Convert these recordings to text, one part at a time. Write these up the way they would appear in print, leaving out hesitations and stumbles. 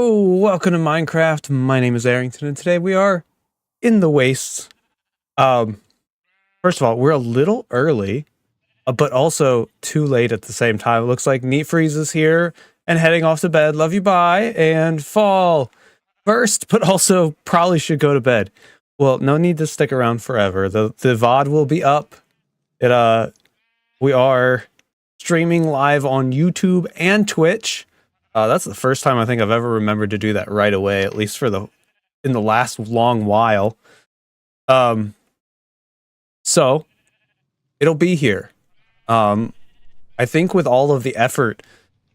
Hello, welcome to Minecraft. My name is Aerington, and today we are in the wastes. First of all, we're a little early, but also too late at the same time. It looks like Neat Freeze is here and heading off to bed. Love you, bye, and fall first, but also probably should go to bed. Well, no need to stick around forever. The VOD will be up. We are streaming live on YouTube and Twitch. That's the first time I think I've ever remembered to do that right away, at least in the last long while. So it'll be here. I think with all of the effort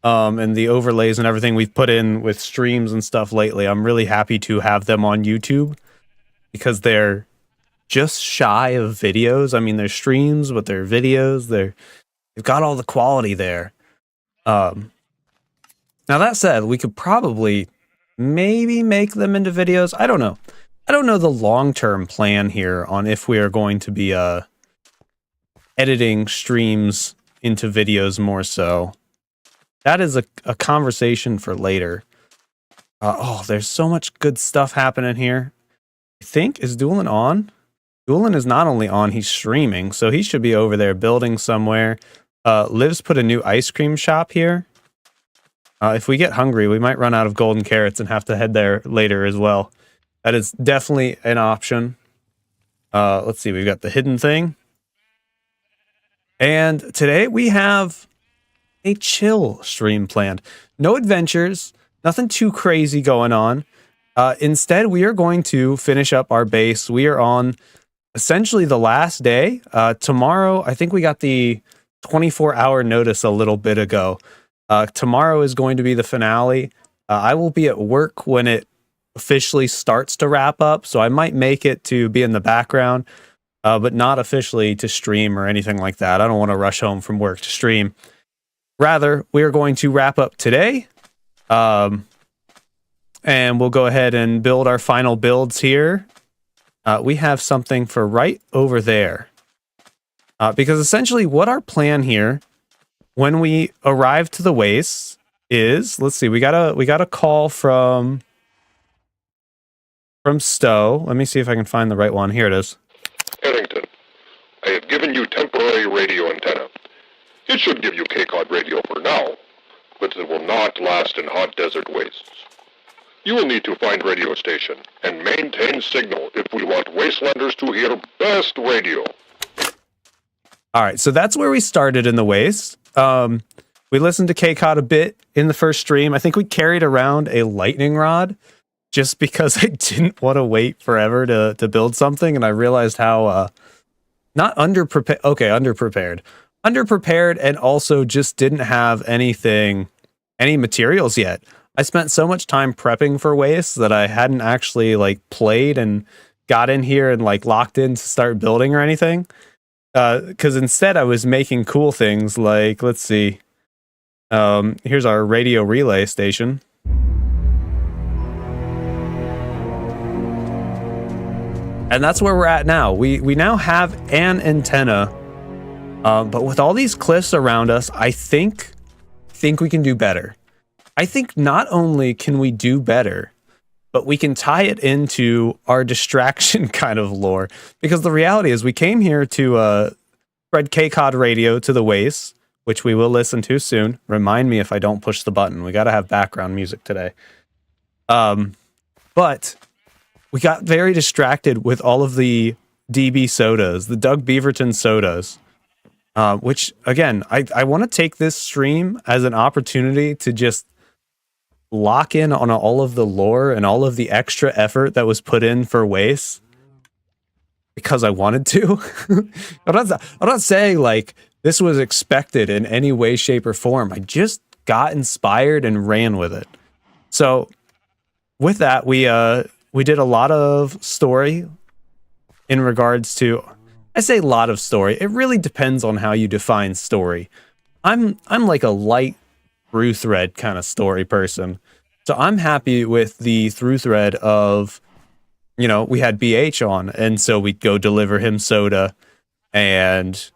and the overlays and everything we've put in with streams and stuff lately, I'm really happy to have them on YouTube because they're just shy of videos. I mean, they're streams, but they're videos. They've got all the quality there. Now, that said, we could probably maybe make them into videos. I don't know. I don't know the long-term plan here on if we are going to be editing streams into videos more so. That is a conversation for later. There's so much good stuff happening here. I think, is Doodle on? Doodle is not only on, he's streaming, so he should be over there building somewhere. Liv's put a new ice cream shop here. If we get hungry, we might run out of golden carrots and have to head there later as well. That is definitely an option. Let's see, we've got the hidden thing. And today we have a chill stream planned. No adventures, nothing too crazy going on. Instead, we are going to finish up our base. We are on essentially the last day. Tomorrow, I think we got the 24-hour notice a little bit ago. Tomorrow is going to be the finale. I will be at work when it officially starts to wrap up, so I might make it to be in the background, but not officially to stream or anything like that. I don't want to rush home from work to stream. Rather, we are going to wrap up today, and we'll go ahead and build our final builds here. We have something for right over there, because essentially what our plan here when we arrive to the wastes is, let's see, we got a call from Stowe. Let me see if I can find the right one. Here it is. Aerington, I have given you temporary radio antenna. It should give you KCOD radio for now, but it will not last in hot desert wastes. You will need to find radio station and maintain signal if we want wastelanders to hear best radio. All right, so that's where we started in the waste. We listened to KCOD a bit in the first stream. I think we carried around a lightning rod just because I didn't want to wait forever to build something, and I realized how not underprepared. Okay, underprepared, and also just didn't have any materials yet. I spent so much time prepping for wastes that I hadn't actually played and got in here and locked in to start building or anything. Because instead I was making cool things like, let's see, here's our radio relay station. And that's where we're at now. We now have an antenna, but with all these cliffs around us, I think we can do better. I think not only can we do better, but we can tie it into our distraction kind of lore. Because the reality is we came here to spread KCOD Radio to the wastes, which we will listen to soon. Remind me if I don't push the button. We got to have background music today. But we got very distracted with all of the DB sodas, the Doug Beaverton sodas, which, again, I want to take this stream as an opportunity to just lock in on all of the lore and all of the extra effort that was put in for wastes because I wanted to. I'm not saying this was expected in any way, shape, or form. I just got inspired and ran with it. So with that, we did a lot of story in regards to, I say a lot of story. It really depends on how you define story. I'm like a light through thread kind of story person. So I'm happy with the through thread of, we had BH on, and so we'd go deliver him soda, and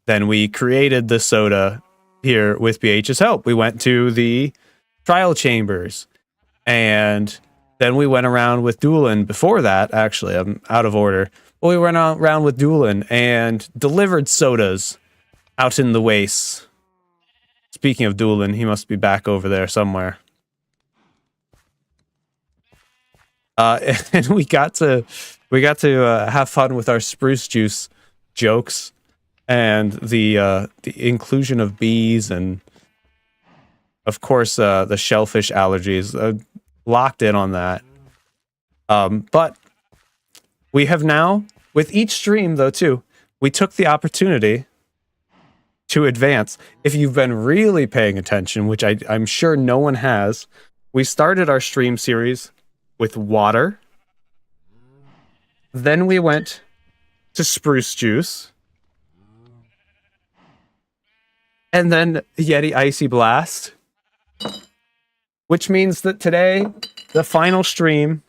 then we created the soda here with BH's help. We went to the trial chambers, And then we went around with Doolin. Before that, actually, I'm out of order. But we went around with Doolin and delivered sodas out in the wastes. Speaking of Doolin, he must be back over there somewhere. And we got to have fun with our spruce juice jokes and the inclusion of bees and, of course, the shellfish allergies. Locked in on that. But we have now, with each stream though too, we took the opportunity to advance. If you've been really paying attention, which I'm sure no one has, we started our stream series with water. Then we went to spruce juice. And then Yeti Icy Blast. Which means that today, the final stream,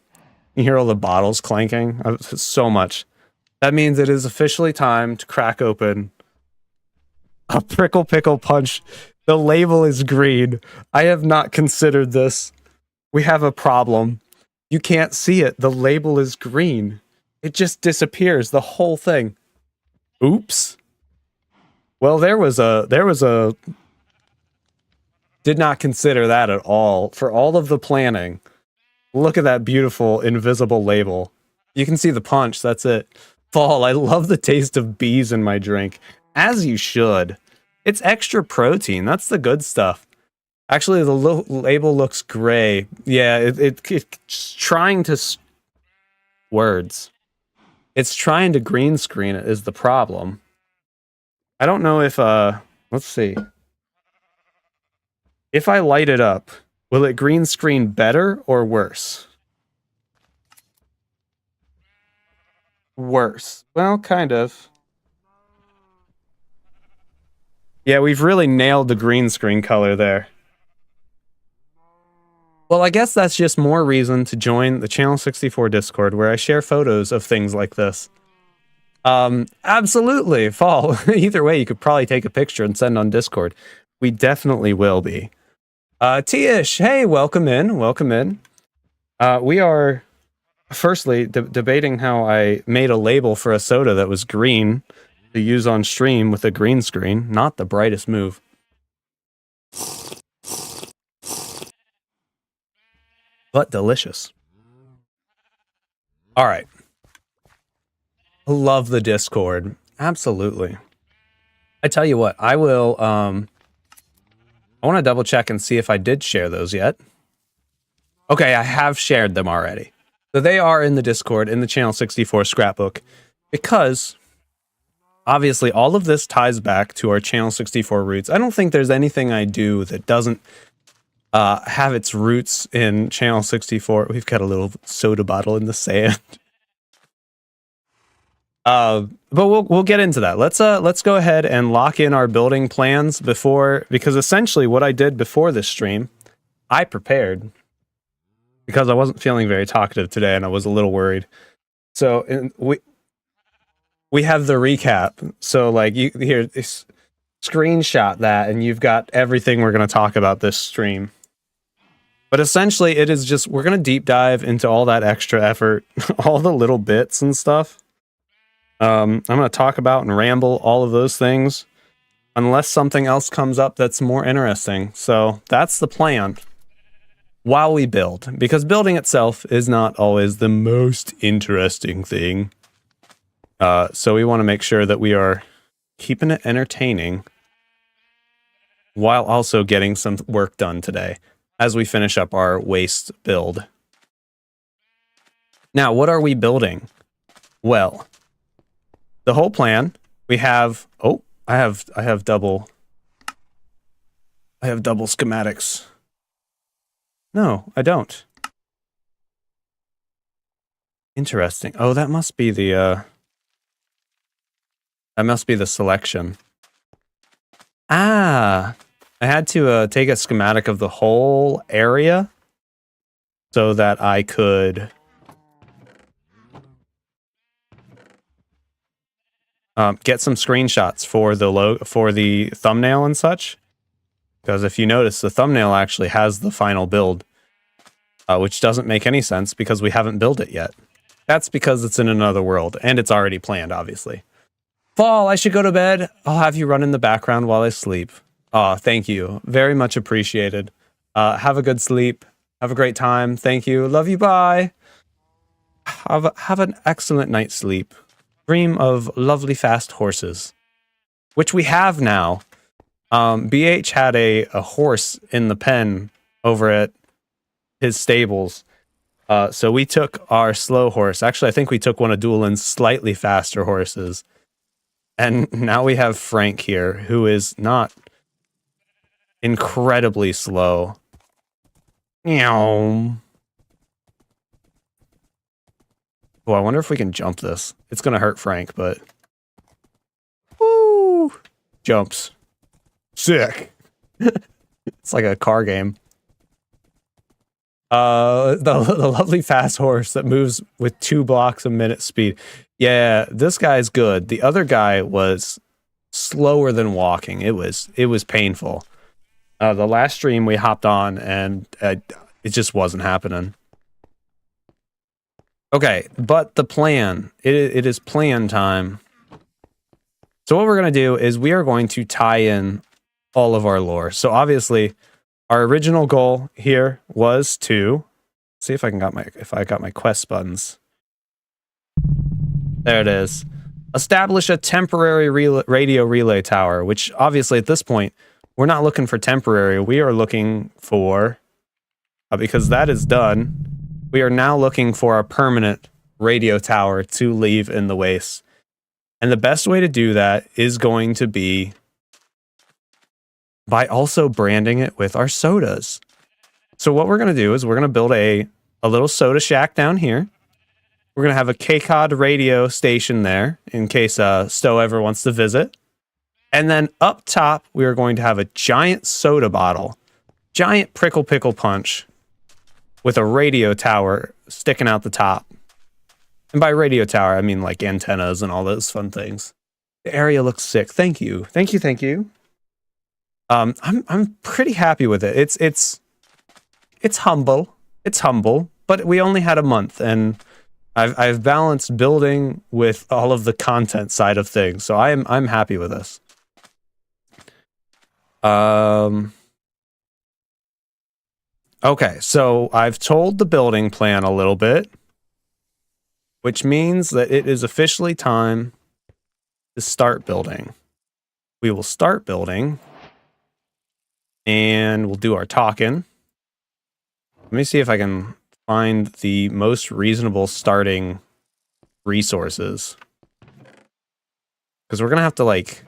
you hear all the bottles clanking, so much. That means it is officially time to crack open a Prickle Pickle Punch. The label is green. I have not considered this. We have a problem. You can't see it. The label is green. It just disappears, the whole thing. Oops. Well, there was a did not consider that at all. For all of the planning, look at that beautiful invisible label. You can see the punch, that's it. Fall, I love the taste of bees in my drink. As you should. It's extra protein, that's the good stuff. Actually, the label looks gray. Yeah, it's trying to... Words. It's trying to green screen it is the problem. I don't know if, let's see. If I light it up, will it green screen better or worse? Worse. Well, kind of. Yeah, we've really nailed the green screen color there. Well, I guess that's just more reason to join the Channel 64 Discord, where I share photos of things like this. Absolutely, Fall. Either way, you could probably take a picture and send on Discord. We definitely will be. T-ish, hey, welcome in. We are, firstly, debating how I made a label for a soda that was green to use on stream with a green screen. Not the brightest move. But delicious. All right. Love the Discord. Absolutely. I tell you what, I will, I want to double check and see if I did share those yet. Okay, I have shared them already. So they are in the Discord, in the Channel 64 scrapbook, because obviously all of this ties back to our Channel 64 roots. I don't think there's anything I do that doesn't have its roots in Channel 64. We've got a little soda bottle in the sand. But we'll get into that. Let's go ahead and lock in our building plans because essentially what I did before this stream, I prepared because I wasn't feeling very talkative today and I was a little worried. So we have the recap. So like you here, screenshot that and you've got everything we're going to talk about this stream. But essentially it is just, we're going to deep dive into all that extra effort, all the little bits and stuff. I'm going to talk about and ramble all of those things unless something else comes up that's more interesting. So that's the plan while we build, because building itself is not always the most interesting thing. So we want to make sure that we are keeping it entertaining while also getting some work done today as we finish up our waste build. Now, what are we building? Well, the whole plan, we have, I have double schematics. No, I don't. Interesting. Oh, that must be the selection. I had to take a schematic of the whole area so that I could get some screenshots for the thumbnail and such. Because if you notice, the thumbnail actually has the final build. which doesn't make any sense because we haven't built it yet. That's because it's in another world, and it's already planned, obviously. Fall, I should go to bed. I'll have you run in the background while I sleep. Oh, thank you. Very much appreciated. Have a good sleep. Have a great time. Thank you. Love you. Bye. Have an excellent night's sleep. Dream of lovely fast horses, which we have now. BH had a horse in the pen over at his stables. So we took our slow horse. Actually, I think we took one of Doolin's slightly faster horses. And now we have Frank here, who is not incredibly slow. Meow. Oh, I wonder if we can jump this. It's going to hurt Frank, but... Woo! Jumps. Sick. It's like a car game. The lovely fast horse that moves with 2 blocks a minute speed. Yeah, this guy's good. The other guy was slower than walking. It was painful. The last stream we hopped on and it just wasn't happening. Okay, but the plan. It is plan time. So what we're going to do is we are going to tie in all of our lore. So obviously, our original goal here was to see if I got my quest buttons. There it is. Establish a temporary radio relay tower, which obviously at this point, we're not looking for temporary. We are looking for, because that is done, we are now looking for a permanent radio tower to leave in the waste. And the best way to do that is going to be by also branding it with our sodas. So what we're going to do is we're going to build a little soda shack down here. We're going to have a KCOD radio station there in case Stowe ever wants to visit. And then up top, we are going to have a giant soda bottle, giant prickle pickle punch with a radio tower sticking out the top. And by radio tower, I mean like antennas and all those fun things. The area looks sick. Thank you. Thank you. Thank you. I'm pretty happy with it. It's humble. It's humble, but we only had a month and I've balanced building with all of the content side of things. So I'm happy with this. Okay, so I've told the building plan a little bit, which means that it is officially time to start building. We will start building and we'll do our talking. Let me see if I can find the most reasonable starting resources. Because we're going to have to like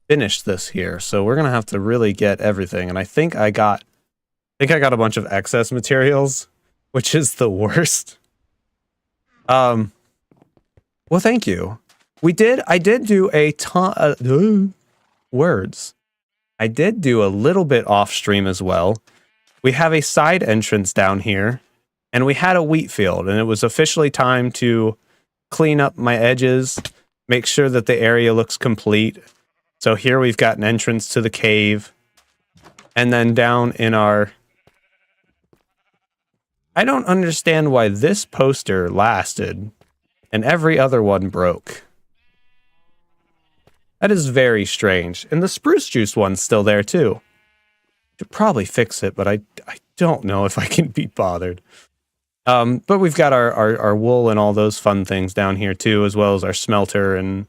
finish this here. So we're going to have to really get everything. And I think I got a bunch of excess materials, which is the worst. Well, thank you. I did do a ton words. I did do a little bit off stream as well. We have a side entrance down here and we had a wheat field and it was officially time to clean up my edges, make sure that the area looks complete. So here we've got an entrance to the cave and then down in our... I don't understand why this poster lasted and every other one broke. That is very strange. And the spruce juice one's still there too. Should probably fix it, but I don't know if I can be bothered. But we've got our wool and all those fun things down here too, as well as our smelter and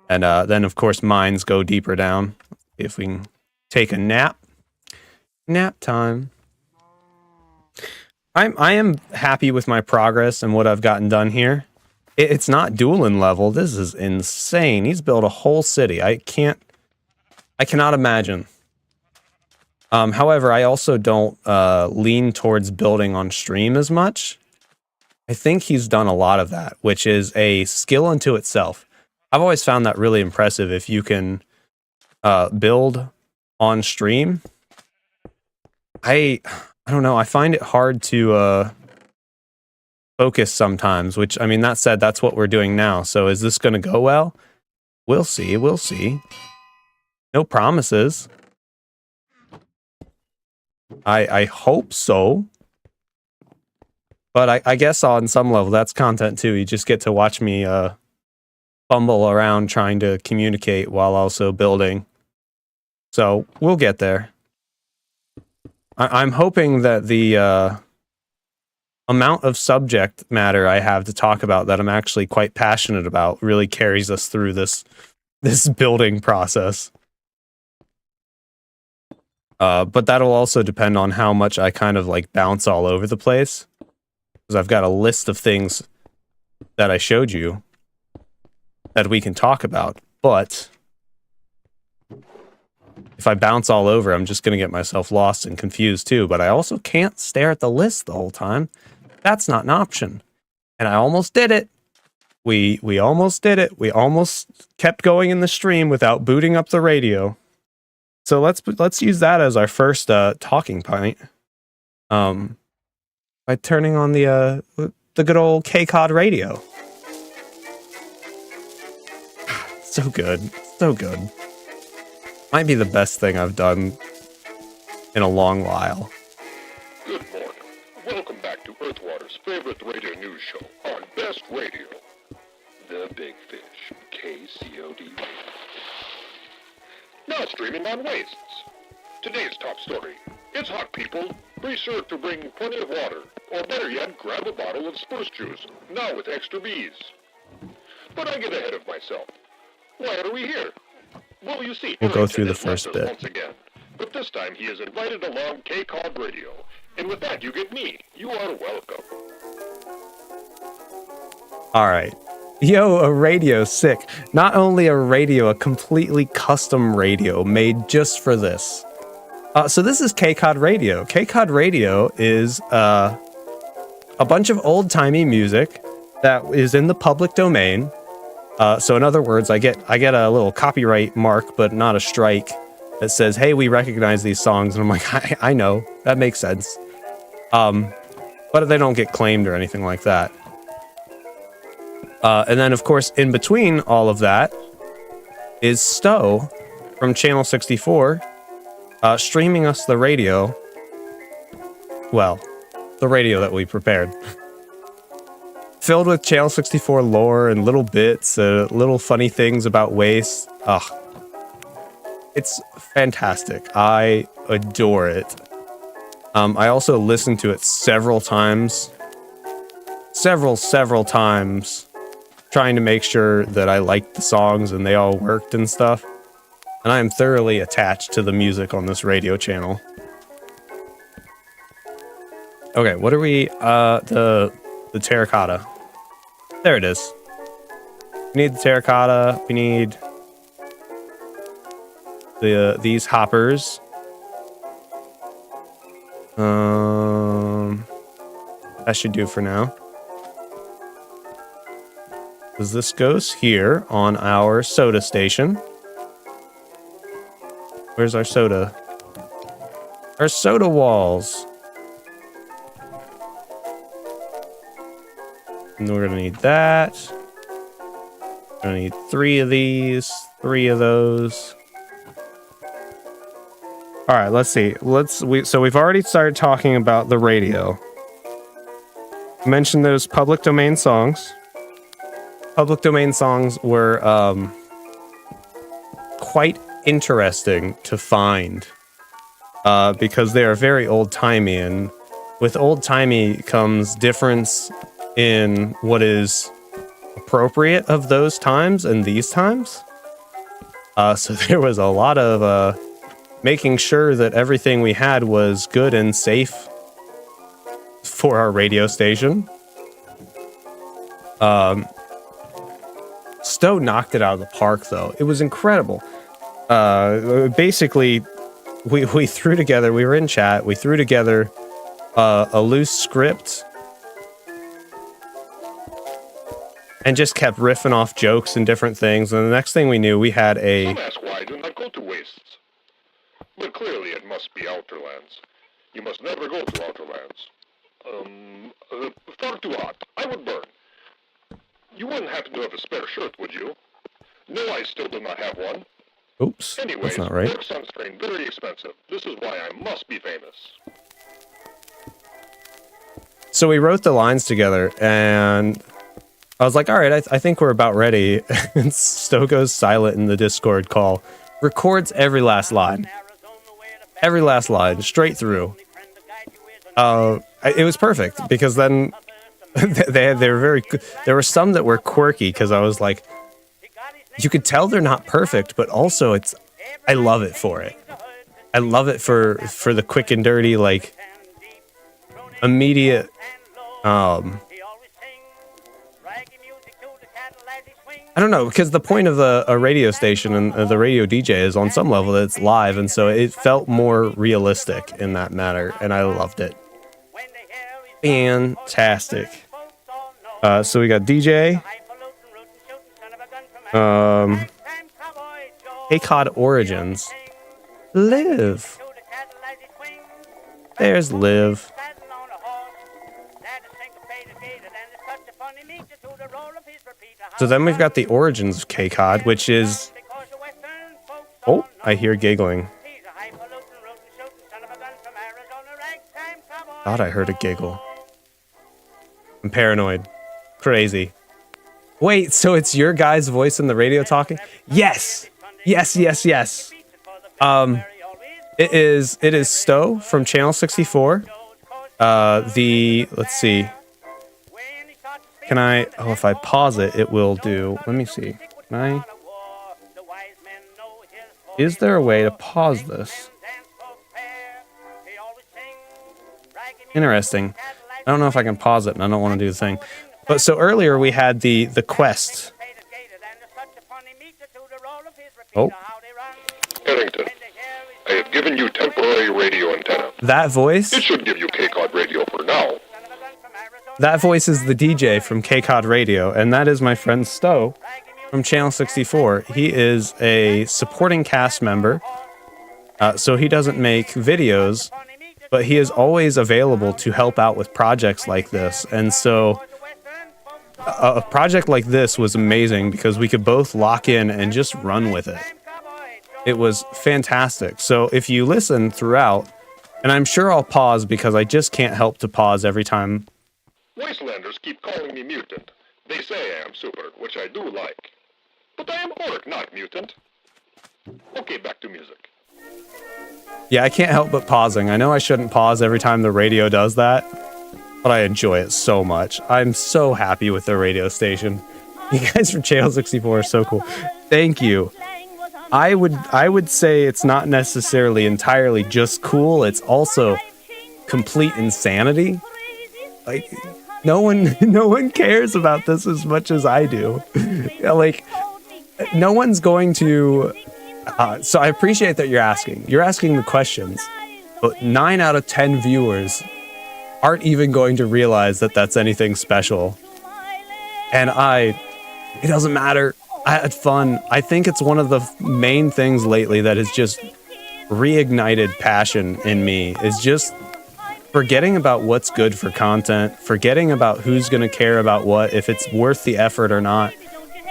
then of course mines go deeper down. If we can take a nap. Nap time. I am happy with my progress and what I've gotten done here. It's not dueling level. This is insane. He's built a whole city. I cannot imagine. However, I also don't lean towards building on stream as much. I think he's done a lot of that, which is a skill unto itself. I've always found that really impressive if you can build on stream. I don't know. I find it hard to focus sometimes, which, I mean, that said, that's what we're doing now. So is this going to go well? We'll see. We'll see. No promises. I hope so. But I guess on some level, that's content too. You just get to watch me fumble around trying to communicate while also building. So we'll get there. I'm hoping that the amount of subject matter I have to talk about that I'm actually quite passionate about really carries us through this building process. But that'll also depend on how much I kind of like bounce all over the place. Because I've got a list of things that I showed you that we can talk about. But if I bounce all over, I'm just going to get myself lost and confused too. But I also can't stare at the list the whole time. That's not an option. And I almost did it. We almost did it. We almost kept going in the stream without booting up the radio. So let's use that as our first talking point. By turning on the good old KCOD Radio. So good. So good. Might be the best thing I've done in a long while. Good morning. Welcome back to Earthwater's favorite radio news show on Best Radio, The Big Fish, KCOD Radio. Now streaming on Wastes. Today's top story. It's hot, people. Be sure to bring plenty of water, or better yet, grab a bottle of spruce juice, now with extra bees. But I get ahead of myself. Why are we here? Well, you see, We'll go Aerington through the has left first us bit. once again. But this time he has invited along KCOD Radio. And with that, you get me. You are welcome. All right. Yo, a radio, sick. Not only a radio, a completely custom radio made just for this. So this is KCOD Radio. KCOD Radio is a bunch of old-timey music that is in the public domain. So in other words, I get a little copyright mark, but not a strike, that says, "Hey, we recognize these songs." And I'm like, I know, that makes sense. But they don't get claimed or anything like that. And then, of course, in between all of that is Stowe from Channel 64, streaming us the radio. Well, the radio that we prepared. Filled with Channel 64 lore and little bits, little funny things about waste. Ugh. It's fantastic. I adore it. I also listened to it several times. Several times. Trying to make sure that I liked the songs and they all worked and stuff. And I am thoroughly attached to the music on this radio channel. Okay, what are we, the terracotta. There it is. We need the terracotta, we need these hoppers. That should do for now. Because this goes here on our soda station. Where's our soda? Our soda walls. And we're gonna need that. We're gonna need 3 of these, 3 of those. All right, let's see. So we've already started talking about the radio. Mentioned those public domain songs. Public domain songs were quite interesting to find because they are very old-timey, and with old-timey comes difference in what is appropriate of those times and these times. So there was a lot of making sure that everything we had was good and safe for our radio station. Stowe knocked it out of the park, though. It was incredible. Basically, we threw together, we were in chat, we threw together a loose script and just kept riffing off jokes and different things. And the next thing we knew, we had a... Some ask why I do not go to wastes. But clearly it must be Outerlands. You must never go to Outerlands. Far too hot. I would burn. You wouldn't happen to have a spare shirt, would you? No, I still do not have one. Oops, Anyways, that's not right. work sunscreen, very expensive. This is why I must be famous. So we wrote the lines together, and I was like, all right, I think we're about ready. And Stowe goes silent in the Discord call, records every last line. Every last line, straight through. It was perfect, because then they were very... There were some that were quirky, because I was like, you could tell they're not perfect, but also I love it for it. I love it for the quick and dirty, like, immediate, I don't know, because the point of a radio station and the radio DJ is on some level that it's live, and so it felt more realistic in that matter, and I loved it. Fantastic. So we got DJ, KCOD Origins, Liv. There's Liv. So then we've got the Origins of KCOD, which is... Oh, I hear giggling. Thought I heard a giggle. I'm paranoid. Crazy. Wait, so it's your guy's voice in the radio talking? Yes! Yes, yes, yes. It is Stowe from Channel 64. Let's see. Can I... Oh, if I pause it, it will do... Let me see. Can I... Is there a way to pause this? Interesting. I don't know if I can pause it, and I don't want to do the thing. But so earlier we had the quest. Oh. Aerington, I have given you temporary radio antenna. That voice? It should give you KCOD radio for now. That voice is the DJ from KCOD Radio, and that is my friend Stowe from Channel 64. He is a supporting cast member, so he doesn't make videos, but he is always available to help out with projects like this. And so a project like this was amazing because we could both lock in and just run with it. It was fantastic. So if you listen throughout, and I'm sure I'll pause because I just can't help to pause every time. Wastelanders keep calling me mutant. They say I am super, which I do like. But I am orc, not mutant. Okay, back to music. Yeah, I can't help but pausing. I know I shouldn't pause every time the radio does that, but I enjoy it so much. I'm so happy with the radio station. You guys from Channel 64 are so cool. Thank you. I would say it's not necessarily entirely just cool. It's also complete insanity. Like, no one cares about this as much as I do. Like, no one's going to... so I appreciate that you're asking. You're asking the questions, but 9 out of 10 viewers aren't even going to realize that that's anything special. And it doesn't matter. I had fun. I think it's one of the main things lately that has just reignited passion in me, is just forgetting about what's good for content, forgetting about who's going to care about what, if it's worth the effort or not.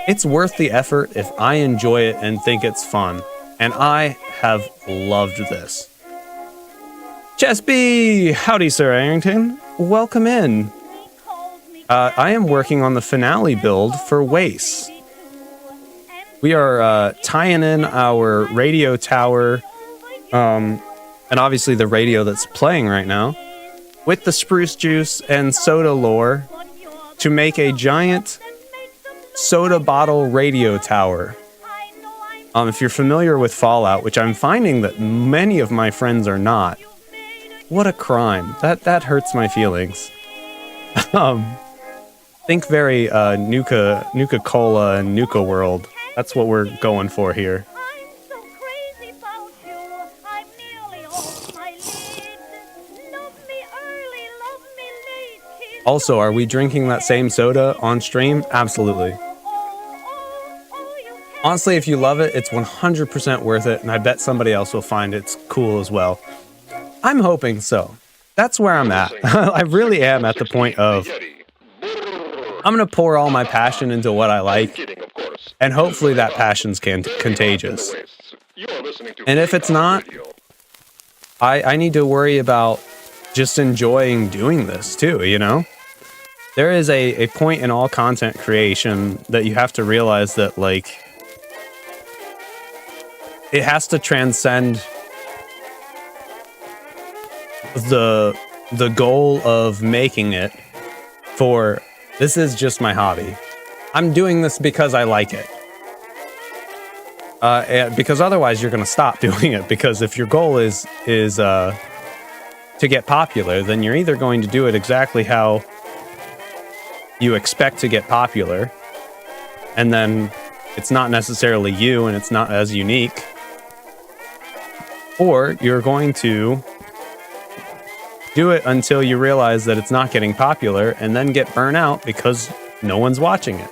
It's worth the effort if I enjoy it and think it's fun. And I have loved this. Chesby! Howdy, Sir Aerington. Welcome in. I am working on the finale build for Wace. We are tying in our radio tower, and obviously the radio that's playing right now, with the spruce juice and soda lore to make a giant soda bottle radio tower. If you're familiar with Fallout, which I'm finding that many of my friends are not, what a crime. That hurts my feelings. Think very Nuka-Cola and Nuka World. That's what we're going for here. Also, are we drinking that same soda on stream? Absolutely. Honestly, if you love it, it's 100% worth it, and I bet somebody else will find it's cool as well. I'm hoping so. That's where I'm at. I really am at the point of, I'm going to pour all my passion into what I like, and hopefully that passion's contagious. listening to And if it's KCOD not, Radio. I need to worry about just enjoying doing this too, you know? There is a point in all content creation that you have to realize that, like, it has to transcend the goal of making it for, this is just my hobby. I'm doing this because I like it. Because otherwise you're going to stop doing it, because if your goal is to get popular, then you're either going to do it exactly how you expect to get popular, and then it's not necessarily you and it's not as unique, or you're going to do it until you realize that it's not getting popular and then get burnt out because no one's watching it.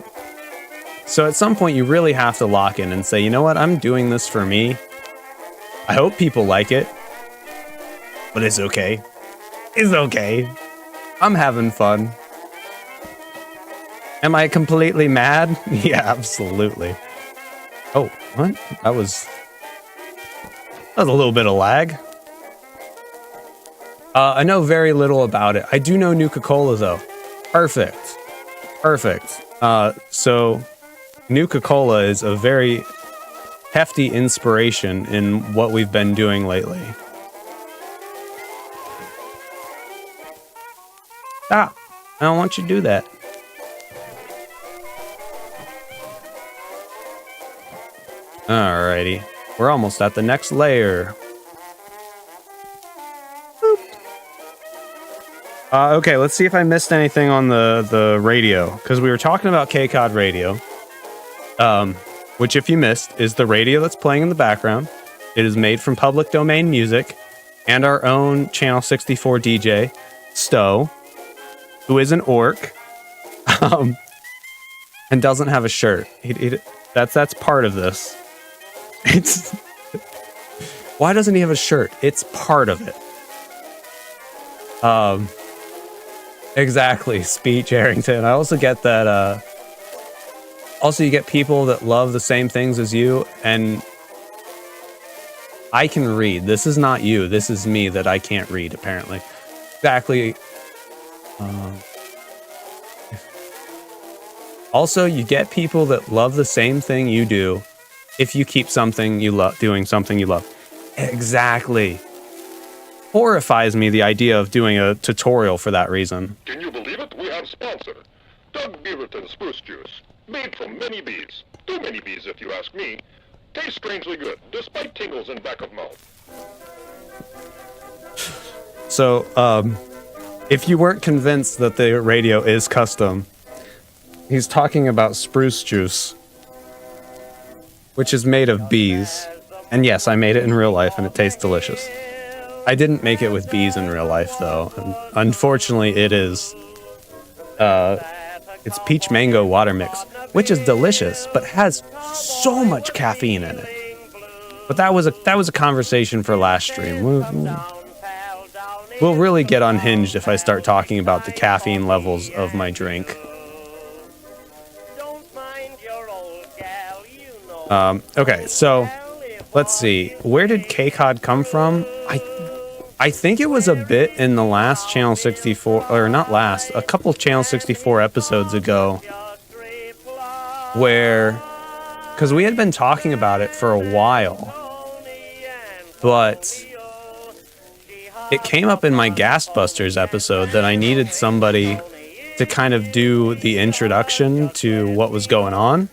So at some point you really have to lock in and say, you know what, I'm doing this for me. I hope people like it, but it's okay. It's okay. I'm having fun. Am I completely mad? Yeah, absolutely. Oh, what? That was a little bit of lag. I know very little about it. I do know Nuka-Cola, though. Perfect. So Nuka-Cola is a very hefty inspiration in what we've been doing lately. Stop. I don't want you to do that. Alrighty. We're almost at the next layer. Okay, let's see if I missed anything on the radio, because we were talking about KCOD Radio, which, if you missed, is the radio that's playing in the background. It is made from public domain music and our own Channel 64 DJ, Stowe, who is an orc, and doesn't have a shirt. That's part of this. It's why doesn't he have a shirt? It's part of it. Exactly, speech, Aerington. I also get that, also you get people that love the same things as you, and I can read. This is not you, this is me that I can't read, apparently. Exactly. Also, you get people that love the same thing you do if you keep something you love, doing something you love. Exactly. Horrifies me, the idea of doing a tutorial for that reason. Can you believe it? We have sponsor. Doug Beaverton Spruce Juice. Made from many bees. Too many bees, if you ask me. Tastes strangely good, despite tingles in back of mouth. So, if you weren't convinced that the radio is custom, he's talking about spruce juice, which is made of bees. And yes, I made it in real life and it tastes delicious. I didn't make it with bees in real life, though. And unfortunately, it is. It's peach mango water mix, which is delicious, but has so much caffeine in it. But that was a conversation for last stream. We'll really get unhinged if I start talking about the caffeine levels of my drink. Okay, so let's see. Where did KCOD come from? I think it was a bit in the last Channel 64, or not last, a couple Channel 64 episodes ago, where, because we had been talking about it for a while, but it came up in my Ghastbusters episode that I needed somebody to kind of do the introduction to what was going on.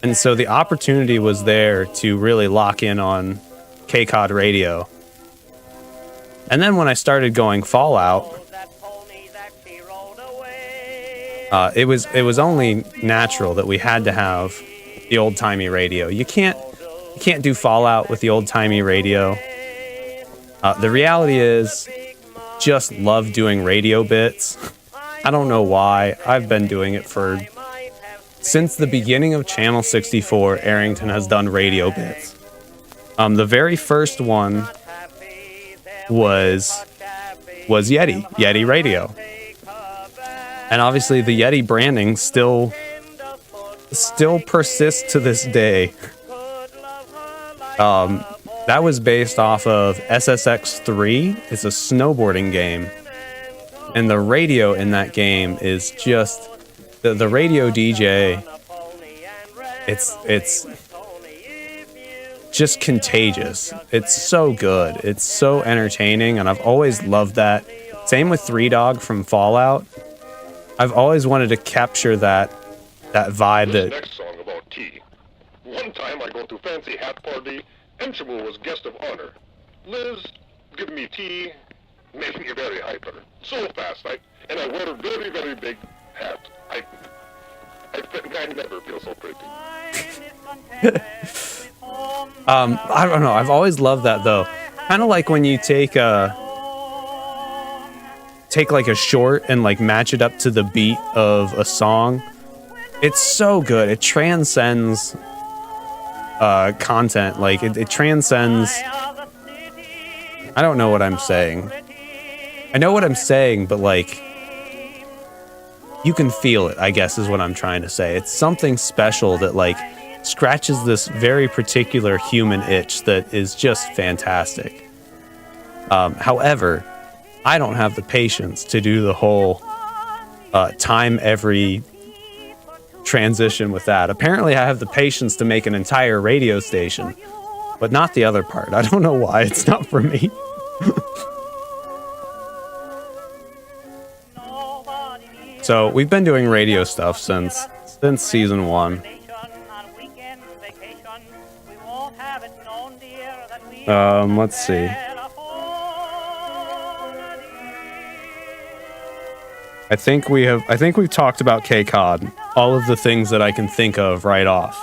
And so the opportunity was there to really lock in on KCOD Radio. And then when I started going Fallout, it was only natural that we had to have the old-timey radio. You can't do Fallout with the old-timey radio. The reality is, just love doing radio bits. I don't know why. I've been doing it since the beginning of Channel 64. Aerington has done radio bits. The very first one was Yeti Radio. And obviously the Yeti branding still persists to this day. That was based off of SSX3. It's a snowboarding game. And the radio in that game is just the radio DJ. It's just contagious. It's so good. It's so entertaining, and I've always loved that. Same with Three Dog from Fallout. I've always wanted to capture that vibe. This next song about tea. One time I go to fancy hat party, Enchimo was guest of honor. Liz, give me tea, made me very hyper. So fast, I wear a very, very big hat. I never feel so pretty. I don't know. I've always loved that though. Kind of like when you take like a short and like match it up to the beat of a song. It's so good. It transcends content. Like it transcends. I don't know what I'm saying. I know what I'm saying, but like you can feel it, I guess is what I'm trying to say. It's something special that like scratches this very particular human itch that is just fantastic. However, I don't have the patience to do the whole time every transition with that. Apparently I have the patience to make an entire radio station, but not the other part. I don't know why. It's not for me. So we've been doing radio stuff since season 1. Let's see. I think we've talked about KCOD, all of the things that I can think of right off.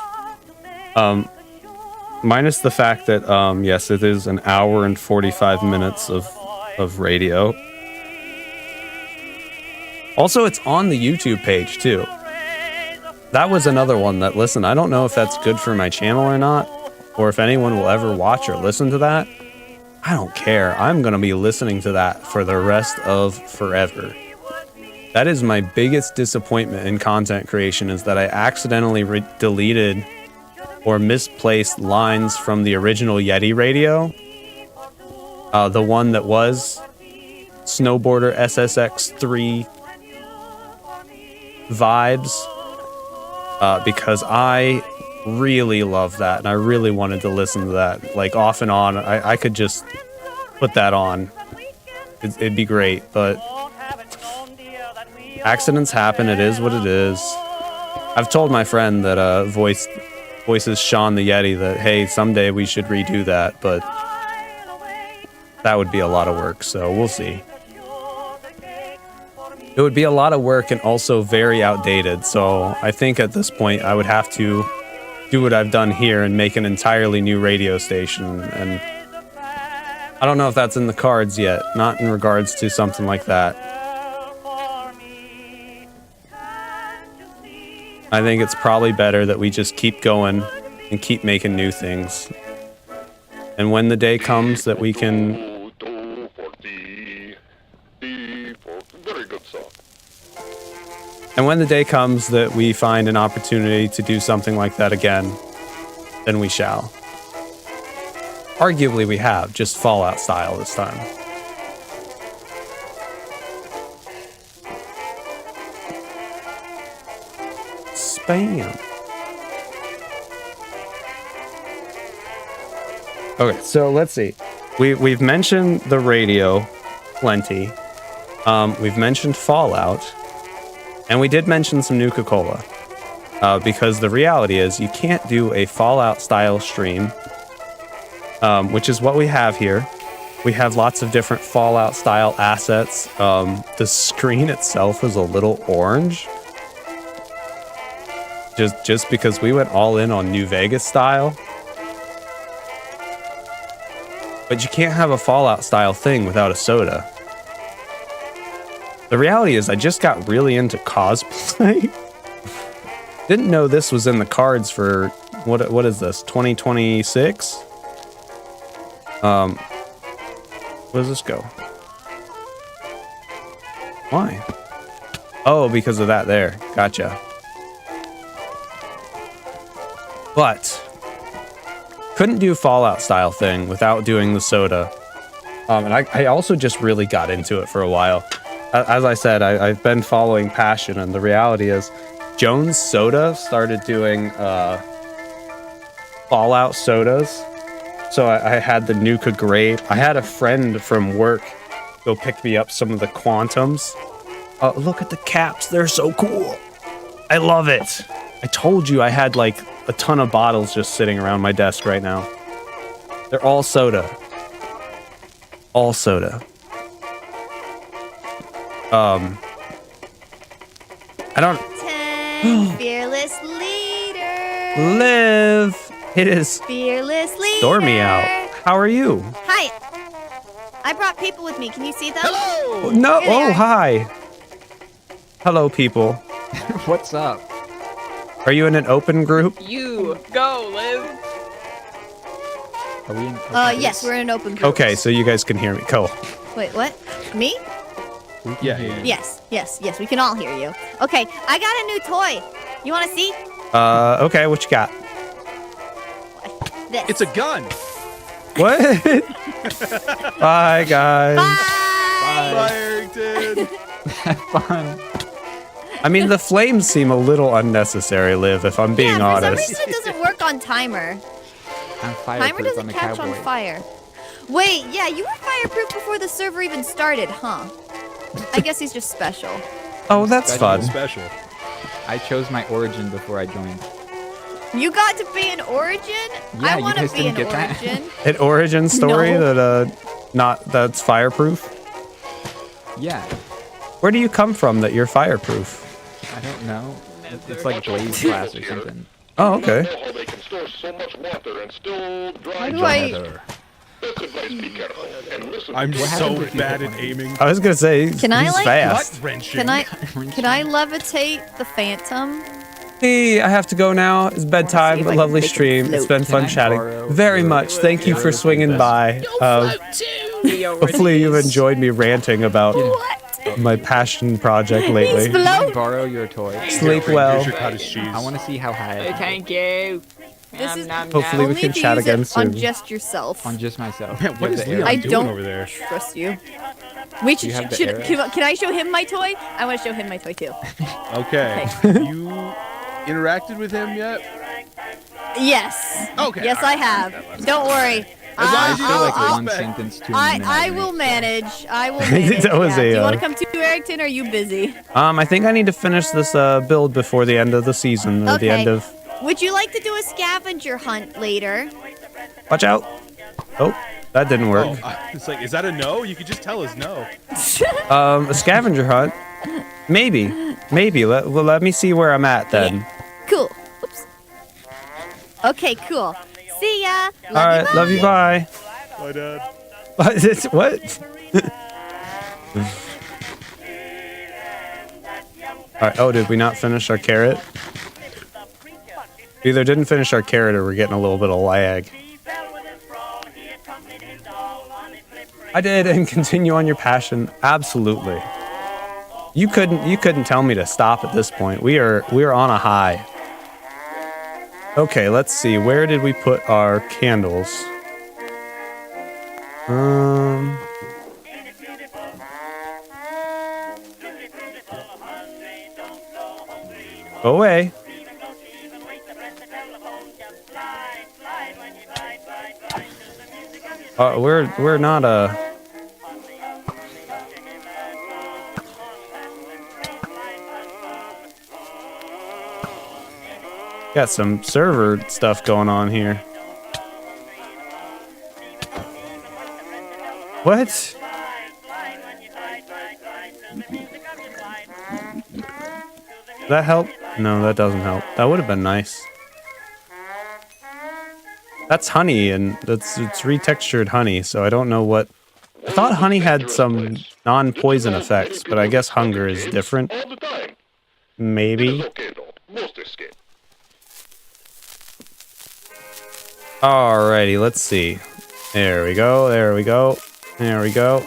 Minus the fact that yes, it is an hour and 45 minutes of radio. Also, it's on the YouTube page too. That was another one that, listen, I don't know if that's good for my channel or not, or if anyone will ever watch or listen to that. I don't care. I'm going to be listening to that for the rest of forever. That is my biggest disappointment in content creation, is that I accidentally deleted or misplaced lines from the original Yeti radio. The one that was Snowboarder SSX3 vibes. Because I really love that, and I really wanted to listen to that, like off and on. I could just put that on. It'd be great, but accidents happen. It is what it is. I've told my friend that voices Sean the Yeti that, hey, someday we should redo that, but that would be a lot of work, so we'll see. It would be a lot of work and also very outdated, so I think at this point I would have to do what I've done here and make an entirely new radio station, and I don't know if that's in the cards yet, not in regards to something like that. I think it's probably better that we just keep going and keep making new things. And when the day comes that we can... Very good song. And when the day comes that we find an opportunity to do something like that again, then we shall. Arguably we have, just Fallout style this time. Spam. Okay, so let's see. We've mentioned the radio plenty. We've mentioned Fallout, and we did mention some Nuka-Cola, because the reality is you can't do a Fallout-style stream, which is what we have here. We have lots of different Fallout-style assets. The screen itself is a little orange, just because we went all in on New Vegas style. But you can't have a Fallout-style thing without a soda. The reality is I just got really into cosplay. Didn't know this was in the cards for, what is this, 2026? Where does this go? Why? Oh, because of that there. Gotcha. But couldn't do Fallout style thing without doing the soda. And I also just really got into it for a while. As I said, I've been following Passion, and the reality is Jones Soda started doing Fallout sodas. So I had the Nuka Grape. I had a friend from work go pick me up some of the Quantums. Look at the caps. They're so cool. I love it. I told you I had like a ton of bottles just sitting around my desk right now. They're all soda. All soda. I don't... 10 fearless leader. Live. It is Fearless leader. stormy out. How are you? Hi. I brought people with me. Can you see them? Hello! No. Here they Oh, are. hi. Hello, people. What's up? Are you in an open group? You go, Liv. Are we in? Yes, we're in an open group. Okay, so you guys can hear me. Cool. Wait, what? Me? Yeah. Yes, we can all hear you. Okay, I got a new toy. You want to see? Okay, what you got? This. It's a gun. What? Bye, guys. Bye. Bye, Aerington. Fun. I mean, the flames seem a little unnecessary, Liv, if I'm being Yeah, for some honest. reason it doesn't work on timer. I'm Timer fireproof. doesn't I'm a catch cowboy. on fire. Wait, yeah, you were fireproof before the server even started, huh? I guess he's just special. Oh, that's fun. Special. I chose my origin before I joined. You got to be an origin? Yeah, I you want to guys be an didn't get that? origin. An origin story No. that's fireproof? Yeah. Where do you come from that you're fireproof? I don't know. It's like blaze glass or something. Oh, okay. Know how they can store so much water and still How dry do I... This advice, be careful and listen. I'm What so happens if you bad hit at one? aiming. I was gonna say, Can I, he's like- fast. Gut wrenching. Can I levitate the phantom? Hey, I have to go now. It's bedtime. if A I can lovely make it stream. It's float. been fun Can I chatting. borrow Very your- much. Thank you for your swinging by. Hopefully you've enjoyed me ranting about my passion project lately. He's float. Borrow your toy. Sleep Here's well. your cottage cheese. I want to see how high. Oh, thank you. This is Hopefully we only can if you chat use again it on soon. just yourself. On just myself. Man, what You is have the Leon I arrow. doing don't over there? trust you. We should, You have the should arrows? can I show him my toy? I want to show him my toy too. Okay. You interacted with him yet? Yes. Okay, Yes, I alright. have. Don't worry. As long as you I feel like I'll- one sentence too I many. will manage. I will manage. That was yeah. a, Do you want uh, to come to Aerington, or are you busy? I think I need to finish this build before the end of the season, or the Okay. end of... Would you like to do a scavenger hunt later? Watch out! Oh, that didn't work. It's like, is that a no? You could just tell us no. A scavenger hunt? Maybe. Let me see where I'm at then. Cool. Oops. Okay, cool. See ya. Love Alright, love you, bye. Bye, Dad. What? Alright, oh, did we not finish our carrot? We either didn't finish our carrot or we're getting a little bit of lag. I did, and continue on your passion. Absolutely. You couldn't tell me to stop at this point. We are on a high. Okay, let's see. Where did we put our candles? Go away. We're not got some server stuff going on here. What? That help? No, that doesn't help. That would have been nice. That's honey, and it's retextured honey, so I don't know what... I thought honey had some non-poison effects, but I guess hunger is different. All the time. Maybe. It's okay though. Most escape. Alrighty, let's see. There we go, there we go, there we go.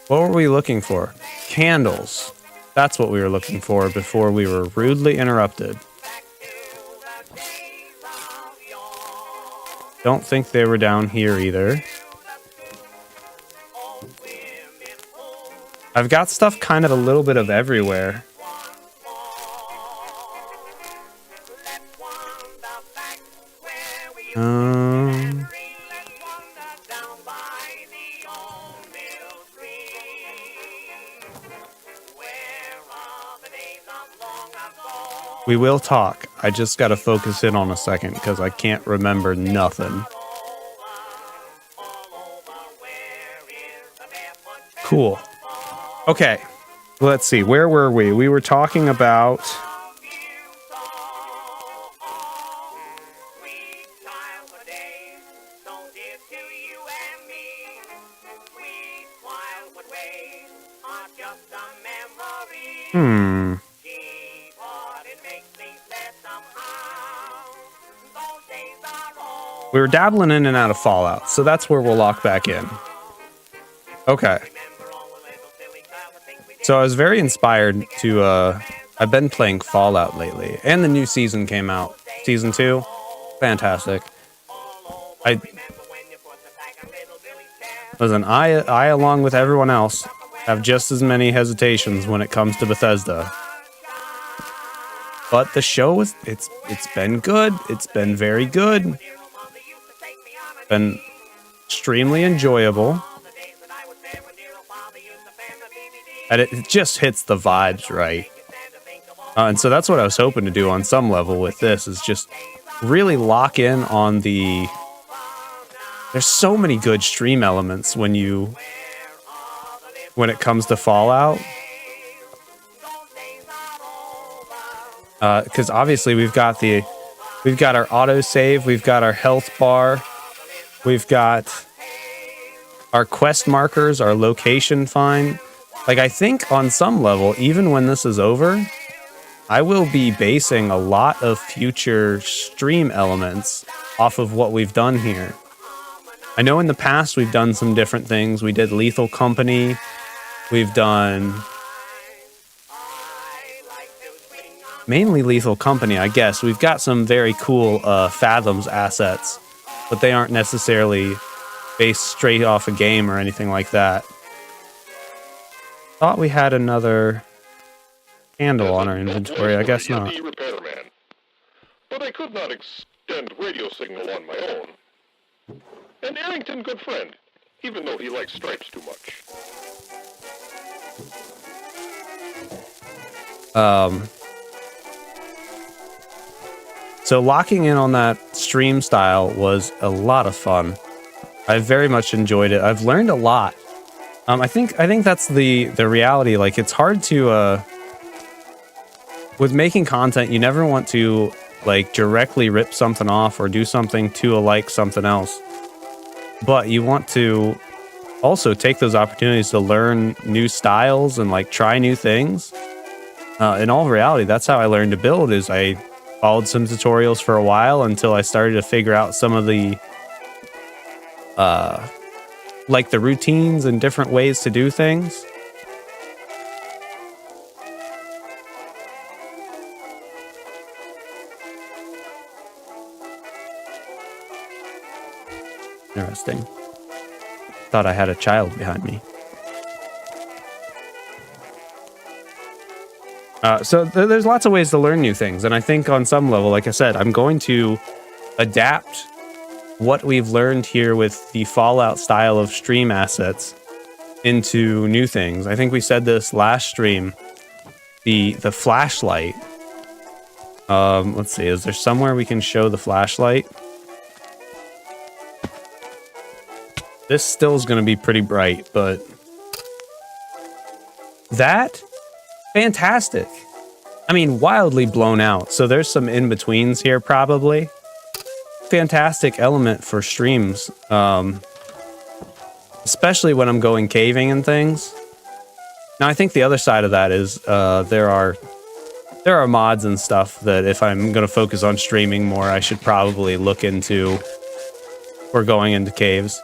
What were we looking for? Candles. That's what we were looking for before we were rudely interrupted. Don't think they were down here either. I've got stuff kind of a little bit of everywhere. We will talk. I just gotta focus in on a second because I can't remember nothing. Cool. Okay. Let's see. Where were we? We were talking about... We were dabbling in and out of Fallout, so that's where we'll lock back in. Okay. So I was very inspired to, I've been playing Fallout lately, and the new season came out. Season 2, fantastic. Listen, I along with everyone else, have just as many hesitations when it comes to Bethesda. But the show it's been good. It's been very good. Been extremely enjoyable. And it just hits the vibes right. And so that's what I was hoping to do on some level with this, is just really lock in on the... There's so many good stream elements when it comes to Fallout. Because obviously we've got our autosave, we've got our health bar, we've got our quest markers, our location find. Like, I think on some level, even when this is over, I will be basing a lot of future stream elements off of what we've done here. I know in the past we've done some different things. We did Lethal Company. We've done mainly Lethal Company, I guess. We've got some very cool Fathoms assets, but they aren't necessarily based straight off a game or anything like that. Thought we had another candle on our inventory. I guess not. Repairman, but I could not extend radio signal on my own. And Aerington, good friend, even though he likes stripes too much. So locking in on that stream style was a lot of fun. I very much enjoyed it. I've learned a lot. I think that's the reality. Like, it's hard to with making content, you never want to like directly rip something off or do something to alike something else. But you want to also take those opportunities to learn new styles and like try new things. In all reality, that's how I learned to build. Is I followed some tutorials for a while until I started to figure out some of the like the routines and different ways to do things. Interesting. Thought I had a child behind me. So there's lots of ways to learn new things, and I think on some level, like I said, I'm going to adapt what we've learned here with the Fallout style of stream assets into new things. I think we said this last stream. The flashlight. Let's see. Is there somewhere we can show the flashlight? This still is going to be pretty bright, but that, fantastic. I mean, wildly blown out. So there's some in-betweens here, probably. Fantastic element for streams, especially when I'm going caving and things. Now, I think the other side of that is there are mods and stuff that if I'm going to focus on streaming more, I should probably look into for going into caves.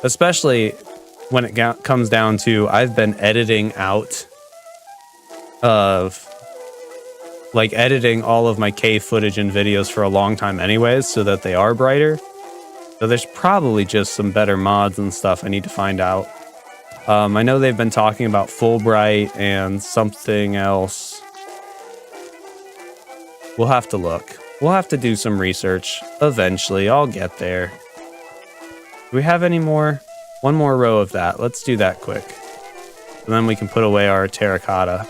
Especially when it comes down to, I've been editing out of, like, editing all of my cave footage and videos for a long time anyways, so that they are brighter. So there's probably just some better mods and stuff I need to find out. I know they've been talking about Fulbright and something else. We'll have to look. We'll have to do some research. Eventually, I'll get there. Do we have any more? One more row of that. Let's do that quick. And then we can put away our terracotta.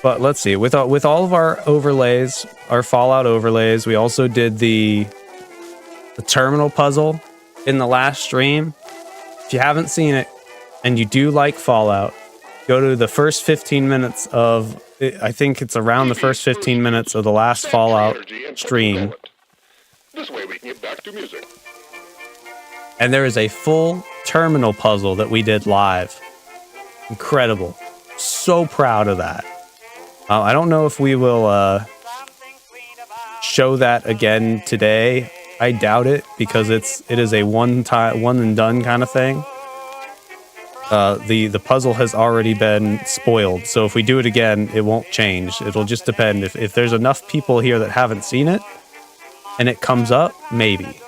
But let's see, with all of our overlays, our Fallout overlays, we also did the terminal puzzle in the last stream. If you haven't seen it and you do like Fallout, go to the first 15 minutes of, I think it's around the first 15 minutes of the last Fallout stream. This way we can get back to music. And there is a full terminal puzzle that we did live. Incredible. So proud of that. I don't know if we will show that again today. I doubt it because it is a one and done kind of thing. The puzzle has already been spoiled, so if we do it again, it won't change. It'll just depend if there's enough people here that haven't seen it, and it comes up, maybe.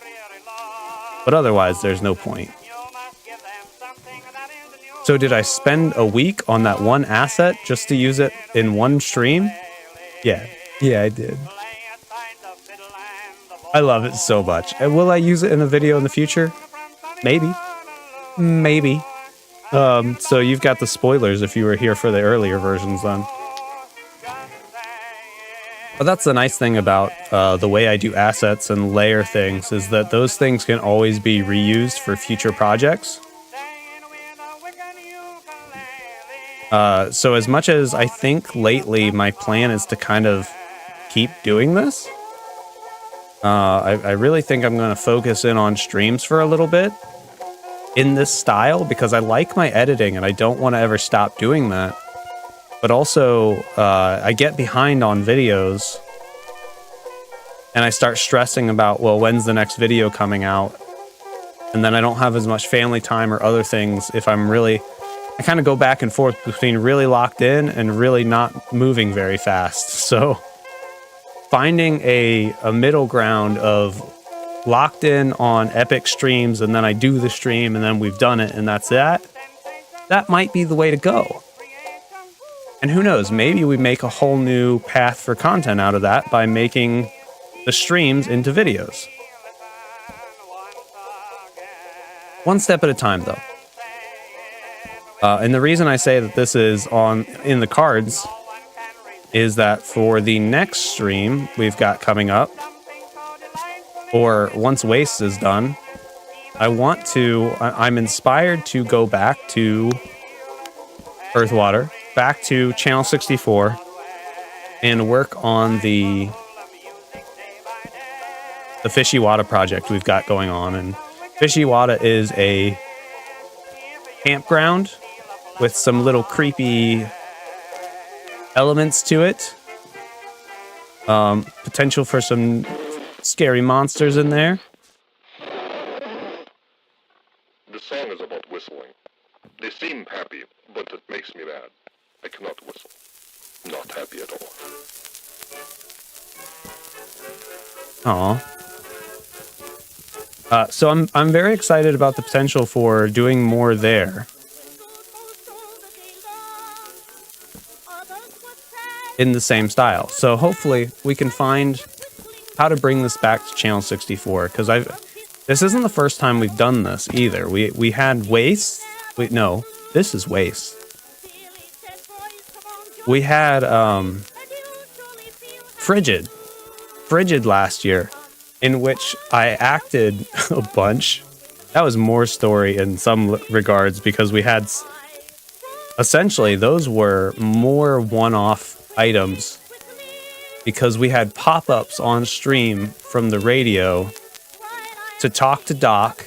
But otherwise, there's no point. So did I spend a week on that one asset just to use it in one stream? Yeah, I did. I love it so much. And will I use it in a video in the future? Maybe. So you've got the spoilers if you were here for the earlier versions then. But that's the nice thing about the way I do assets and layer things is that those things can always be reused for future projects. So as much as I think lately my plan is to kind of keep doing this, I really think I'm going to focus in on streams for a little bit in this style because I like my editing and I don't want to ever stop doing that. But also, I get behind on videos and I start stressing about, well, when's the next video coming out? And then I don't have as much family time or other things if I'm really... I kind of go back and forth between really locked in and really not moving very fast. So finding a middle ground of locked in on epic streams and then I do the stream and then we've done it and that's that might be the way to go. And who knows, maybe we make a whole new path for content out of that by making the streams into videos. One step at a time though. And the reason I say that this is in the cards is that for the next stream we've got coming up, or once Waste is done, I'm inspired to go back to Earthwater, back to Channel 64, and work on the Fishy Wada project we've got going on. And Fishy Wada is a campground with some little creepy elements to it. Potential for some scary monsters in there. The song is about whistling. They seem happy, but it makes me mad. I cannot whistle. Not happy at all. Aw. So I'm very excited about the potential for doing more there. In the same style. So hopefully we can find how to bring this back to Channel 64 because this isn't the first time we've done this either. We had Waste. This is Waste. We had Frigid last year, in which I acted a bunch. That was more story in some regards because we had essentially those were more one-off items because we had pop-ups on stream from the radio to talk to Doc,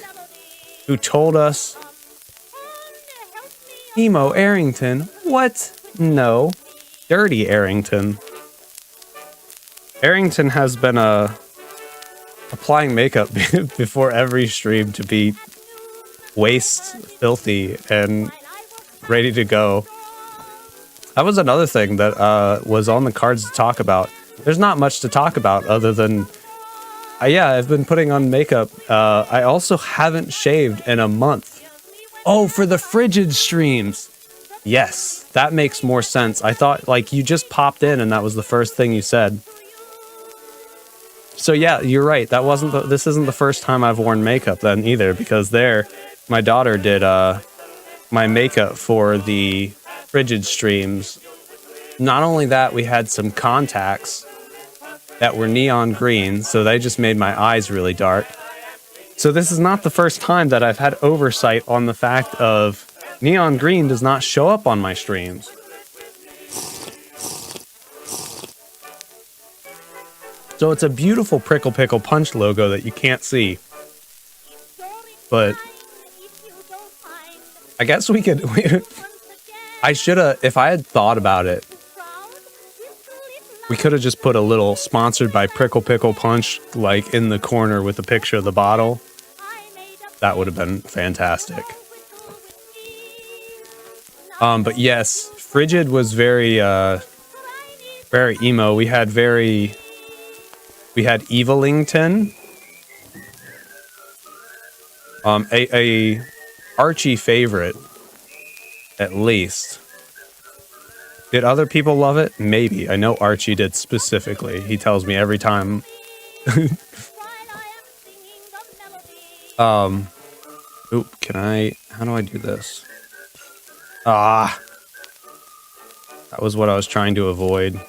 who told us, Emo Aerington, what? No, Dirty Aerington. Aerington has been applying makeup before every stream to be waist filthy and ready to go. That was another thing that was on the cards to talk about. There's not much to talk about other than, yeah, I've been putting on makeup. I also haven't shaved in a month. Oh, for the frigid streams. Yes, that makes more sense. I thought, like, you just popped in and that was the first thing you said. So yeah, you're right. This isn't the first time I've worn makeup then either, because my daughter did my makeup for the frigid streams. Not only that, we had some contacts that were neon green, so they just made my eyes really dark. So this is not the first time that I've had oversight on the fact of neon green does not show up on my streams. So it's a beautiful Prickle Pickle Punch logo that you can't see. But I guess we could... I should have... If I had thought about it, we could have just put a little sponsored by Prickle Pickle Punch, like, in the corner with a picture of the bottle. That would have been fantastic. But yes, Frigid was very emo. We had Evilington. A Archie favorite, at least. Did other people love it? Maybe. I know Archie did specifically. He tells me every time. Oop, how do I do this? That was what I was trying to avoid.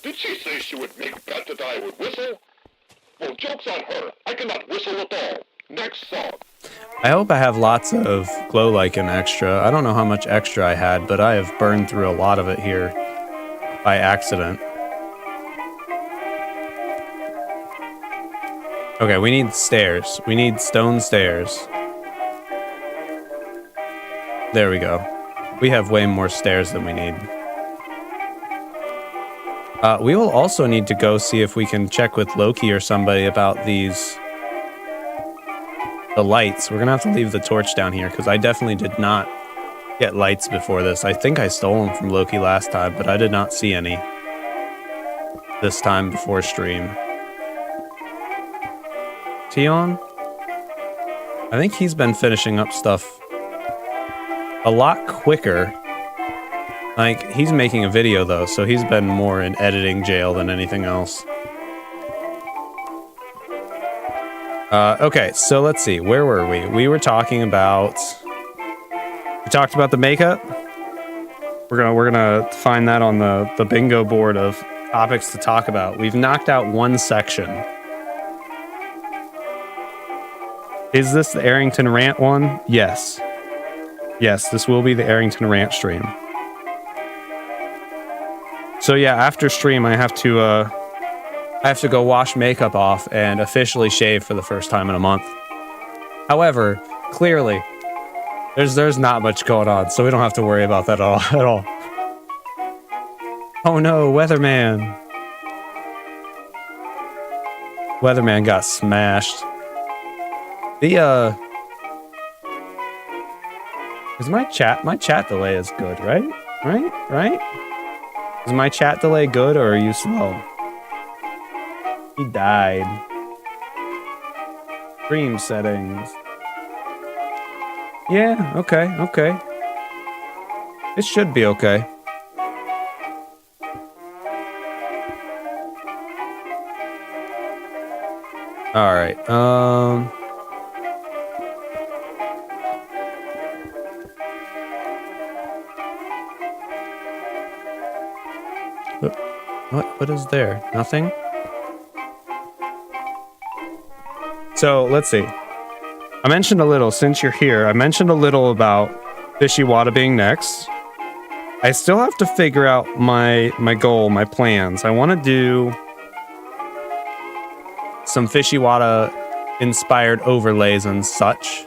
Did she say she would make bet that I would whistle? Well, joke's on her. I cannot whistle at all. Next song. I hope I have lots of glow lichen extra. I don't know how much extra I had, but I have burned through a lot of it here by accident. Okay, we need stairs. We need stone stairs. There we go. We have way more stairs than we need. We will also need to go see if we can check with Loki or somebody about the lights. We're gonna have to leave the torch down here because I definitely did not get lights before this. I think I stole them from Loki last time, but I did not see any this time before stream. Tion? I think he's been finishing up stuff a lot quicker. Like, he's making a video though, so he's been more in editing jail than anything else. Okay, so let's see. Where were we? We were talking about... We talked about the makeup. We're gonna find that on the bingo board of topics to talk about. We've knocked out one section. Is this the Aerington rant one? Yes. Yes, this will be the Aerington rant stream. So yeah, after stream, I have to go wash makeup off and officially shave for the first time in a month. However, clearly, there's not much going on, so we don't have to worry about that at all. Oh no, Weatherman. Weatherman got smashed. Is my chat delay is good, right? Right? Is my chat delay good or are you slow? He died. Stream settings. Yeah, okay. It should be okay. Alright, What is there? Nothing? So, let's see. I mentioned a little, since you're here, I mentioned a little about Fishy Wada being next. I still have to figure out my goal, my plans. I want to do some Fishy Wada inspired overlays and such.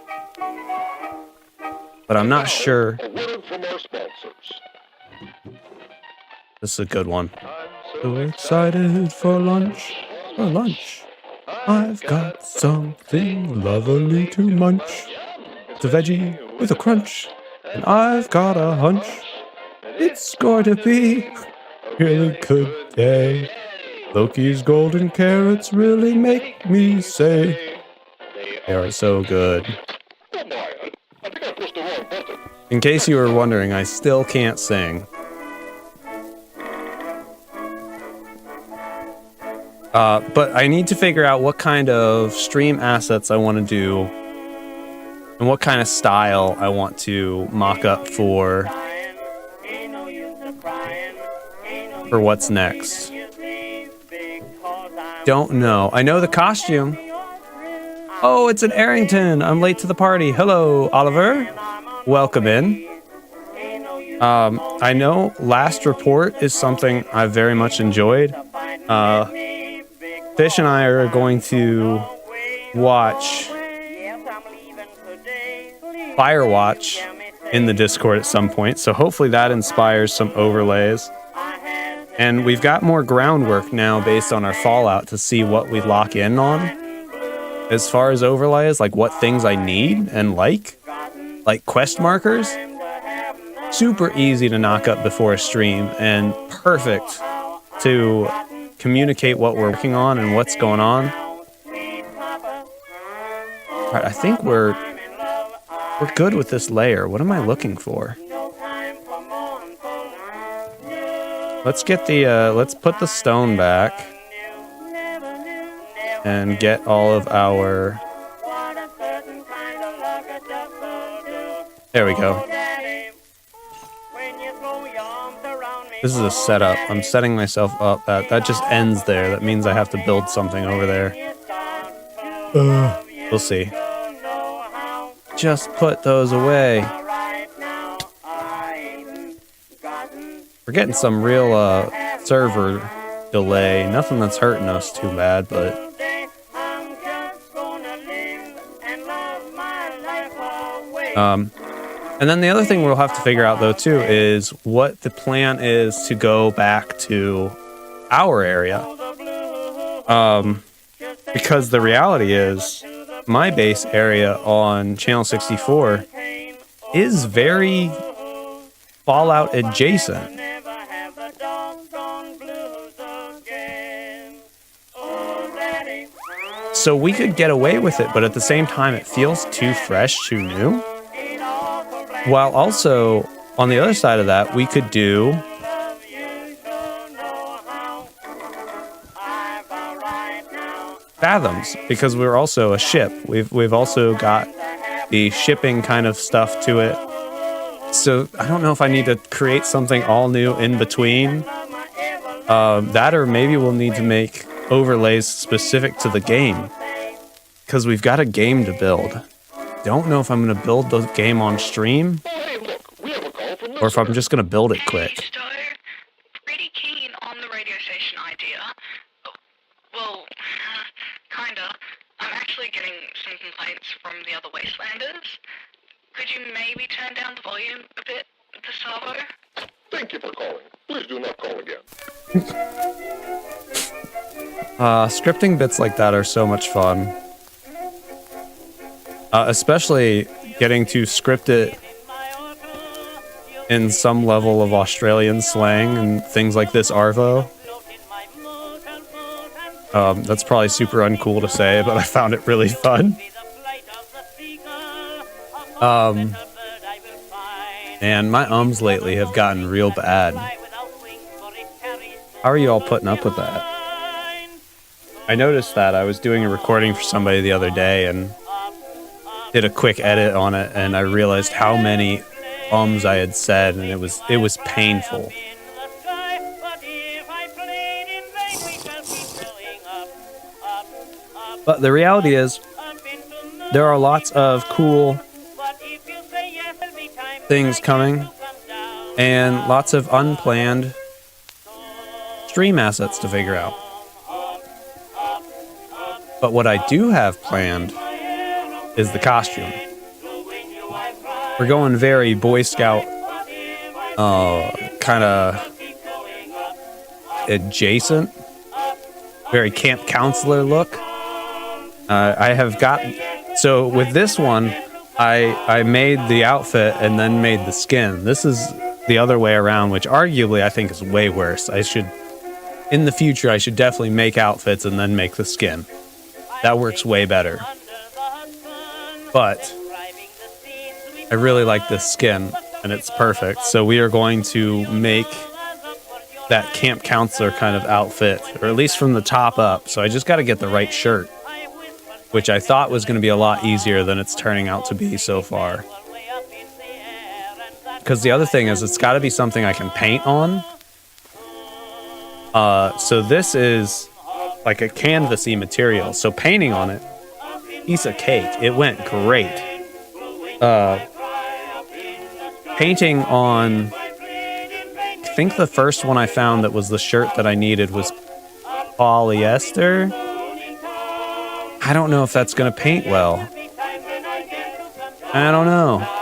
But I'm not sure. A word from our sponsors. This is a good one. So excited for lunch, I've got something lovely to munch. It's a veggie with a crunch, and I've got a hunch. It's going to be a really good day. Loki's golden carrots really make me say they are so good. Oh my, I think I pushed the wrong button. In case you were wondering, I still can't sing. But I need to figure out what kind of stream assets I want to do and what kind of style I want to mock up for what's next. Don't know. I know the costume. Oh, it's an Aerington. I'm late to the party. Hello, Oliver. Welcome in. I know Last Report is something I very much enjoyed. Fish and I are going to watch Firewatch in the Discord at some point, so hopefully that inspires some overlays. And we've got more groundwork now based on our Fallout to see what we lock in on. As far as overlays, like what things I need and like quest markers, super easy to knock up before a stream and perfect to communicate what we're working on and what's going on. All right, I think we're good with this layer. What am I looking for? Let's get the let's put the stone back and get all of our. There we go. This is a setup. I'm setting myself up. That just ends there. That means I have to build something over there. We'll see. Just put those away. We're getting some real server delay. Nothing that's hurting us too bad, but and then the other thing we'll have to figure out though too is what the plan is to go back to our area. Because the reality is my base area on Channel 64 is very Fallout adjacent. So we could get away with it, but at the same time it feels too fresh, too new. While also, on the other side of that, we could do Fathoms, because we're also a ship. We've also got the shipping kind of stuff to it. So I don't know if I need to create something all new in between. That or maybe we'll need to make overlays specific to the game, because we've got a game to build. Don't know if I'm going to build the game on stream or if I'm just going to build it quick. Pretty keen on the radio station idea. Well, kinda. I'm actually getting some complaints from the other Wastelanders. Could you maybe turn down the volume a bit at the Savo? Thank you for calling. Please do not call again. Scripting bits like that are so much fun. Especially getting to script it in some level of Australian slang and things like this Arvo. That's probably super uncool to say, but I found it really fun. And my ums lately have gotten real bad. How are you all putting up with that? I noticed that I was doing a recording for somebody the other day and did a quick edit on it, and I realized how many ums I had said, and it was painful. But the reality is, there are lots of cool things coming, and lots of unplanned stream assets to figure out. But what I do have planned is the costume. We're going very Boy Scout, kind of adjacent, very camp counselor look. I have got, so with this one, I made the outfit and then made the skin. This is the other way around, which arguably I think is way worse. In the future, I should definitely make outfits and then make the skin. That works way better. But I really like this skin, and it's perfect. So we are going to make that camp counselor kind of outfit, or at least from the top up. So I just got to get the right shirt, which I thought was going to be a lot easier than it's turning out to be so far. Because the other thing is, it's got to be something I can paint on. So this is like a canvasy material. So painting on it, piece of cake. It went great. Painting on, I think the first one I found that was the shirt that I needed was polyester. I don't know if that's going to paint well. I don't know.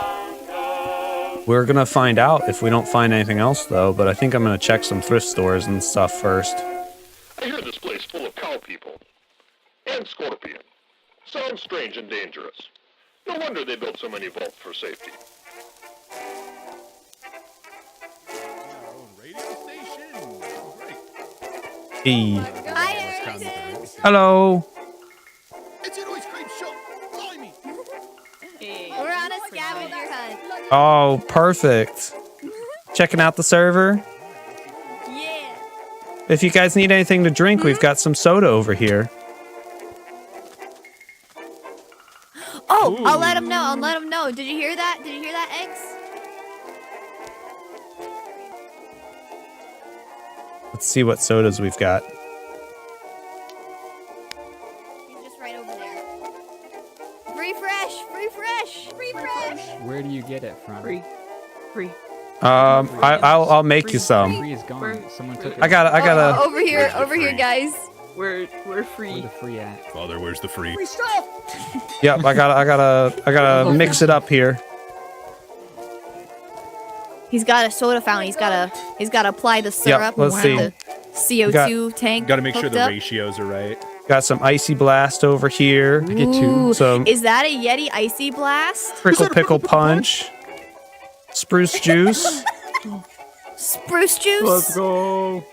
We're going to find out if we don't find anything else, though, but I think I'm going to check some thrift stores and stuff first. I hear this place full of cow people. And scorpion. Sounds strange and dangerous. No wonder they built so many vaults for safety. Hey. Hi, Aerington. Hello. It's an ice cream shop. Blimey. We're on a scavenger hunt. Oh, perfect. Checking out the server. Yeah. If you guys need anything to drink, we've got some soda over here. Oh, I'll let him know. I'll let him know. Did you hear that? Did you hear that, Eggs? Let's see what sodas we've got. He's just right over there. Free fresh, free fresh, free fresh. Where do you get it from? Free. I'll make you some. Free is gone. Someone took it. I gotta. Over here, guys. We're Where free. the free at? Father, where's the free? Yep, I gotta mix it up here. He's got a soda fountain. He's gotta apply the syrup. let's see. The CO2 tank. Got to make sure hooked the up. ratios are right. Got some icy blast over here. I get two. Ooh, Some is that a Yeti icy blast? prickle pickle punch. Spruce juice. Spruce juice? Let's go.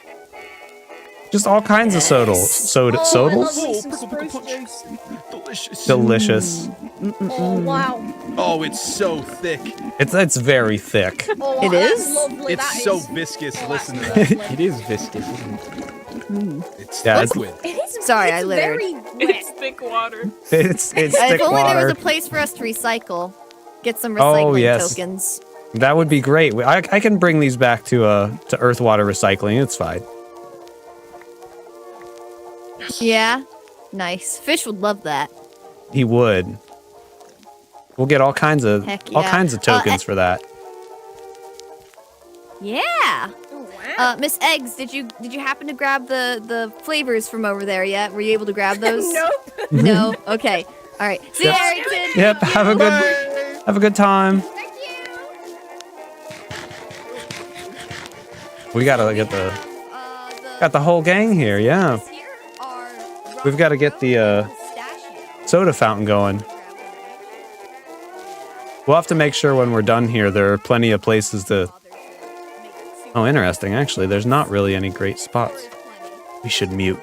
Just all kinds of sodals. Delicious. Delicious. Oh, wow. Oh, it's so thick. It's very thick. Oh, It that's is? lovely. It's That so is- viscous. Oh, Listen to that's that. lovely. It is viscous, isn't it? It's Yeah, it's- liquid. It is. Sorry, it's I littered. very wet. It's thick water. It's If thick only there was water. a place for us to recycle. Get some Oh, recycling yes. tokens. That would be great. I can bring these back to Earth Water Recycling. It's fine. Yeah? Nice. Fish would love that. He would. We'll get all kinds of Heck all yeah. kinds of tokens for that. Yeah. Oh, wow. Miss Eggs, did you happen to grab the flavors from over there yet? Were you able to grab those? Nope. No? Okay. All right. See you, Yep. Aerington. Yep. Have a good time. Thank you. We gotta get The got the whole gang here. Yeah. here are We've gotta get the, pistachio. Soda fountain going. We'll have to make sure when we're done here there are plenty of places to. Oh, interesting. Actually, there's not really any great spots. We should mute.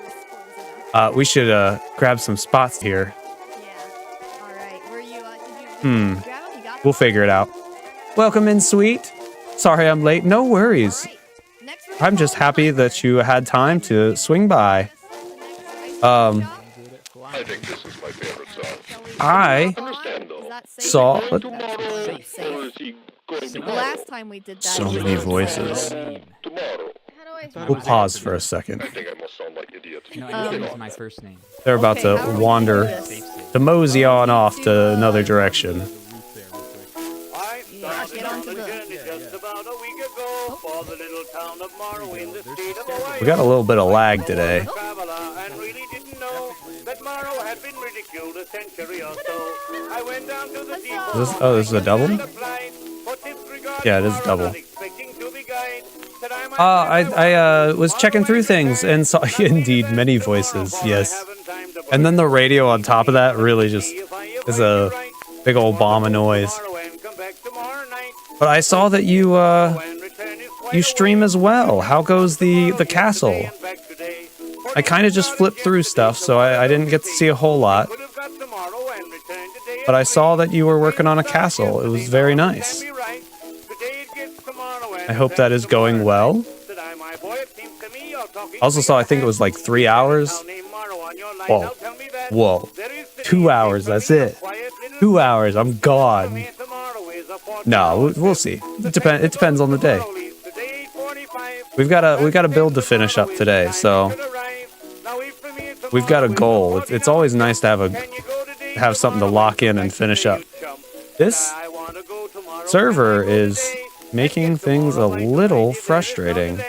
We should grab some spots here. Yeah. All right. Were you? Did Hmm. you grab them? You got them? We'll figure it out. Welcome in, sweet. Sorry I'm late. No worries. All right. Next we're I'm just happy that you had time to swing by. I think this is my favorite song. I Understand, though. saw Going tomorrow, or is he going The tomorrow? last time we did that. so he many was voices. Tomorrow. How do I? We'll pause for a second. I think I must sound like idiot. No, Aerington is my first name. They're about Okay, how to are we wander, gonna do this? to mosey on off to another direction. Yeah, get onto the. We got a little bit of lag today. This is a double? Yeah, it is a double. I was checking through things and saw indeed many voices, yes. And then the radio on top of that really just is a Big old bomb of noise. But I saw that you stream as well. How goes the castle? I kind of just flipped through stuff, so I didn't get to see a whole lot. But I saw that you were working on a castle. It was very nice. I hope that is going well. I also saw, I think it was like 3 hours. Whoa. 2 hours, that's it. 2 hours, I'm gone. No, we'll see. It depends on the day. We've got a build to finish up today, so we've got a goal. It's always nice to have something to lock in and finish up. This server is making things a little frustrating.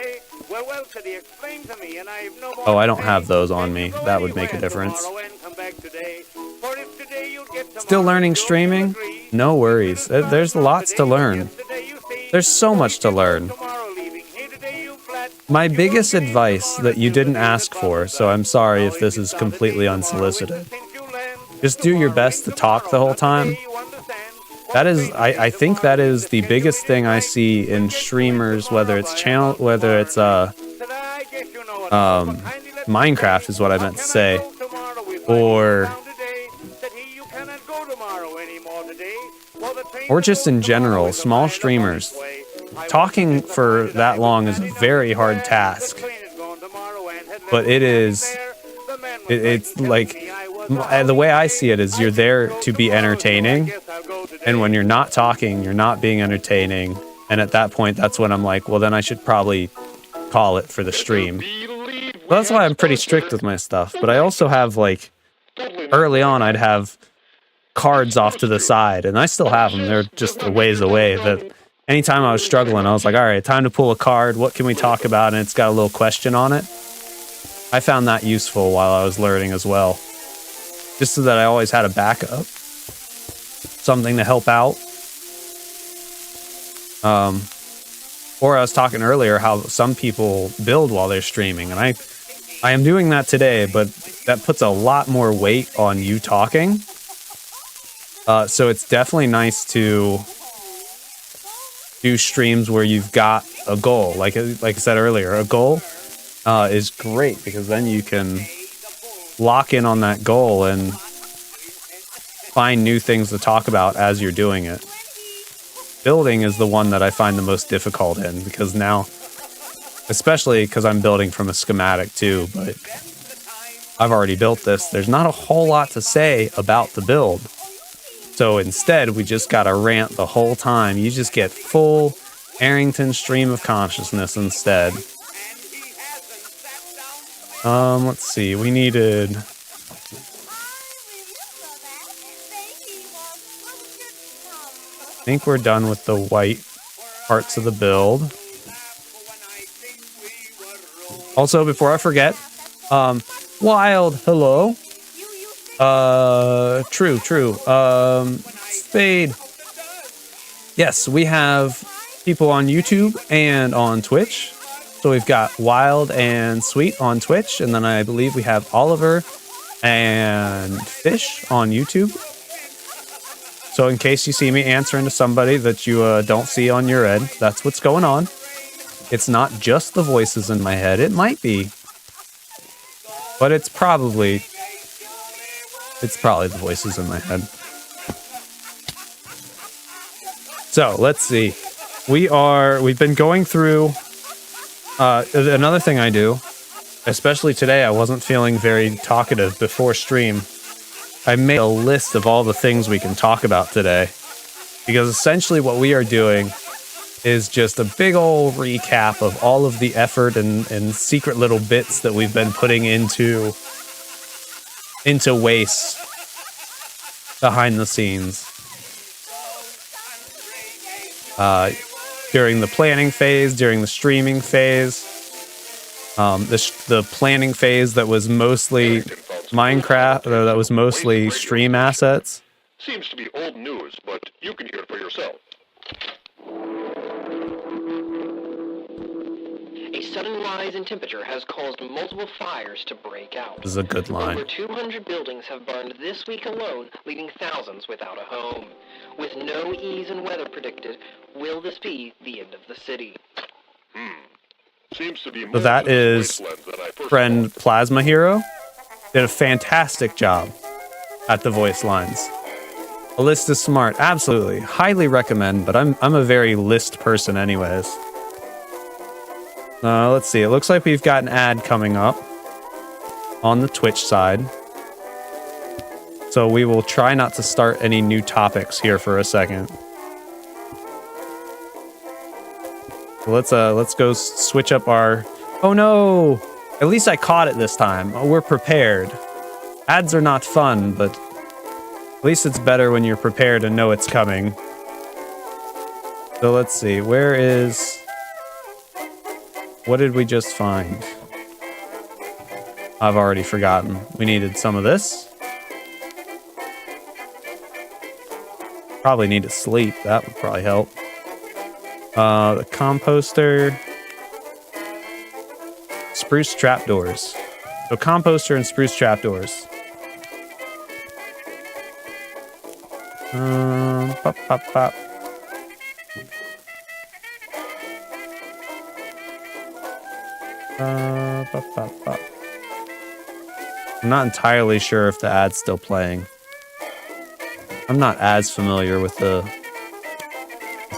Oh, I don't have those on me. That would make a difference. Still learning streaming? No worries. There's lots to learn. There's so much to learn. My biggest advice that you didn't ask for, so I'm sorry if this is completely unsolicited. Just do your best to talk the whole time. That is, I think that is the biggest thing I see in streamers, whether it's Minecraft is what I meant to say, or just in general, small streamers. Talking for that long is a very hard task, but it's like, the way I see it is you're there to be entertaining, and when you're not talking, you're not being entertaining, and at that point, that's when I'm like, well, then I should probably call it for the stream. Well, that's why I'm pretty strict with my stuff, but I also have, like, early on, I'd have cards off to the side, and I still have them. They're just a ways away. That anytime I was struggling, I was like, all right, time to pull a card. What can we talk about? And it's got a little question on it. I found that useful while I was learning as well, just so that I always had a backup, something to help out. Or I was talking earlier how some people build while they're streaming, and I am doing that today, but that puts a lot more weight on you talking. So it's definitely nice to do streams where you've got a goal. Like I said earlier, a goal is great because then you can lock in on that goal and find new things to talk about as you're doing it. Building is the one that I find the most difficult in, because now, especially because I'm building from a schematic too, but I've already built this. There's not a whole lot to say about the build. So instead, we just got to rant the whole time. You just get full Aerington stream of consciousness instead. Let's see. We needed... I think we're done with the white parts of the build. Also, before I forget, Wild, hello. True. Spade. Yes, we have people on YouTube and on Twitch. So we've got Wild and Sweet on Twitch, and then I believe we have Oliver and Fish on YouTube. So in case you see me answering to somebody that you don't see on your end, that's what's going on. It's not just the voices in my head. It might be, but it's probably the voices in my head. So let's see. We've been going through, another thing I do, especially today, I wasn't feeling very talkative before stream. I made a list of all the things we can talk about today, because essentially what we are doing is just a big old recap of all of the effort and secret little bits that we've been putting into Waste behind the scenes. During the planning phase, during the streaming phase, the planning phase that was mostly Minecraft, or that was mostly stream assets. Seems to be old news, but you can hear it for yourself. sudden rise in temperature has caused multiple fires to break out. This is a good line. Over 200 buildings have burned this week alone, leaving thousands without a home. With no ease in weather predicted, will this be the end of the city? Seems to be So that is friend Plasma Hero. Did a fantastic job at the voice lines. A list is smart, absolutely. Highly recommend, but I'm a very list person anyways. Let's see, it looks like we've got an ad coming up on the Twitch side. So we will try not to start any new topics here for a second. Let's go switch up our... Oh no! At least I caught it this time. Oh, we're prepared. Ads are not fun, but at least it's better when you're prepared and know it's coming. So let's see, where is... What did we just find? I've already forgotten. We needed some of this. Probably need to sleep. That would probably help. The composter. Spruce trapdoors. So composter and spruce trapdoors. Pop, pop, pop. Pop, pop, pop. I'm not entirely sure if the ad's still playing. I'm not as familiar with the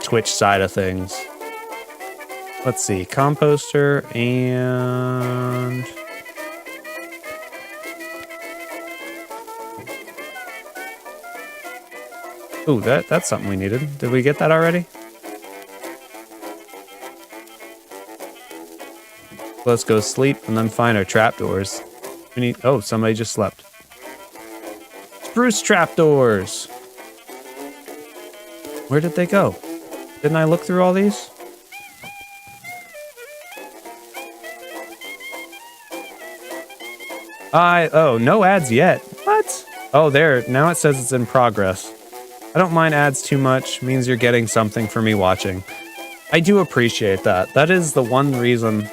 Twitch side of things. Let's see, composter and... Ooh, that's something we needed. Did we get that already? Let's go sleep and then find our trapdoors. We need... Oh, somebody just slept. Spruce trapdoors! Where did they go? Didn't I look through all these? Oh, no ads yet. What? Oh, there. Now it says it's in progress. I don't mind ads too much. Means you're getting something for me watching. I do appreciate that. That is the one reason...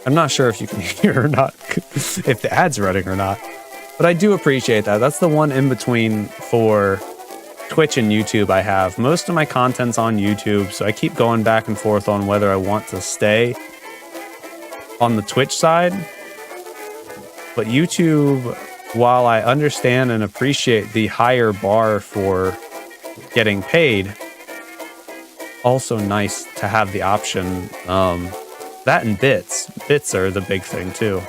I'm not sure if you can hear or not, if the ad's running or not. But I do appreciate that. That's the one in between for Twitch and YouTube I have. Most of my content's on YouTube, so I keep going back and forth on whether I want to stay on the Twitch side. But YouTube, while I understand and appreciate the higher bar for getting paid, also nice to have the option. That and bits. Bits are the big thing too.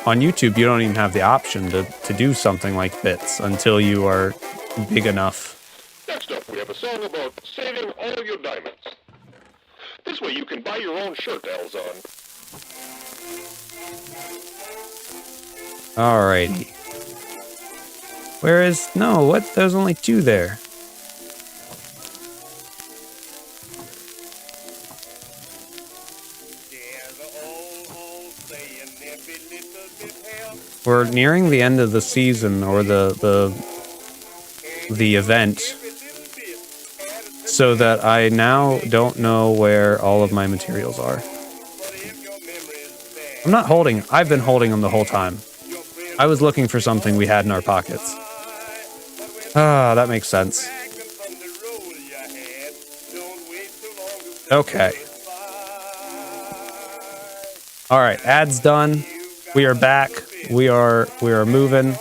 On YouTube, you don't even have the option to do something like bits until you are big enough. Next up, we have a song about saving all your diamonds. This way you can buy your own shirt, Elzon. Alrighty. Where is... No, what? There's only 2 there. We're nearing the end of the season, or the event, so that I now don't know where all of my materials are. I'm not holding... I've been holding them the whole time. I was looking for something we had in our pockets. Ah, that makes sense. Okay. Alright, ads done. We are back. We are moving.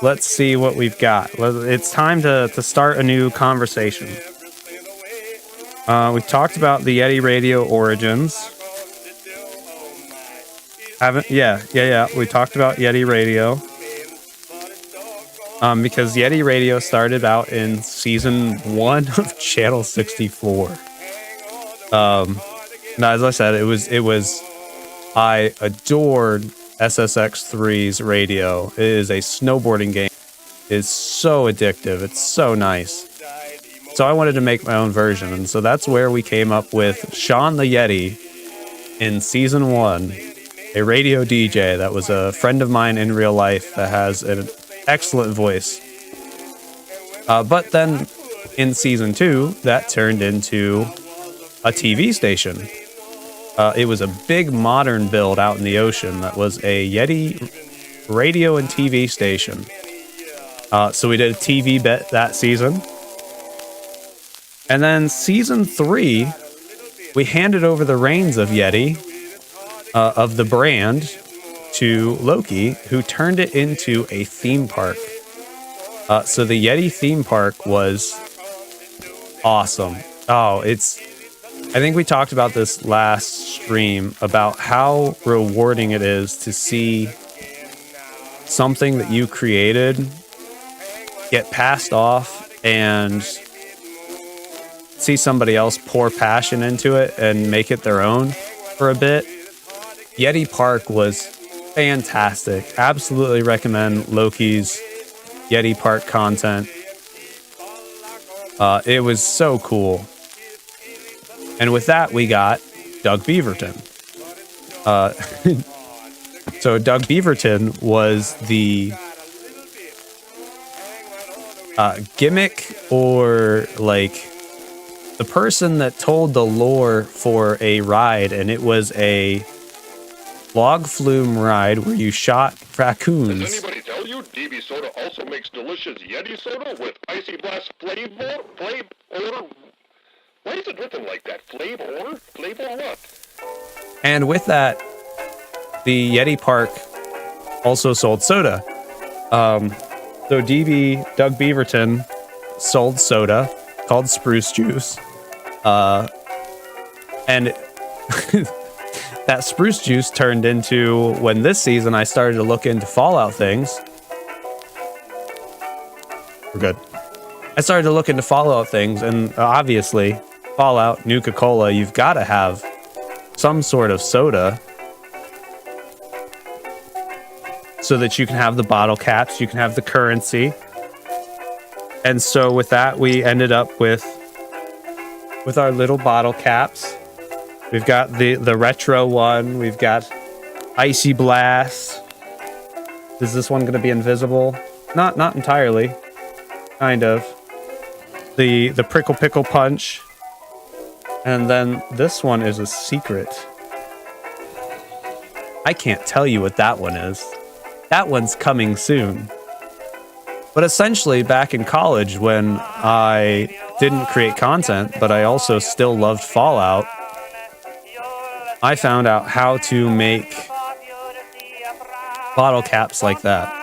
Let's see what we've got. It's time to start a new conversation. We've talked about the Yeti Radio origins. Yeah. We talked about Yeti Radio. Because Yeti Radio started out in season 1 of Channel 64. Now, as I said, it was I adored SSX3's radio. It is a snowboarding game. It's so addictive. It's so nice. So I wanted to make my own version, and so that's where we came up with Sean the Yeti in season 1, a radio DJ that was a friend of mine in real life that has an excellent voice. But then in season 2, that turned into a TV station. It was a big modern build out in the ocean that was a Yeti radio and TV station. So we did a TV bet that season. And then season 3, we handed over the reins of Yeti, of the brand, to Loki, who turned it into a theme park. So the Yeti theme park was awesome. Oh, I think we talked about this last stream about how rewarding it is to see something that you created get passed off and see somebody else pour passion into it and make it their own for a bit. Yeti Park was fantastic. Absolutely recommend Loki's Yeti Park content. It was so cool. And with that, we got Doug Beaverton. So Doug Beaverton was the gimmick, or like the person that told the lore for a ride, and it was a log flume ride where you shot raccoons. Does anybody tell you DB Soda also makes delicious Yeti soda with icy blast flavor? Why is it written like that? Flavor? Flavor what? And with that, the Yeti Park also sold soda. So Doug Beaverton sold soda called Spruce Juice. And that Spruce Juice turned into, when this season I started to look into Fallout things. We're good. I started to look into Fallout things, and obviously, Fallout, Nuka-Cola, you've got to have some sort of soda so that you can have the bottle caps, you can have the currency. And so with that, we ended up with our little bottle caps. We've got the retro one, we've got Icy Blast. Is this one going to be invisible? Not entirely. Kind of. The Prickle Pickle Punch. And then this one is a secret. I can't tell you what that one is. That one's coming soon. But essentially, back in college, when I didn't create content, but I also still loved Fallout, I found out how to make bottle caps like that.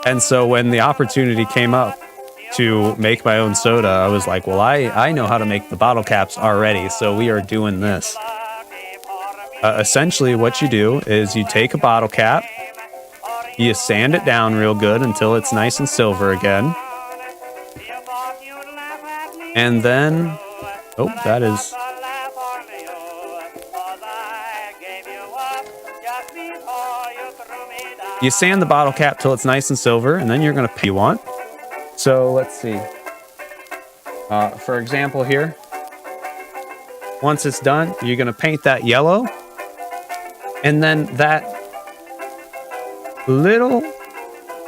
And so when the opportunity came up to make my own soda, I was like, well, I know how to make the bottle caps already, so we are doing this. Essentially, what you do is you take a bottle cap, you sand it down real good until it's nice and silver again. And then, that is... You sand the bottle cap till it's nice and silver, and then you're going to pay what you want. So let's see. For example here, once it's done, you're going to paint that yellow. And then that little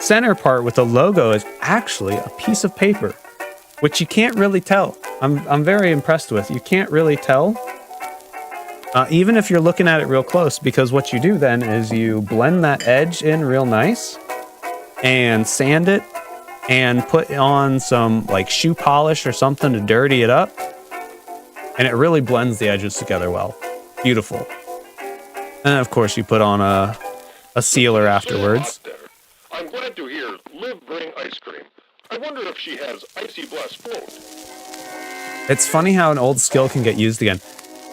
center part with the logo is actually a piece of paper, which you can't really tell. I'm very impressed with. You can't really tell, even if you're looking at it real close, because what you do then is you blend that edge in real nice and sand it and put on some like shoe polish or something to dirty it up. And it really blends the edges together well. Beautiful. And of course you put on a sealer afterwards. I'm glad to hear Liv bring ice cream. I wonder if she has Icy Blast float. It's funny how an old skill can get used again.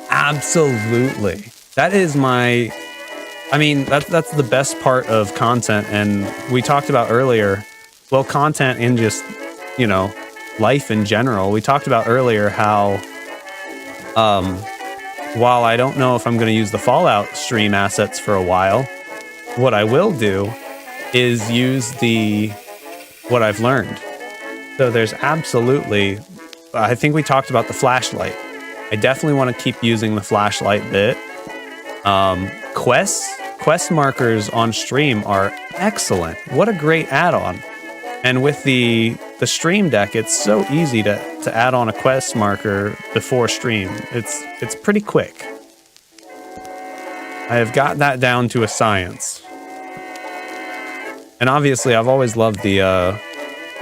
Absolutely. That is that's the best part of content. And we talked about earlier, well, content in just, life in general. We talked about earlier how, while I don't know if I'm going to use the Fallout stream assets for a while, what I will do is use what I've learned. So there's absolutely, I think we talked about the flashlight. I definitely want to keep using the flashlight bit. Quest markers on stream are excellent. What a great add-on. And with the the stream deck, it's so easy to add on a quest marker before stream. It's pretty quick. I have got that down to a science. And obviously, I've always loved the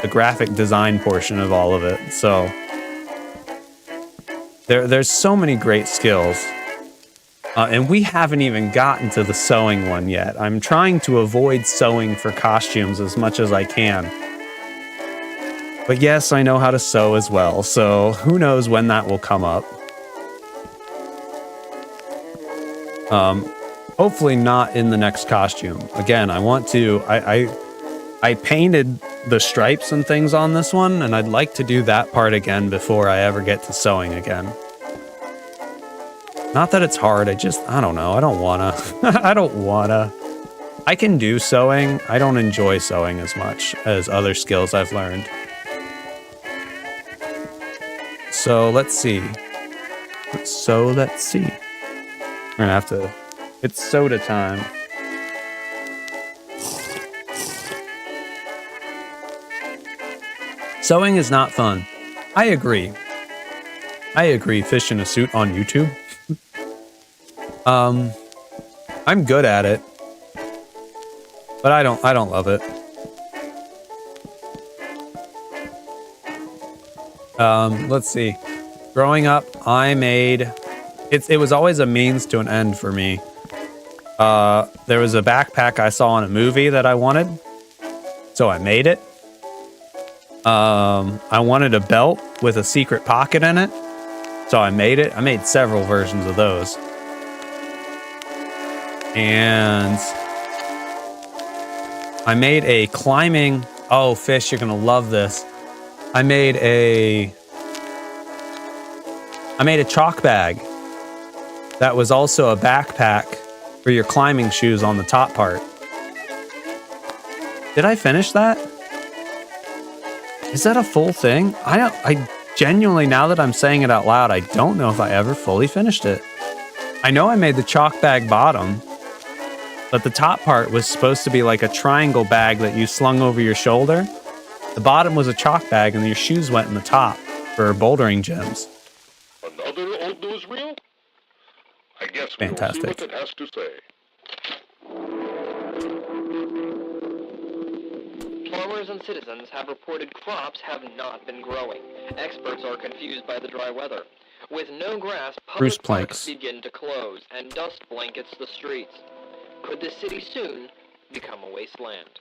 graphic design portion of all of it. So there's so many great skills. And we haven't even gotten to the sewing one yet. I'm trying to avoid sewing for costumes as much as I can. But yes, I know how to sew as well, so who knows when that will come up. Hopefully not in the next costume. Again, I want to... I painted the stripes and things on this one, and I'd like to do that part again before I ever get to sewing again. Not that it's hard, I don't know, I don't wanna. I don't wanna. I can do sewing, I don't enjoy sewing as much as other skills I've learned. So, let's see. Let's see. We're gonna have to... It's soda time. Sewing is not fun. I agree. Fish in a suit on YouTube. I'm good at it, but I don't love it. Let's see. Growing up, I made it was always a means to an end for me. There was a backpack I saw in a movie that I wanted, so I made it. I wanted a belt with a secret pocket in it, so I made it. I made several versions of those. And I made a climbing... Oh, Fish, you're gonna love this. I made a chalk bag that was also a backpack for your climbing shoes on the top part. Did I finish that? Is that a full thing? I genuinely, now that I'm saying it out loud, I don't know if I ever fully finished it. I know I made the chalk bag bottom, but the top part was supposed to be like a triangle bag that you slung over your shoulder. The bottom was a chalk bag and your shoes went in the top for bouldering gyms. Another old news reel? I guess we'll Fantastic. see what it has to say. Farmers and citizens have reported crops have not been growing. Experts are confused by the dry weather. With no grass, Bruce public Planks. parks begin to close and dust blankets the streets. Could the city soon become a wasteland?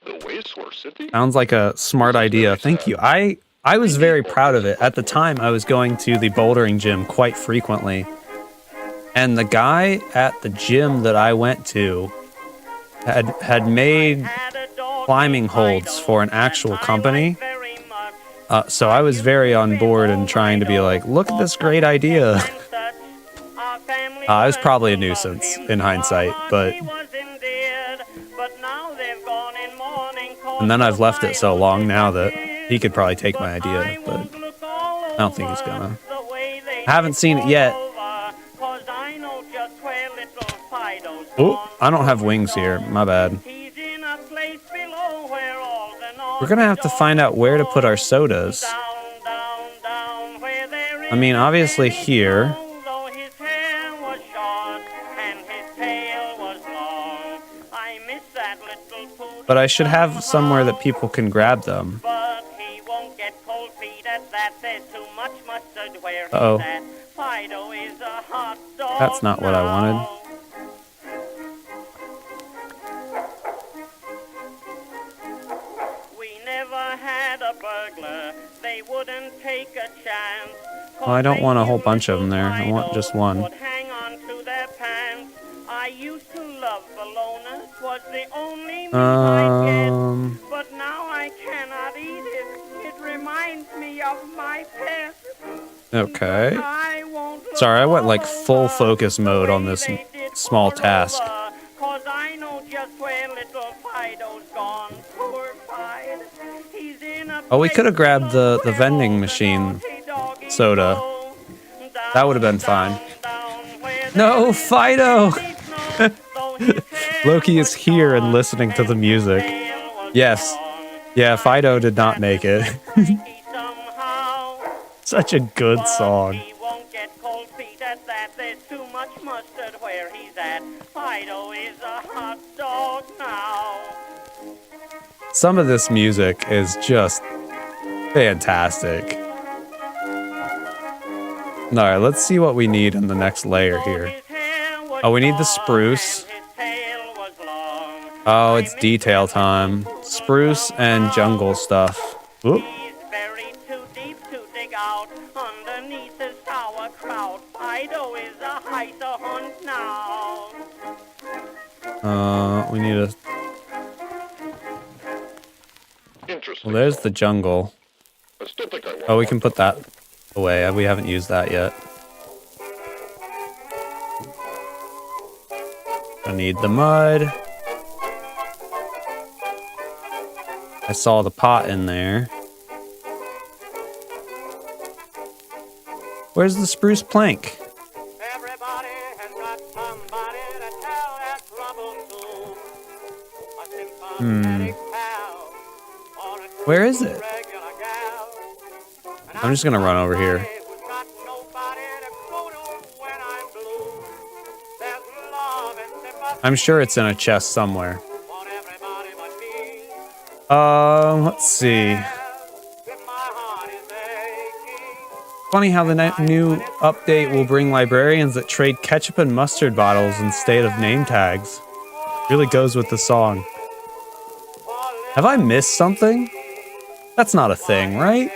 The Wasteland City? Sounds like a smart idea. Thank you. I was very proud of it. At the time, I was going to the bouldering gym quite frequently. And the guy at the gym that I went to had made climbing holds for an actual company. So I was very on board and trying to be like, look at this great idea. I was probably a nuisance in hindsight, but... And then I've left it so long now that he could probably take my idea, but I don't think he's gonna. I haven't seen it yet. Oh, I don't have wings here. My bad. We're gonna have to find out where to put our sodas. I mean, obviously here. But I should have somewhere that people can grab them. Uh-oh. That's not what I wanted. Well, I don't want a whole bunch of them there. I want just one. I used to love bologna. It was the only meat but now I cannot eat it. It reminds me of my past. Okay. Sorry, I went like full focus mode on this small task. Oh, we could have grabbed the vending machine soda. That would have been fine. No, Fido! Loki is here and listening to the music. Yes. Yeah, Fido did not make it. Somehow. Such a good song. He won't get cold feet at that. There's too much mustard where he's at. Fido is a hot dog now. Some of this music is just fantastic. All right, let's see what we need in the next layer here. Oh, we need the spruce. Oh, it's detail time. Spruce and jungle stuff. Oop. He's buried too deep to dig out. Underneath the sauerkraut. Fido is a heiser hunt now. We need a... Well, there's the jungle. Oh, we can put that away. We haven't used that yet. I need the mud. I saw the pot in there. Where's the spruce plank? Everybody has got somebody to tell their trouble to. A sympathetic pal or a Where is it? regular gal. I'm just gonna run over here. Who's got nobody to go to when I'm blue. There's love and sympathy I'm sure it's in a chest somewhere. for everybody but me. Let's see. If my heart is aching. Funny how the new update will bring librarians that trade ketchup and mustard bottles instead of name tags. Really goes with the song. Have I missed something? That's not a thing, right?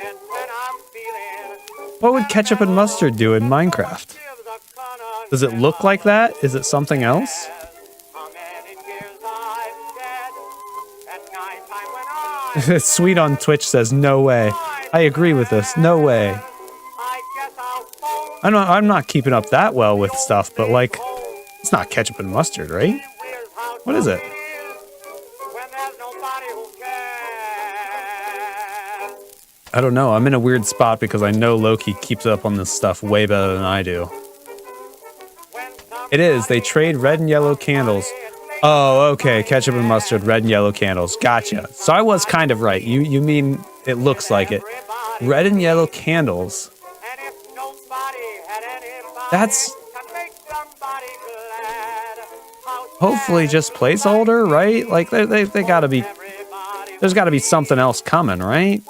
What would ketchup and mustard do in Minecraft? Does it look like that? Is it something else? Sweet on Twitch says, no way. I agree with this. No way. I'm not keeping up that well with stuff, but like, it's not ketchup and mustard, right? What is it? I don't know. I'm in a weird spot because I know Loki keeps up on this stuff way better than I do. It is. They trade red and yellow candles. Oh, okay. Ketchup and mustard, red and yellow candles. Gotcha. So I was kind of right. You mean it looks like it. Red and yellow candles. That's hopefully just placeholder, right? Like they gotta be. There's gotta be something else coming, right?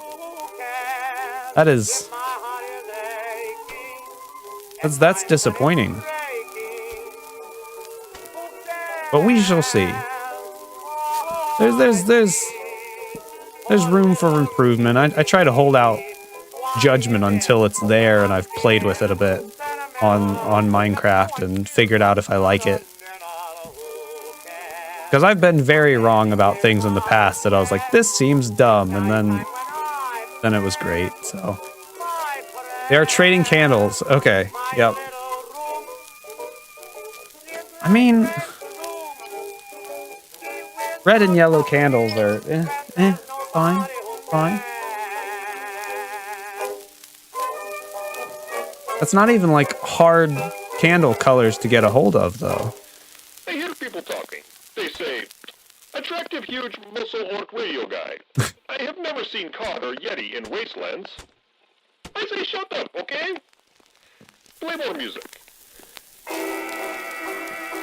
That's disappointing. But we shall see. There's room for improvement. I try to hold out judgment until it's there and I've played with it a bit on Minecraft and figured out if I like it. Because I've been very wrong about things in the past that I was like, this seems dumb, and then it was great. So they are trading candles. Okay. Yep. I mean, red and yellow candles are fine. That's not even like hard candle colors to get a hold of, though. I hear people talking. They say, attractive, huge, muscle orc radio guy. I have never seen cod or yeti in wastelands. I say shut up, okay? Play more music.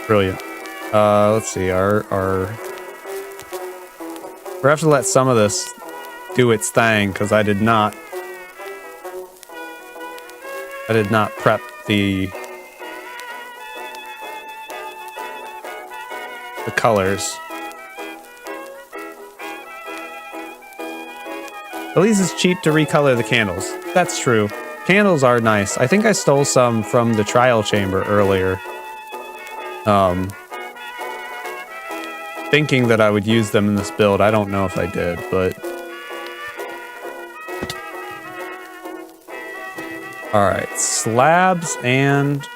Brilliant. Let's see. We're gonna have to let some of this do its thing because I did not prep the colors. At least it's cheap to recolor the candles. That's true. Candles are nice. I think I stole some from the trial chamber earlier. Thinking that I would use them in this build. I don't know if I did, but... Alright, slabs and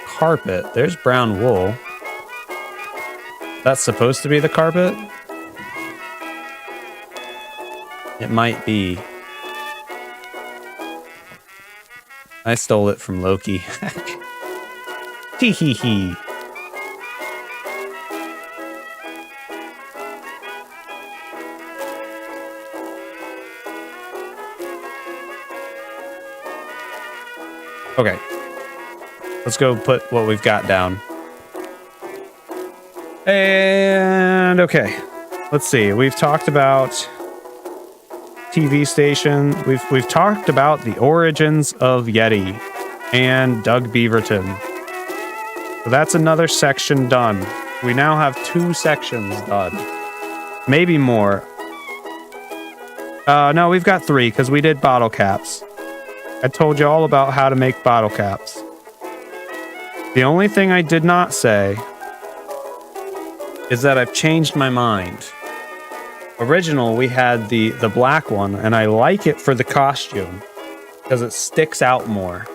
carpet. There's brown wool. That's supposed to be the carpet? It might be. I stole it from Loki. Hee hee hee. Okay. Let's go put what we've got down. And okay. Let's see. We've talked about TV station. We've talked about the origins of Yeti and Doug Beaverton. So that's another section done. We now have 2 sections done. Maybe more. No, we've got 3 because we did bottle caps. I told you all about how to make bottle caps. The only thing I did not say is that I've changed my mind. Original, we had the black one, and I like it for the costume because it sticks out more.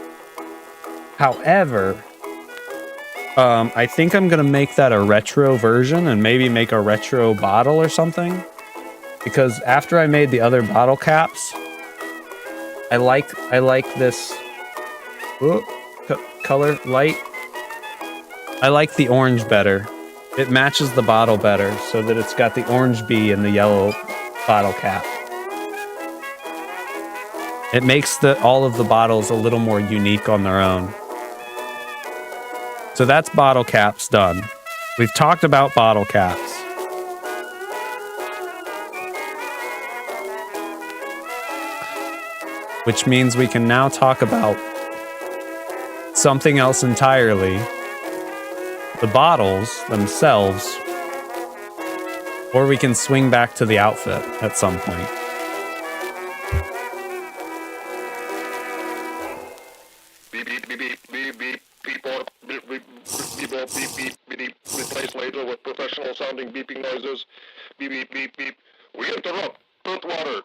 However, I think I'm gonna make that a retro version and maybe make a retro bottle or something. Because after I made the other bottle caps, I like this color light. I like the orange better. It matches the bottle better so that it's got the orange bee and the yellow bottle cap. It makes all of the bottles a little more unique on their own. So that's bottle caps done. We've talked about bottle caps. Which means we can now talk about something else entirely. The bottles themselves. Or we can swing back to the outfit at some point. Replace later with professional sounding beeping noises. Beep, beep, beep, beep. We interrupt Earthwater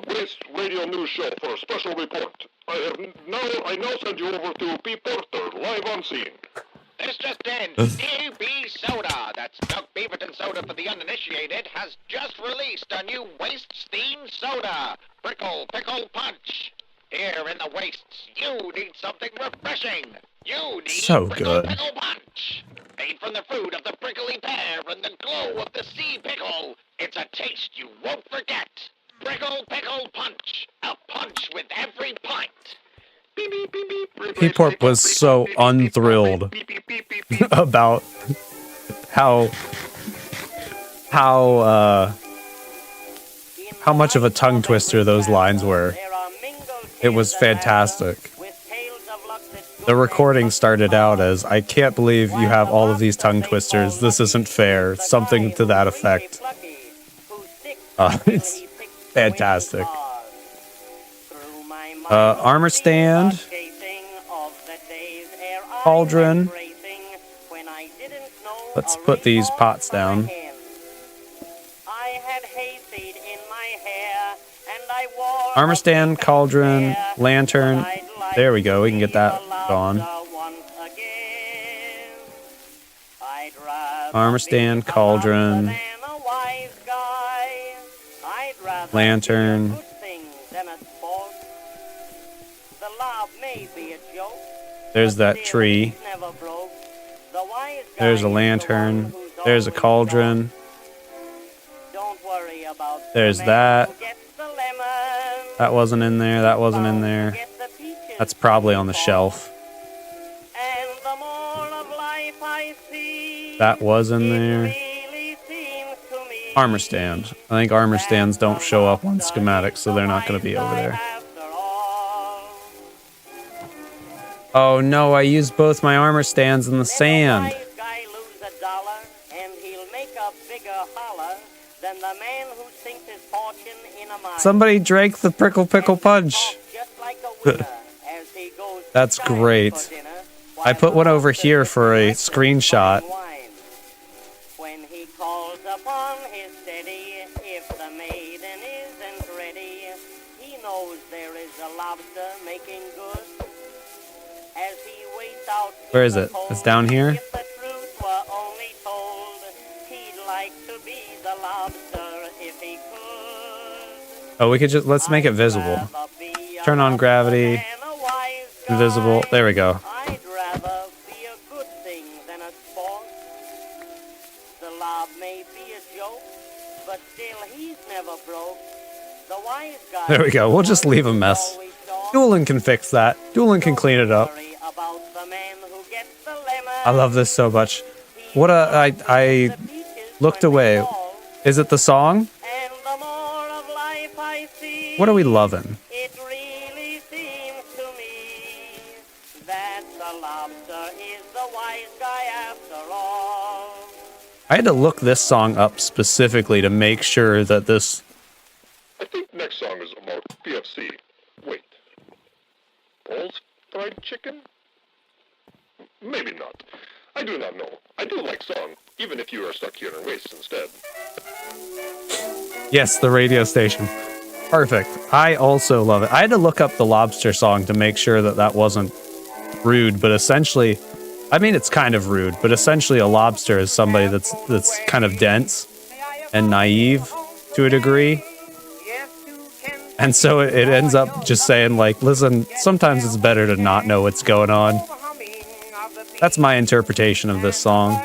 Waste Radio News Show for a special report. I now send you over to P. Porter, live on scene. This just in. DB Soda, that's Doug Beaverton Soda for the uninitiated, has just released a new waste-themed soda. Prickle Pickle Punch. Here in the wastes, you need something refreshing. You need so Prickle good. Pickle Punch. Made from the fruit of the prickly pear and the glow of the sea pickle. It's a taste you won't forget. Prickle Pickle Punch. A punch with every pint. P-Porp was so unthrilled about how much of a tongue twister those lines were. It was fantastic. The recording started out as, "I can't believe you have all of these tongue twisters. This isn't fair." Something to that effect. It's fantastic. Armor stand. Cauldron. Let's put these pots down. Armor stand, cauldron, lantern. There we go. We can get that gone. Armor stand, cauldron, lantern. There's that tree. There's a lantern. There's a cauldron. There's that. That wasn't in there. That wasn't in there. That's probably on the shelf. That was in there. Armor stand. I think armor stands don't show up on schematics, so they're not going to be over there. Oh no, I used both my armor stands in the sand. Somebody drank the Prickle Pickle Punch. That's great. I put one over here for a screenshot. Where is it? It's down here? Oh, we could just, let's make it visible. Turn on gravity. Invisible. There we go. There we go. We'll just leave a mess. Doolin can fix that. Doolin can clean it up. I love this so much. I looked away. Is it the song? What are we loving? It really seems to me that the lobster is the wise guy after all. I had to look this song up specifically to make sure that this... I think next song is about PFC. Wait. Paul's fried chicken? Maybe not. I do not know. I do like song, even if you are stuck here in waste instead. Yes, the radio station. Perfect. I also love it. I had to look up the lobster song to make sure that that wasn't rude, but essentially, I mean, it's kind of rude, but essentially a lobster is somebody that's kind of dense and naive to a degree. And so it ends up just saying, like, listen, sometimes it's better to not know what's going on. That's my interpretation of this song.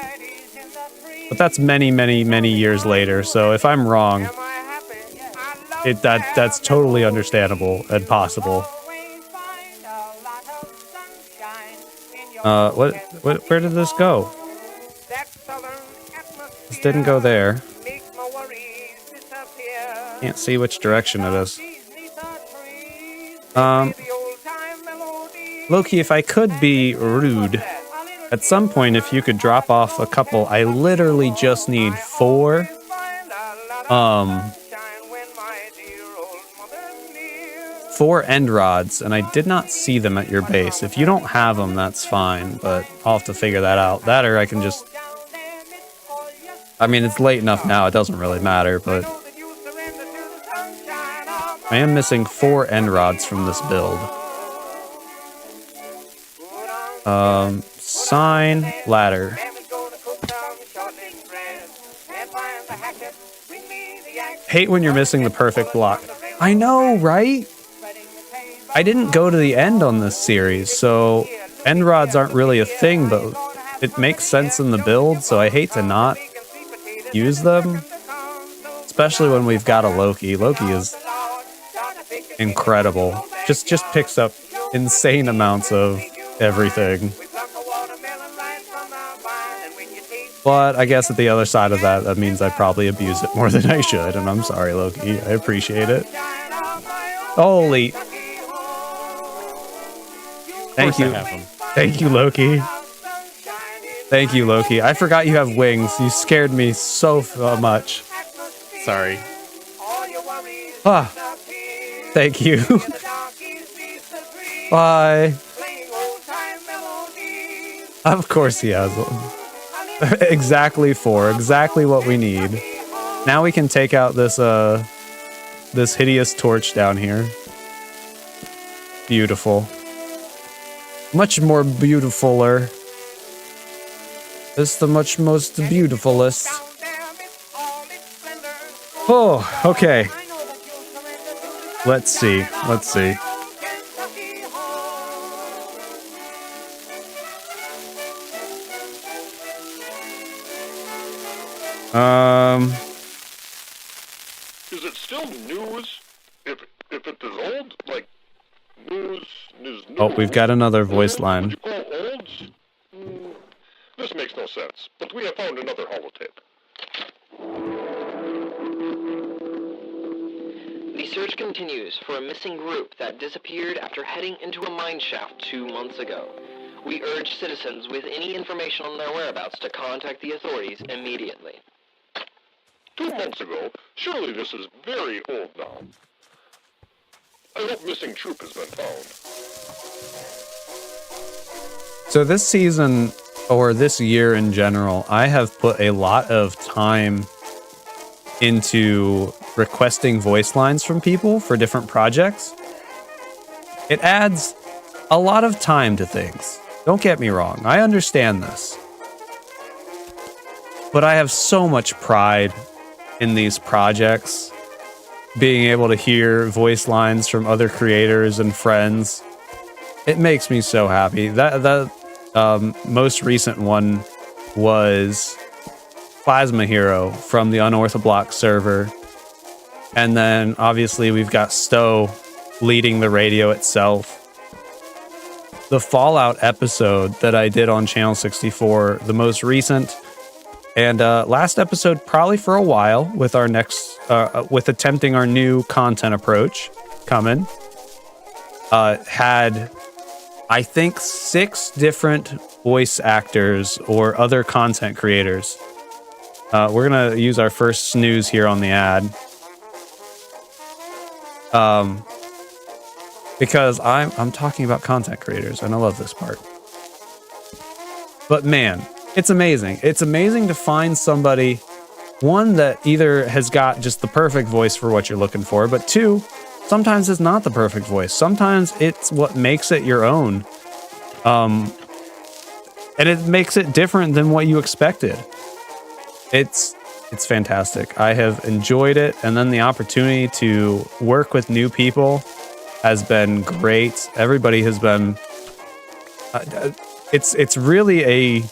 But that's many, many, many years later, so if I'm wrong, that's totally understandable and possible. Where did this go? This didn't go there. Can't see which direction it is. Loki, if I could be rude, at some point, if you could drop off a couple, I literally just need 4 end rods, and I did not see them at your base. If you don't have them, that's fine, but I'll have to figure that out. That, or I can just... I mean, it's late enough now, it doesn't really matter, but... I am missing 4 end rods from this build. Sign, ladder. Hate when you're missing the perfect block. I know, right? I didn't go to the end on this series, so end rods aren't really a thing, but it makes sense in the build, so I hate to not use them. Especially when we've got a Loki. Loki is incredible. Just picks up insane amounts of everything. But I guess at the other side of that means I probably abuse it more than I should, and I'm sorry, Loki. I appreciate it. Holy... Thank you. Thank you, Loki. Thank you, Loki. I forgot you have wings. You scared me so much. Sorry. Ah. Thank you. Bye. Of course he has them. Exactly 4. Exactly what we need. Now we can take out this this hideous torch down here. Beautiful. Much more beautifuler. It's the most beautifulest. Oh, okay. Let's see. Is it still news? If it is old, like news is new. Oh, we've got another voice line. Would you call old? This makes no sense, but we have found another holotape. The search continues for a missing group that disappeared after heading into a mine shaft 2 months ago. We urge citizens with any information on their whereabouts to contact the authorities immediately. 2 months ago? Surely this is very old now. I hope missing troop has been found. So this season, or this year in general, I have put a lot of time into requesting voice lines from people for different projects. It adds a lot of time to things. Don't get me wrong, I understand this. But I have so much pride in these projects, being able to hear voice lines from other creators and friends. It makes me so happy. That most recent one was Plasma Hero from the Unorthodox server. And then obviously we've got Stowe leading the radio itself. The Fallout episode that I did on Channel 64, the most recent, and last episode probably for a while with our next, with attempting our new content approach coming, had, I think, 6 different voice actors or other content creators. We're gonna use our first snooze here on the ad. Because I'm talking about content creators and I love this part. But man, it's amazing. It's amazing to find somebody, one, that either has got just the perfect voice for what you're looking for, but 2, sometimes it's not the perfect voice. Sometimes it's what makes it your own. And it makes it different than what you expected. It's fantastic. I have enjoyed it, and then the opportunity to work with new people has been great. Everybody has been. It's really a.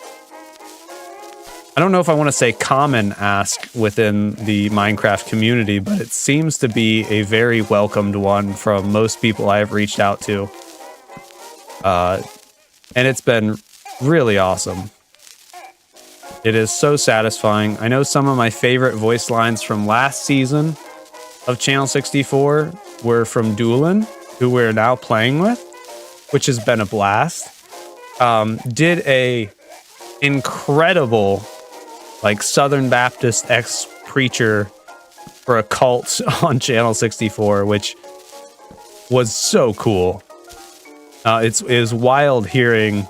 I don't know if I want to say common ask within the Minecraft community, but it seems to be a very welcomed one from most people I have reached out to. And it's been really awesome. It is so satisfying. I know some of my favorite voice lines from last season of Channel 64 were from Doodle, who we're now playing with, which has been a blast. Did a incredible, like, Southern Baptist ex-preacher for a cult on Channel 64, which was so cool. It is wild hearing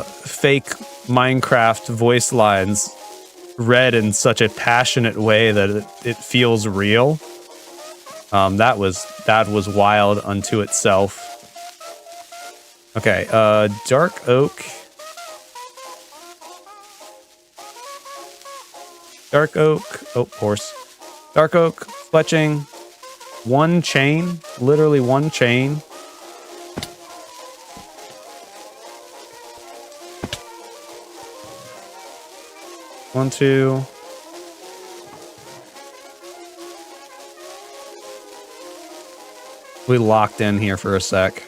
fake Minecraft voice lines read in such a passionate way that it feels real. That was wild unto itself. Okay, Dark Oak. Dark Oak, horse. Dark Oak, fletching, 1 chain, literally 1 chain. One, 2. We locked in here for a sec.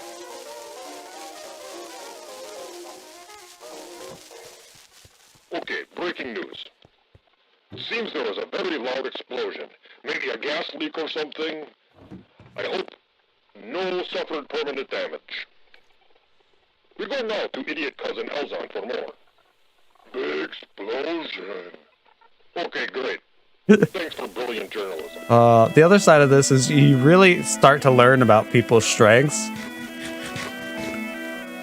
Okay, breaking news. It seems there was a very loud explosion. Maybe a gas leak or something. I hope no suffered permanent damage. We go now to Idiot Cousin Elzon for more. Big explosion. Okay, great. Thanks for brilliant journalism. The other side of this is you really start to learn about people's strengths.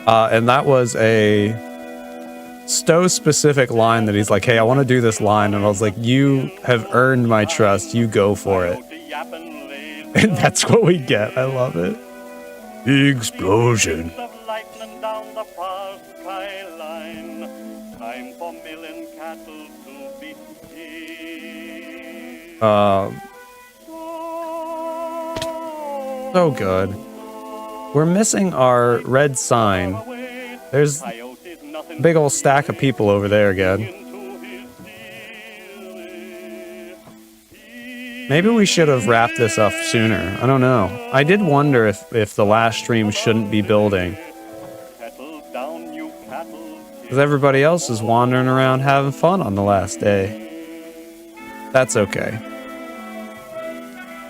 And that was a Stowe-specific line that he's like, hey, I want to do this line. And I was like, you have earned my trust. You go for it. And that's what we get. I love it. Big explosion. So good. We're missing our red sign. There's a big old stack of people over there again. Maybe we should have wrapped this up sooner. I don't know. I did wonder if the last stream shouldn't be building. Because everybody else is wandering around having fun on the last day. That's okay.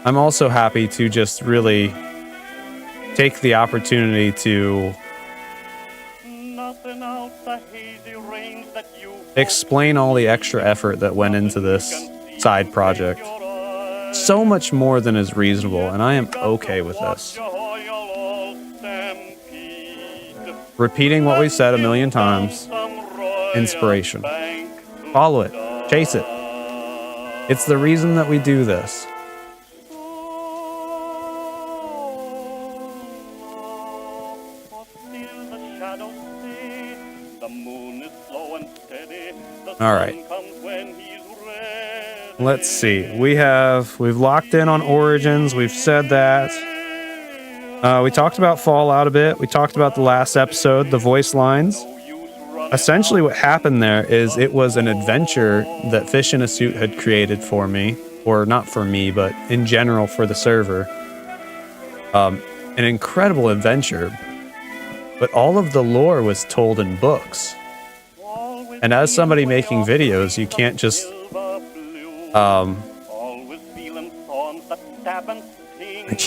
I'm also happy to just really take the opportunity to explain all the extra effort that went into this side project. So much more than is reasonable, and I am okay with this. Repeating what we said a million times. Inspiration. Follow it. Chase it. It's the reason that we do this. All right. Let's see. We've locked in on Origins. We've said that. We talked about Fallout a bit. We talked about the last episode, the voice lines. Essentially what happened there is it was an adventure that Fish in a Suit had created for me. Or not for me, but in general for the server. an incredible adventure, but all of the lore was told in books. And as somebody making videos, you can't just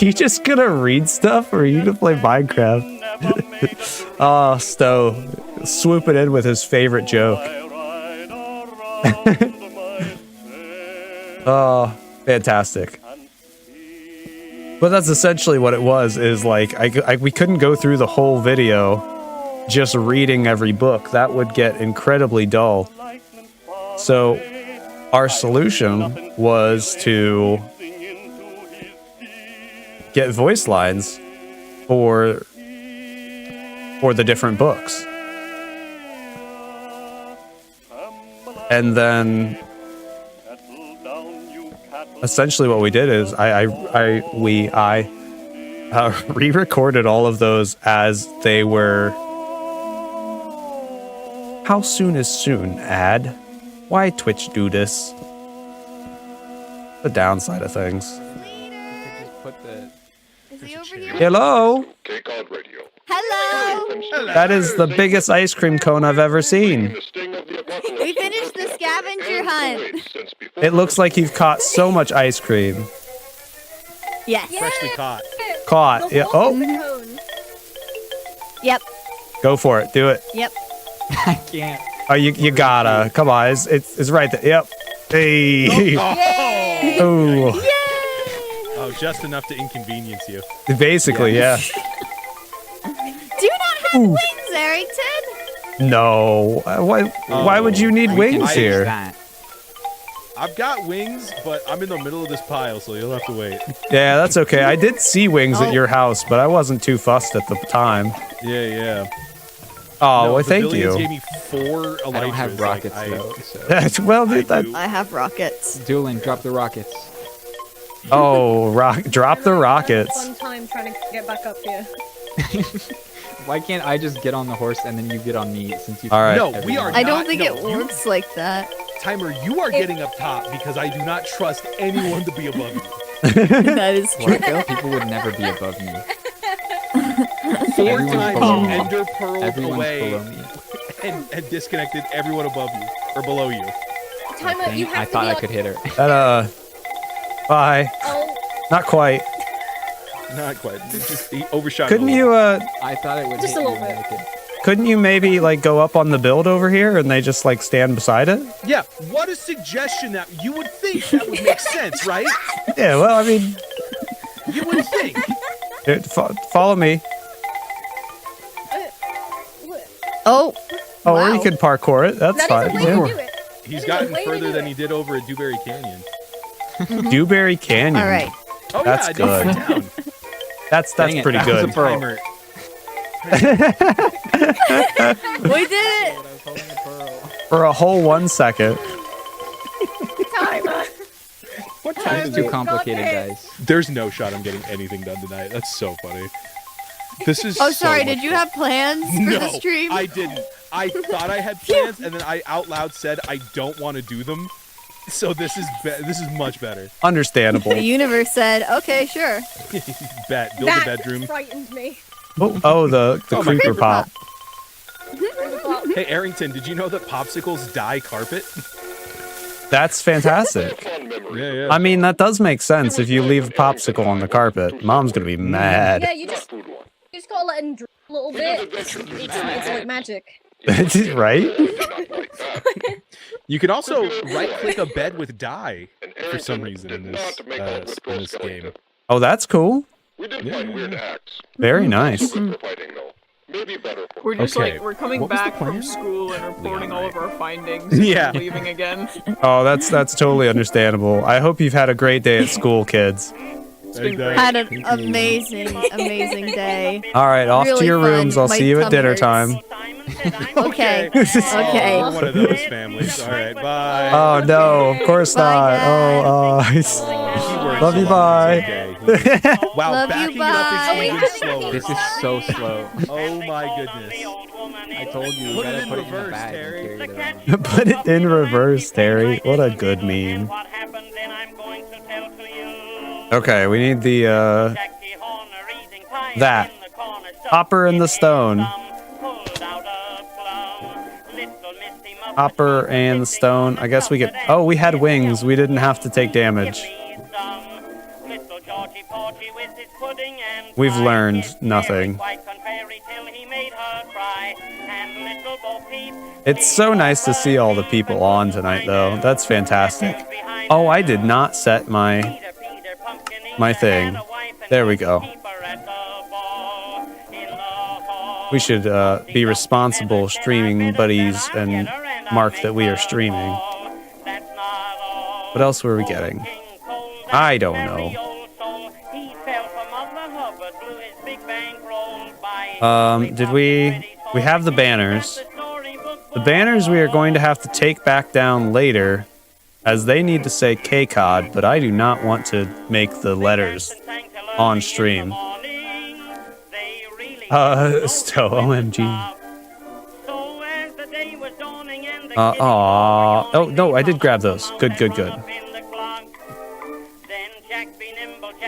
you just gonna read stuff, or are you gonna play Minecraft? Oh, Stowe swooping in with his favorite joke. Oh, fantastic. But that's essentially what it was, is like, we couldn't go through the whole video just reading every book. That would get incredibly dull. So our solution was to get voice lines for the different books. And then essentially what we did is I re-recorded all of those as they were. How soon is soon, ad? Why Twitch do this? The downside of things. Is he over here? Hello? KCOD Radio. Hello. That is the biggest ice cream cone I've ever seen. We finished the scavenger hunt. It looks like you've caught so much ice cream. Yes. Freshly caught. Caught. Yeah. Oh, Yep. go for it. Do it. Yep. I can't. Oh, you gotta. Come on. It's right there. Yep. Hey. Oh. Oh, just enough to inconvenience you. Basically, yeah. Do you not have wings, Aerington? No. Why would you need wings here? I've got wings, but I'm in the middle of this pile, so you'll have to wait. Yeah, that's okay. I did see wings at your house, but I wasn't too fussed at the time. Yeah. Oh, No, well, the thank Billions you. gave me 4 elytras. I don't have rockets, though. So. Well, dude, I have rockets. Dueling, drop the rockets. Oh, drop the rockets. Fun time trying to get back up here. Why can't I just get on the horse and then you get on me, since you? All right. No, we are. I don't think it works like that. Timer, you are getting up top because I do not trust anyone to be above you. That is true. People would never be above me. 4 Everyone's times below me. Ender Pearl Everyone's away below me. and disconnected everyone above you or below you. Timer, you have I to thought be I on- could hit her. Bye. Oh, Not quite. Not quite. He overshot. Couldn't it a you, I thought it would Just hit a you little bit. naked. couldn't you maybe, like, go up on the build over here and they just, like, stand beside it? Yeah, what a suggestion that you would think that would make sense, right? Yeah, well, I mean, You would think. here, follow me. Oh. Oh, wow. or you could parkour it. That's that fine. is a way Yeah. to do it. He's That is a gotten way to further do than it. he did over at Dewberry Canyon. Dewberry Canyon. All right. Oh That's yeah, I good. did sit down. That's Dang it, pretty that was good. a pearl. Timer. We did it. For a whole 1 second. Timer. What time It's is too it? complicated, guys. There's no shot I'm getting anything done tonight. That's so funny. This is. Oh, so sorry. much Did you fun. have plans for No, the stream? I didn't. I thought I had plans, and then I out loud said I don't want to do them. So this is much better. Understandable. The universe said, "Okay, sure." Bet. Build a That bedroom. frightened me. Oh, the Oh, my creeper pop. Hey, Aerington, did you know that popsicles dye carpet? That's fantastic. Yeah. I mean, that does make sense if you leave a popsicle on the carpet. Mom's gonna be mad. Yeah, you just gotta let him drip a little bit. It's like magic. Right? You can also right-click a bed with dye for some reason in this game. Oh, that's cool. We did find weird acts. Very nice. Good for fighting, though. Maybe better for We're just Okay. like, we're coming What was the back from plan? school and reporting all of our findings and Yeah. leaving again. Oh, that's totally understandable. I hope you've had a great day at school, kids. It's been great. Had an amazing day. All right, off to Really your fun. rooms. I'll My see you at tummy dinner hurts. time. Okay. Oh, Okay. we're one of those families. All right, bye. Oh no, of course Bye, not. guys. Keywords Love you, so long, bye. it's okay. Wow, Love you, backing it up bye. is even slower. This is so slow. Oh my goodness. I told you, Put gotta it in put it in reverse, the bag Terry. and carry it around. Put it in reverse, Terry. What a good meme. Okay, we need the that. Hopper and the Stone. Hopper and the Stone. I guess we could... Oh, we had wings. We didn't have to take damage. We've learned nothing. It's so nice to see all the people on tonight, though. That's fantastic. Oh, I did not set my thing. There we go. We should be responsible streaming buddies and mark that we are streaming. What else were we getting? I don't know. Did we have the banners. The banners we are going to have to take back down later, as they need to say KCOD, but I do not want to make the letters on stream. Stow, OMG. Oh, no, I did grab those. Good.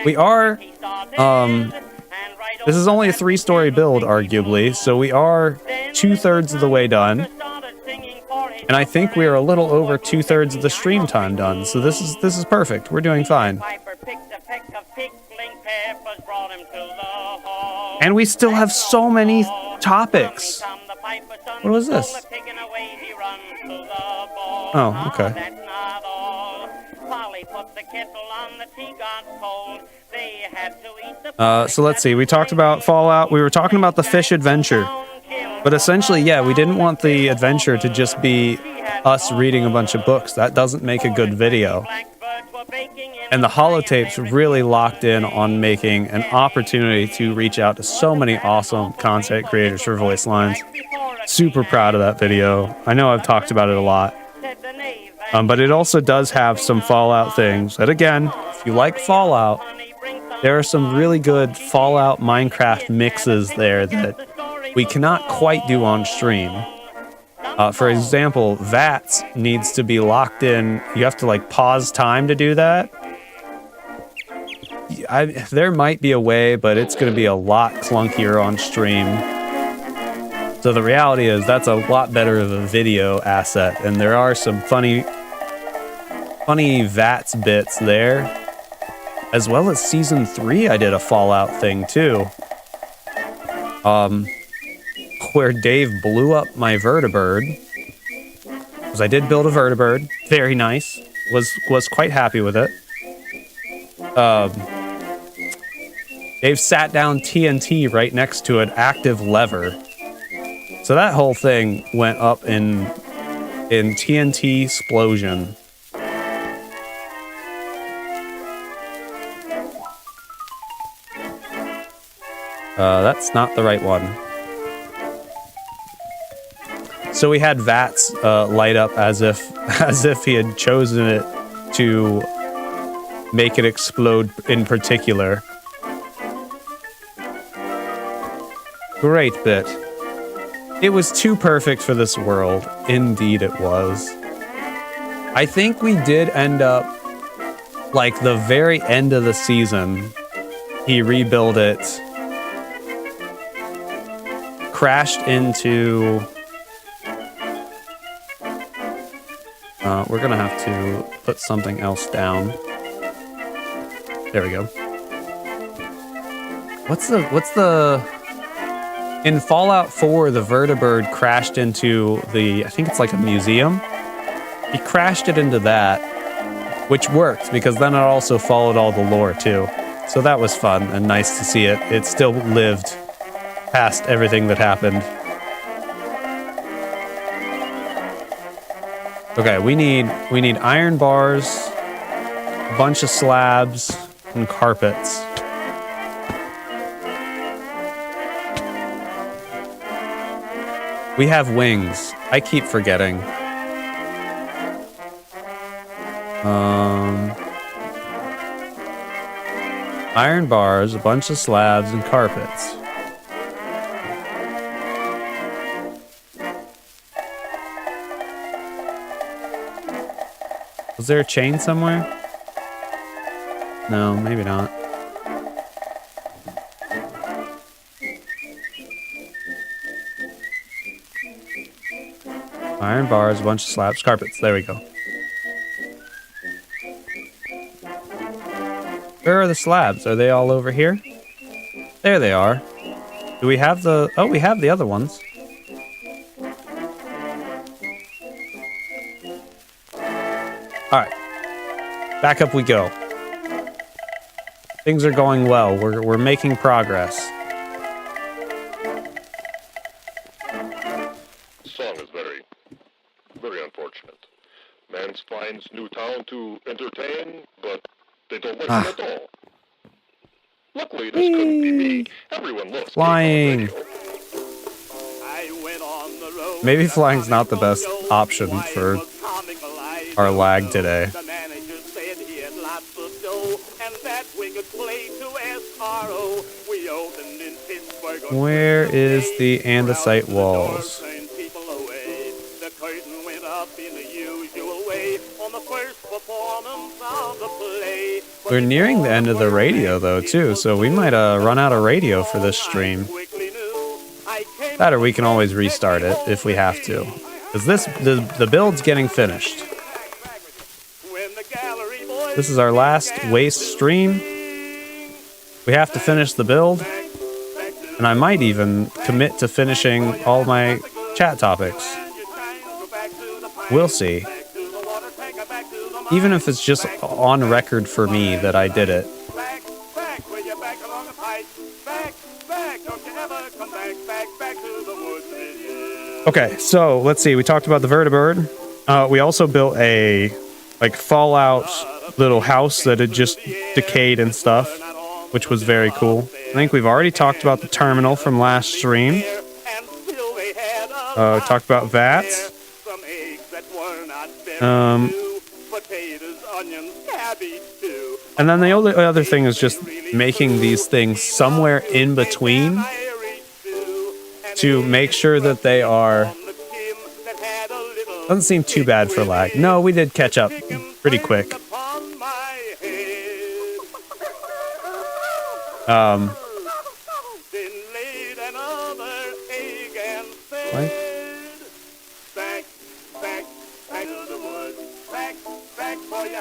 We are, this is only a 3-story build, arguably, so we are 2/3 of the way done. And I think we are a little over 2/3 of the stream time done, so this is perfect. We're doing fine. And we still have so many topics. What was this? Oh, okay. So let's see. We talked about Fallout. We were talking about the fish adventure. But essentially, yeah, we didn't want the adventure to just be us reading a bunch of books. That doesn't make a good video. And the holotapes really locked in on making an opportunity to reach out to so many awesome content creators for voice lines. Super proud of that video. I know I've talked about it a lot. But it also does have some Fallout things. And again, if you like Fallout, there are some really good Fallout Minecraft mixes there that we cannot quite do on stream. For example, VATS needs to be locked in. You have to like pause time to do that. There might be a way, but it's going to be a lot clunkier on stream. So the reality is that's a lot better of a video asset, and there are some funny VATS bits there. As well as Season 3, I did a Fallout thing too. Where Dave blew up my vertibird. Because I did build a vertibird. Very nice. Was quite happy with it. Dave sat down TNT right next to an active lever. So that whole thing went up in TNT explosion. That's not the right one. So we had VATS light up as if he had chosen it to make it explode in particular. Great bit. It was too perfect for this world. Indeed it was. I think we did end up, like the very end of the season, he rebuilt it, crashed into... we're gonna have to put something else down. There we go. What's the... In Fallout 4, the vertibird crashed into I think it's like a museum. He crashed it into that, which worked because then it also followed all the lore too. So that was fun and nice to see it. It still lived past everything that happened. Okay, we need iron bars, a bunch of slabs, and carpets. We have wings. I keep forgetting. Iron bars, a bunch of slabs, and carpets. Was there a chain somewhere? No, maybe not. Iron bars, a bunch of slabs, carpets. There we go. Where are the slabs? Are they all over here? There they are. Do we have the... Oh, we have the other ones. Alright. Back up we go. Things are going well. We're making progress. The song is very, very unfortunate. Man finds new town to entertain, but they don't like him at all. Luckily, this couldn't be me. Everyone loves Flying. KCOD Radio. Maybe flying's not the best option for our lag today. Where is the andesite walls? We're nearing the end of the radio though too, so we might run out of radio for this stream. That or we can always restart it if we have to. Because the build's getting finished. This is our last waste stream. We have to finish the build. And I might even commit to finishing all my chat topics. We'll see. Even if it's just on record for me that I did it. Okay, so let's see. We talked about the vertibird. We also built a Fallout little house that had just decayed and stuff, which was very cool. I think we've already talked about the terminal from last stream. We talked about vats. And then the other thing is just making these things somewhere in between to make sure that they are... Doesn't seem too bad for lag. No, we did catch up pretty quick. What?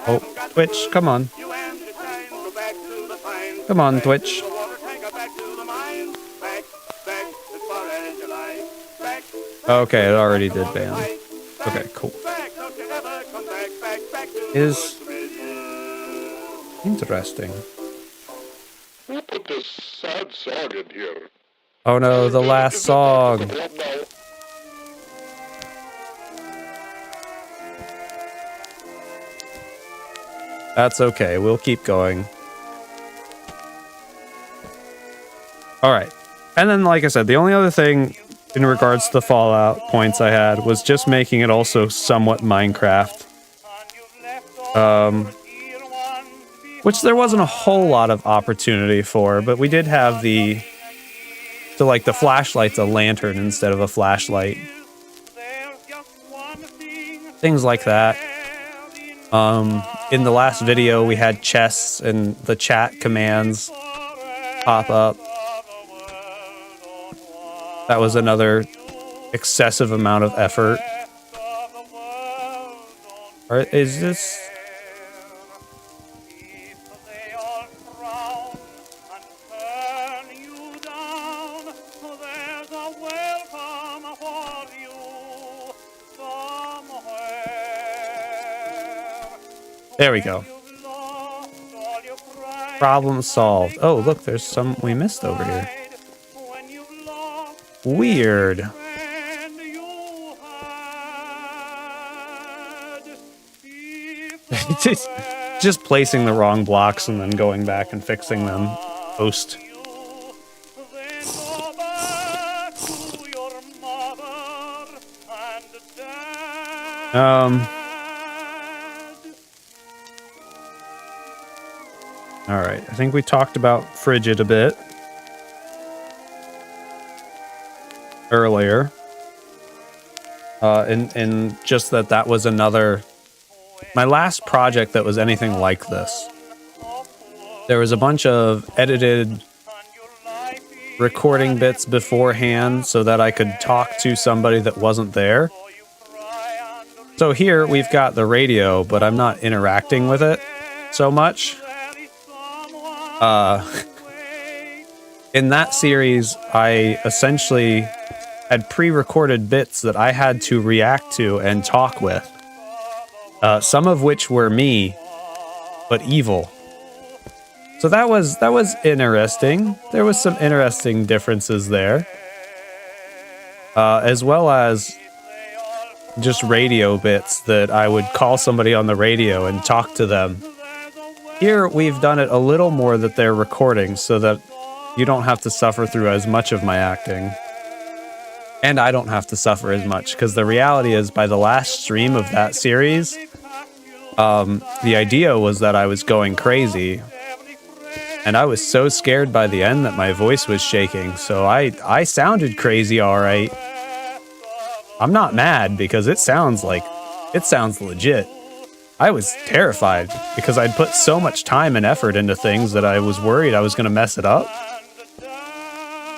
Oh, Twitch, come on. Come on, Twitch. Okay, it already did ban. Okay, cool. Is interesting. Who put this sad song in here? Oh no, the last song. That's okay, we'll keep going. Alright. And then, like I said, the only other thing in regards to the Fallout points I had was just making it also somewhat Minecraft. Which there wasn't a whole lot of opportunity for, but we did have the flashlight's a lantern instead of a flashlight. Things like that. In the last video, we had chests and the chat commands pop up. That was another excessive amount of effort. Or is this... There we go. Problem solved. Oh, look, there's some we missed over here. Weird. Just placing the wrong blocks and then going back and fixing them post. Alright, I think we talked about Frigid a bit earlier. And just that was another... My last project that was anything like this. There was a bunch of edited recording bits beforehand so that I could talk to somebody that wasn't there. So here we've got the radio, but I'm not interacting with it so much. In that series, I essentially had pre-recorded bits that I had to react to and talk with. Some of which were me, but evil. So that was interesting. There was some interesting differences there. As well as just radio bits that I would call somebody on the radio and talk to them. Here we've done it a little more that they're recording so that you don't have to suffer through as much of my acting. And I don't have to suffer as much, because the reality is, by the last stream of that series, the idea was that I was going crazy. And I was so scared by the end that my voice was shaking, so I sounded crazy alright. I'm not mad, because it sounds legit. I was terrified, because I'd put so much time and effort into things that I was worried I was going to mess it up.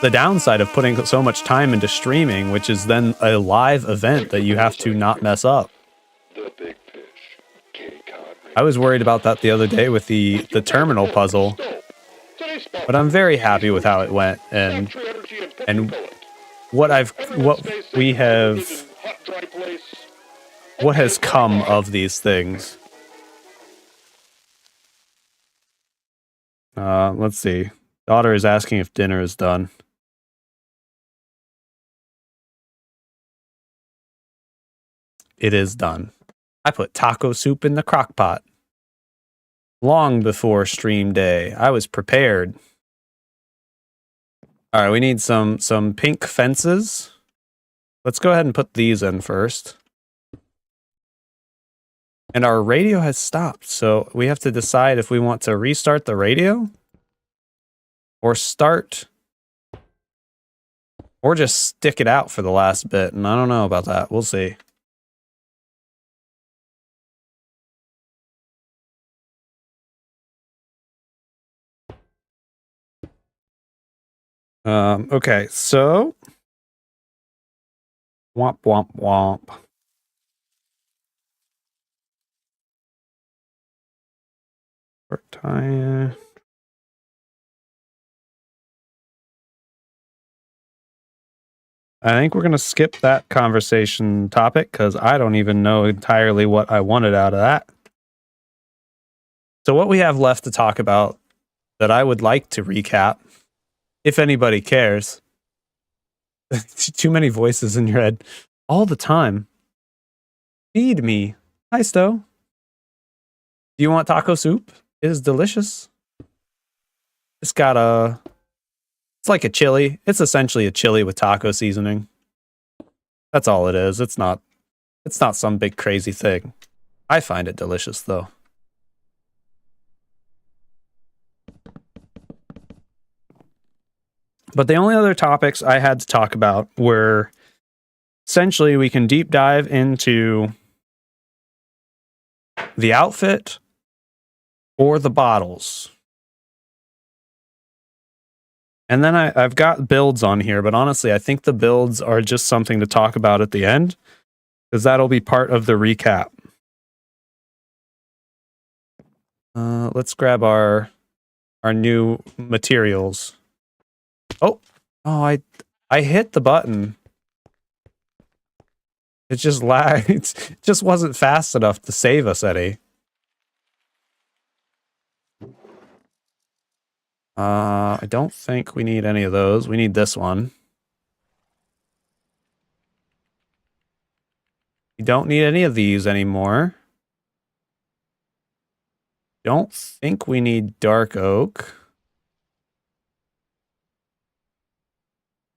The downside of putting so much time into streaming, which is then a live event that you have to not mess up. I was worried about that the other day with the terminal puzzle, but I'm very happy with how it went and what has come of these things. Let's see. Daughter is asking if dinner is done. It is done. I put taco soup in the crock pot. Long before stream day. I was prepared. Alright, we need some pink fences. Let's go ahead and put these in first. And our radio has stopped, so we have to decide if we want to restart the radio or start, or just stick it out for the last bit. And I don't know about that. We'll see. Okay, so womp womp womp. Time. I think we're going to skip that conversation topic because I don't even know entirely what I wanted out of that. So what we have left to talk about that I would like to recap, if anybody cares. Too many voices in your head all the time. Feed me. Hi, Sto. Do you want taco soup? It is delicious. It's got it's like a chili. It's essentially a chili with taco seasoning. That's all it is. It's not some big crazy thing. I find it delicious though. But the only other topics I had to talk about were essentially we can deep dive into the outfit or the bottles. And then I've got builds on here, but honestly, I think the builds are just something to talk about at the end, because that'll be part of the recap. Let's grab our new materials. Oh, I hit the button. It just lagged. It just wasn't fast enough to save us any. I don't think we need any of those. We need this one. We don't need any of these anymore. Don't think we need dark oak.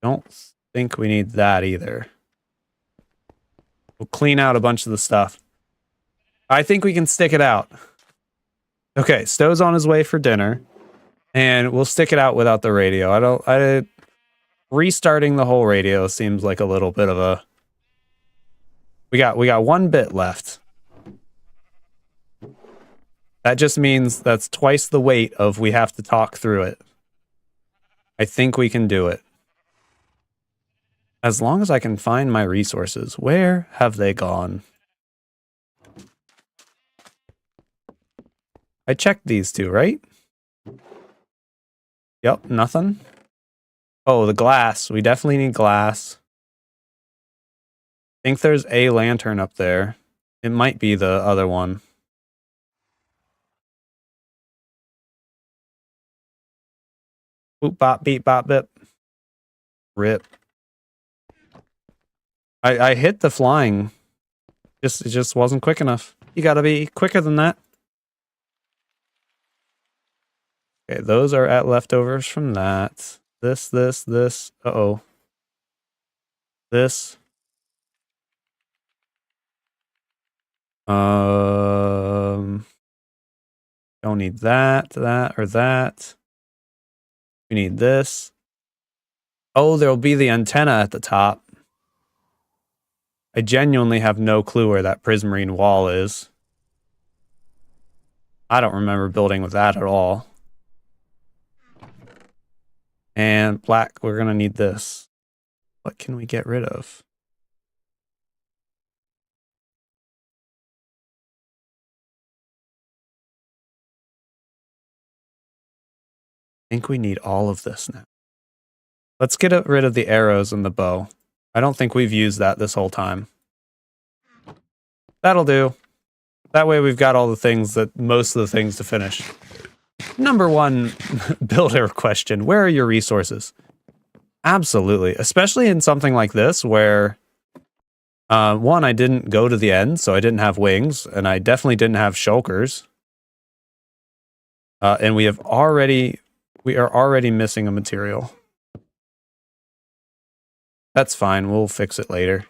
Don't think we need that either. We'll clean out a bunch of the stuff. I think we can stick it out. Okay, Sto's on his way for dinner. And we'll stick it out without the radio. Restarting the whole radio seems like a little bit of a... We got one bit left. That just means that's twice the weight of we have to talk through it. I think we can do it. As long as I can find my resources. Where have they gone? I checked these two, right? Yep, nothing. Oh, the glass. We definitely need glass. I think there's a lantern up there. It might be the other one. Boop, bop, beep, bop, bip. Rip. I hit the flying. It just wasn't quick enough. You gotta be quicker than that. Okay, those are at leftovers from that. This. Uh-oh. This. Don't need that, or that. We need this. Oh, there'll be the antenna at the top. I genuinely have no clue where that prismarine wall is. I don't remember building with that at all. And black, we're gonna need this. What can we get rid of? I think we need all of this now. Let's get rid of the arrows and the bow. I don't think we've used that this whole time. That'll do. That way we've got all the things most of the things to finish. Number one builder question, where are your resources? Absolutely. Especially in something like this where, one, I didn't go to the end, so I didn't have wings, and I definitely didn't have shulkers. And we are already missing a material. That's fine. We'll fix it later.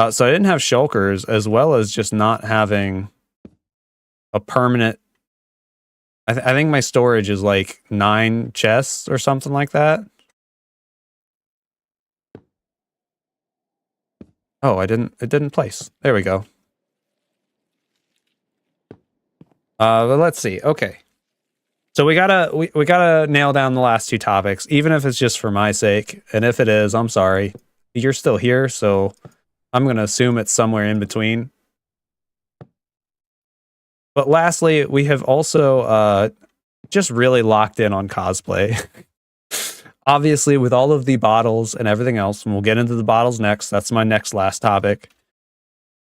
So I didn't have shulkers, as well as just not having a permanent... I think my storage is like 9 chests or something like that. Oh, it didn't place. There we go. But let's see. Okay. So we gotta nail down the last 2 topics, even if it's just for my sake. And if it is, I'm sorry. You're still here, so I'm gonna assume it's somewhere in between. But lastly, we have also just really locked in on cosplay. Obviously, with all of the bottles and everything else, and we'll get into the bottles next. That's my next last topic.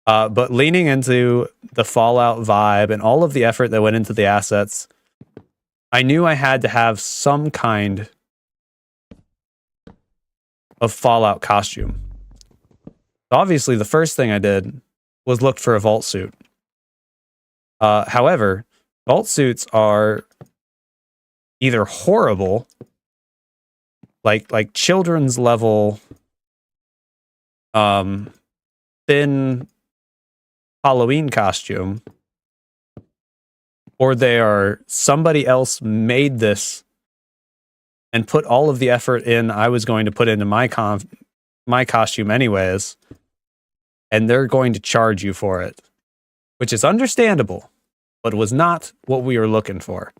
But leaning into the Fallout vibe and all of the effort that went into the assets, I knew I had to have some kind of Fallout costume. Obviously, the first thing I did was look for a vault suit. However, vault suits are either horrible, like children's level, thin Halloween costume, or they are somebody else made this and put all of the effort in I was going to put into my costume anyways, and they're going to charge you for it, which is understandable, but was not what we were looking for.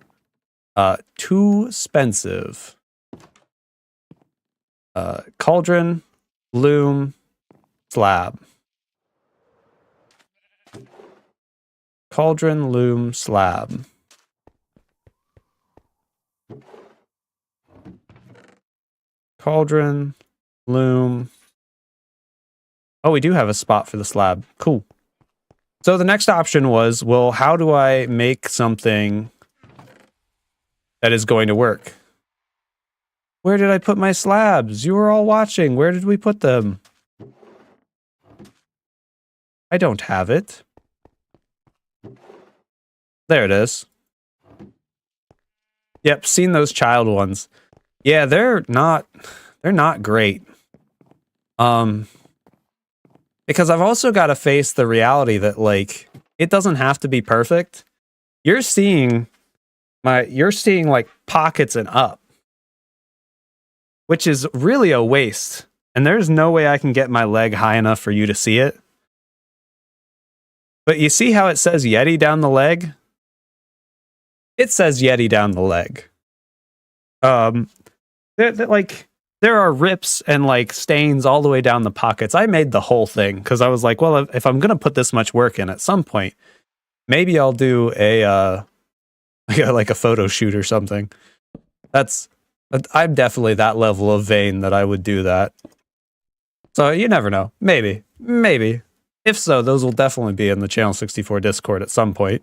Too expensive. Cauldron, loom, slab. Cauldron, loom, slab. Cauldron, loom. Oh, we do have a spot for the slab. Cool. So the next option was, well, how do I make something that is going to work? Where did I put my slabs? You were all watching. Where did we put them? I don't have it. There it is. Yep, seen those child ones. Yeah, they're not great. Because I've also got to face the reality that, like, it doesn't have to be perfect. You're seeing like pockets and up, which is really a waste. And there's no way I can get my leg high enough for you to see it. But you see how it says Yeti down the leg? It says Yeti down the leg. There are rips and like stains all the way down the pockets. I made the whole thing because I was like, well, if I'm going to put this much work in at some point, maybe I'll do like a photo shoot or something. I'm definitely that level of vain that I would do that. So you never know. Maybe. If so, those will definitely be in the Channel 64 Discord at some point.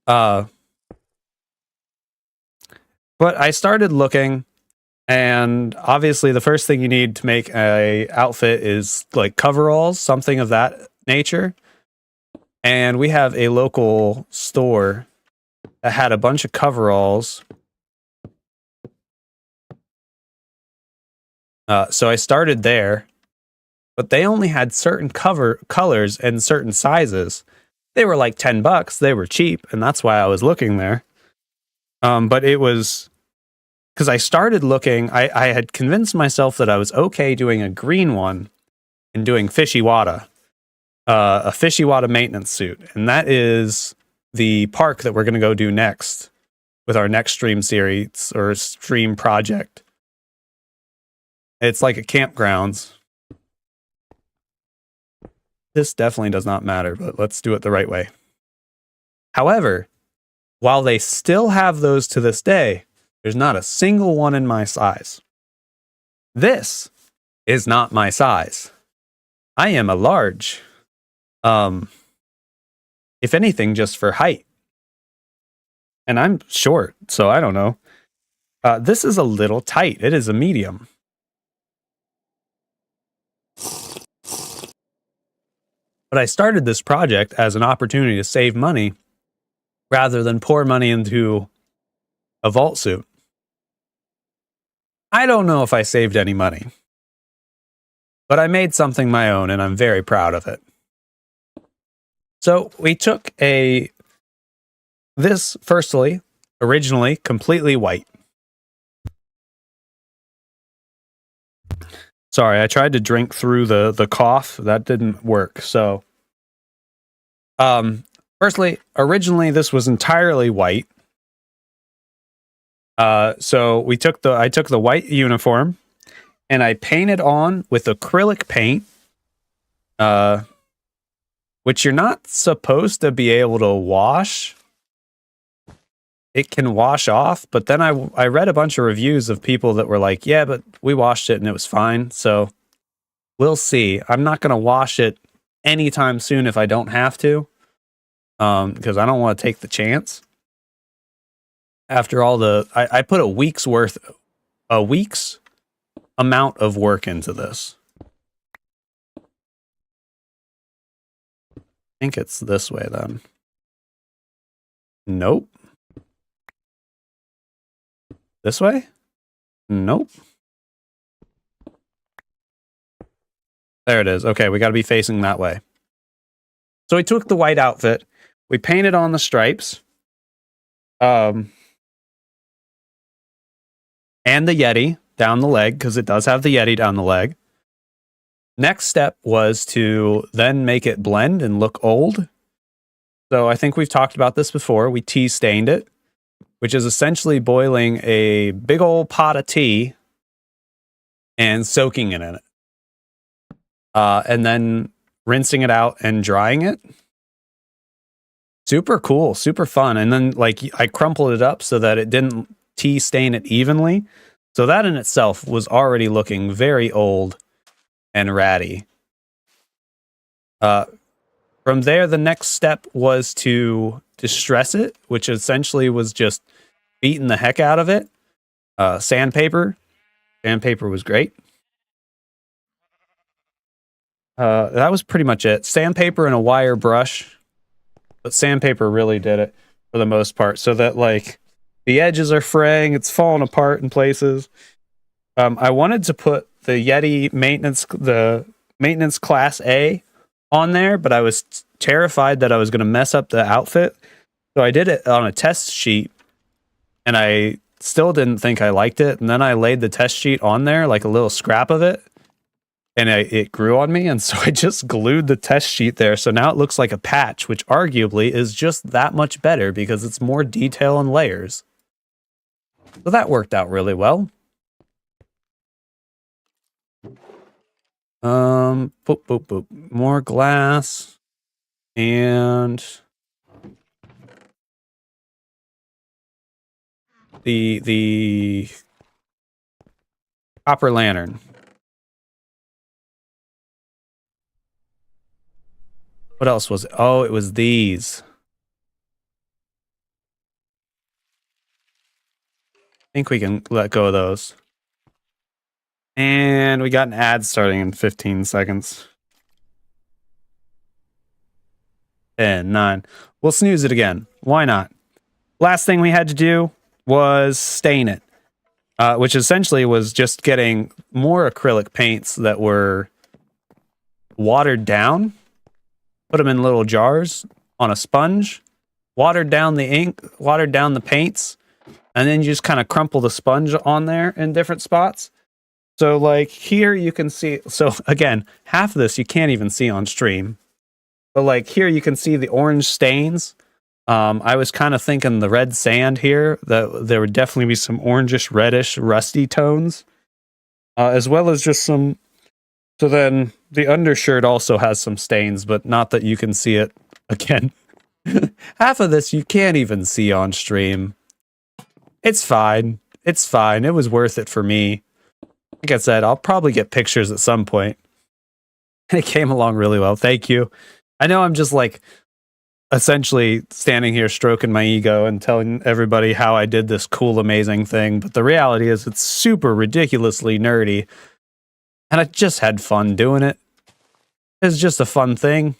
But I started looking, and obviously the first thing you need to make a outfit is like coveralls, something of that nature. And we have a local store that had a bunch of coveralls. So I started there, but they only had certain colors and certain sizes. They were like $10. They were cheap, and that's why I was looking there. But it was because I started looking. I had convinced myself that I was okay doing a green one and doing fishy wada, a fishy wada maintenance suit, and that is the park that we're going to go do next with our next stream series or stream project. It's like a campgrounds. This definitely does not matter, but let's do it the right way. However, while they still have those to this day, there's not a single one in my size. This is not my size. I am a large. If anything, just for height. And I'm short, so I don't know. This is a little tight. It is a medium. But I started this project as an opportunity to save money rather than pour money into a vault suit. I don't know if I saved any money, but I made something my own, and I'm very proud of it. So we took this originally completely white. Sorry, I tried to drink through the cough. That didn't work. So, originally this was entirely white. So I took the white uniform and I painted on with acrylic paint, which you're not supposed to be able to wash. It can wash off, but then I read a bunch of reviews of people that were like, yeah, but we washed it and it was fine. So we'll see. I'm not going to wash it anytime soon if I don't have to, because I don't want to take the chance. After all I put a week's amount of work into this. I think it's this way then. Nope. This way? Nope. There it is. Okay, we got to be facing that way. So we took the white outfit, we painted on the stripes, and the Yeti down the leg, because it does have the Yeti down the leg. Next step was to then make it blend and look old. So I think we've talked about this before. We tea stained it, which is essentially boiling a big old pot of tea and soaking it in it. And then rinsing it out and drying it. Super cool, super fun. And then I crumpled it up so that it didn't tea stain it evenly. So that in itself was already looking very old and ratty. From there, the next step was to distress it, which essentially was just beating the heck out of it. Sandpaper. Sandpaper was great. That was pretty much it. Sandpaper and a wire brush. But sandpaper really did it for the most part. So that the edges are fraying. It's falling apart in places. I wanted to put the Yeti maintenance class A on there, but I was terrified that I was going to mess up the outfit. So I did it on a test sheet, and I still didn't think I liked it. And then I laid the test sheet on there, like a little scrap of it, and it grew on me. And so I just glued the test sheet there. So now it looks like a patch, which arguably is just that much better because it's more detail and layers. So that worked out really well. Boop, boop, boop. More glass. And the copper lantern. What else was it? Oh, it was these. I think we can let go of those. And we got an ad starting in 15 seconds. 10, 9. We'll snooze it again. Why not? Last thing we had to do was stain it, which essentially was just getting more acrylic paints that were watered down, put them in little jars on a sponge, watered down the ink, watered down the paints, and then you just kind of crumple the sponge on there in different spots. So like here you can see, so again, half of this you can't even see on stream. But like here you can see the orange stains. I was kind of thinking the red sand here, that there would definitely be some orangish, reddish, rusty tones. As well as just some, so then the undershirt also has some stains, but not that you can see it. Again, half of this you can't even see on stream. It's fine. It's fine. It was worth it for me. Like I said, I'll probably get pictures at some point. And it came along really well. Thank you. I know I'm just like essentially standing here stroking my ego and telling everybody how I did this cool, amazing thing. But the reality is it's super ridiculously nerdy. And I just had fun doing it. It's just a fun thing.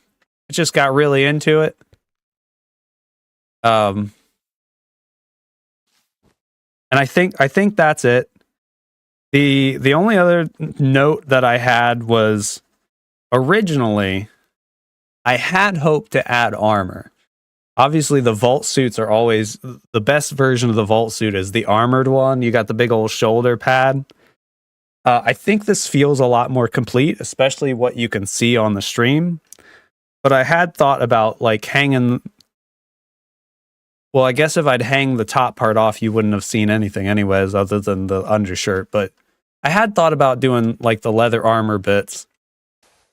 I just got really into it. And I think that's it. The only other note that I had was originally I had hoped to add armor. Obviously the vault suits are always the best version of the vault suit is the armored one. You got the big old shoulder pad. I think this feels a lot more complete, especially what you can see on the stream. But I had thought about like hanging. Well, I guess if I'd hang the top part off, you wouldn't have seen anything anyways, other than the undershirt. But I had thought about doing like the leather armor bits.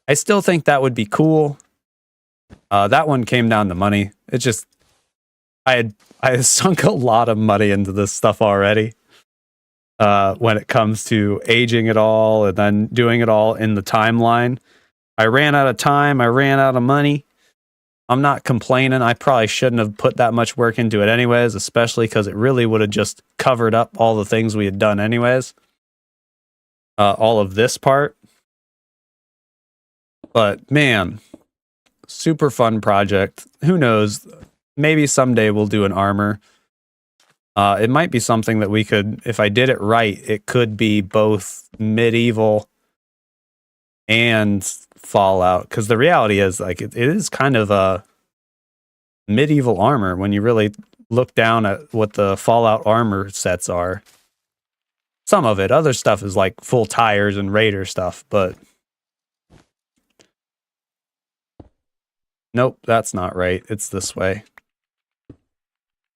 I still think that would be cool. That one came down to money. It just, I had sunk a lot of money into this stuff already. When it comes to aging it all and then doing it all in the timeline. I ran out of time. I ran out of money. I'm not complaining. I probably shouldn't have put that much work into it anyways, especially because it really would have just covered up all the things we had done anyways. All of this part. But man, super fun project. Who knows? Maybe someday we'll do an armor. It might be something that we could, if I did it right, it could be both medieval and Fallout. Because the reality is, like, it is kind of a medieval armor when you really look down at what the Fallout armor sets are. Some of it, other stuff is like full tires and Raider stuff, but nope, that's not right. It's this way.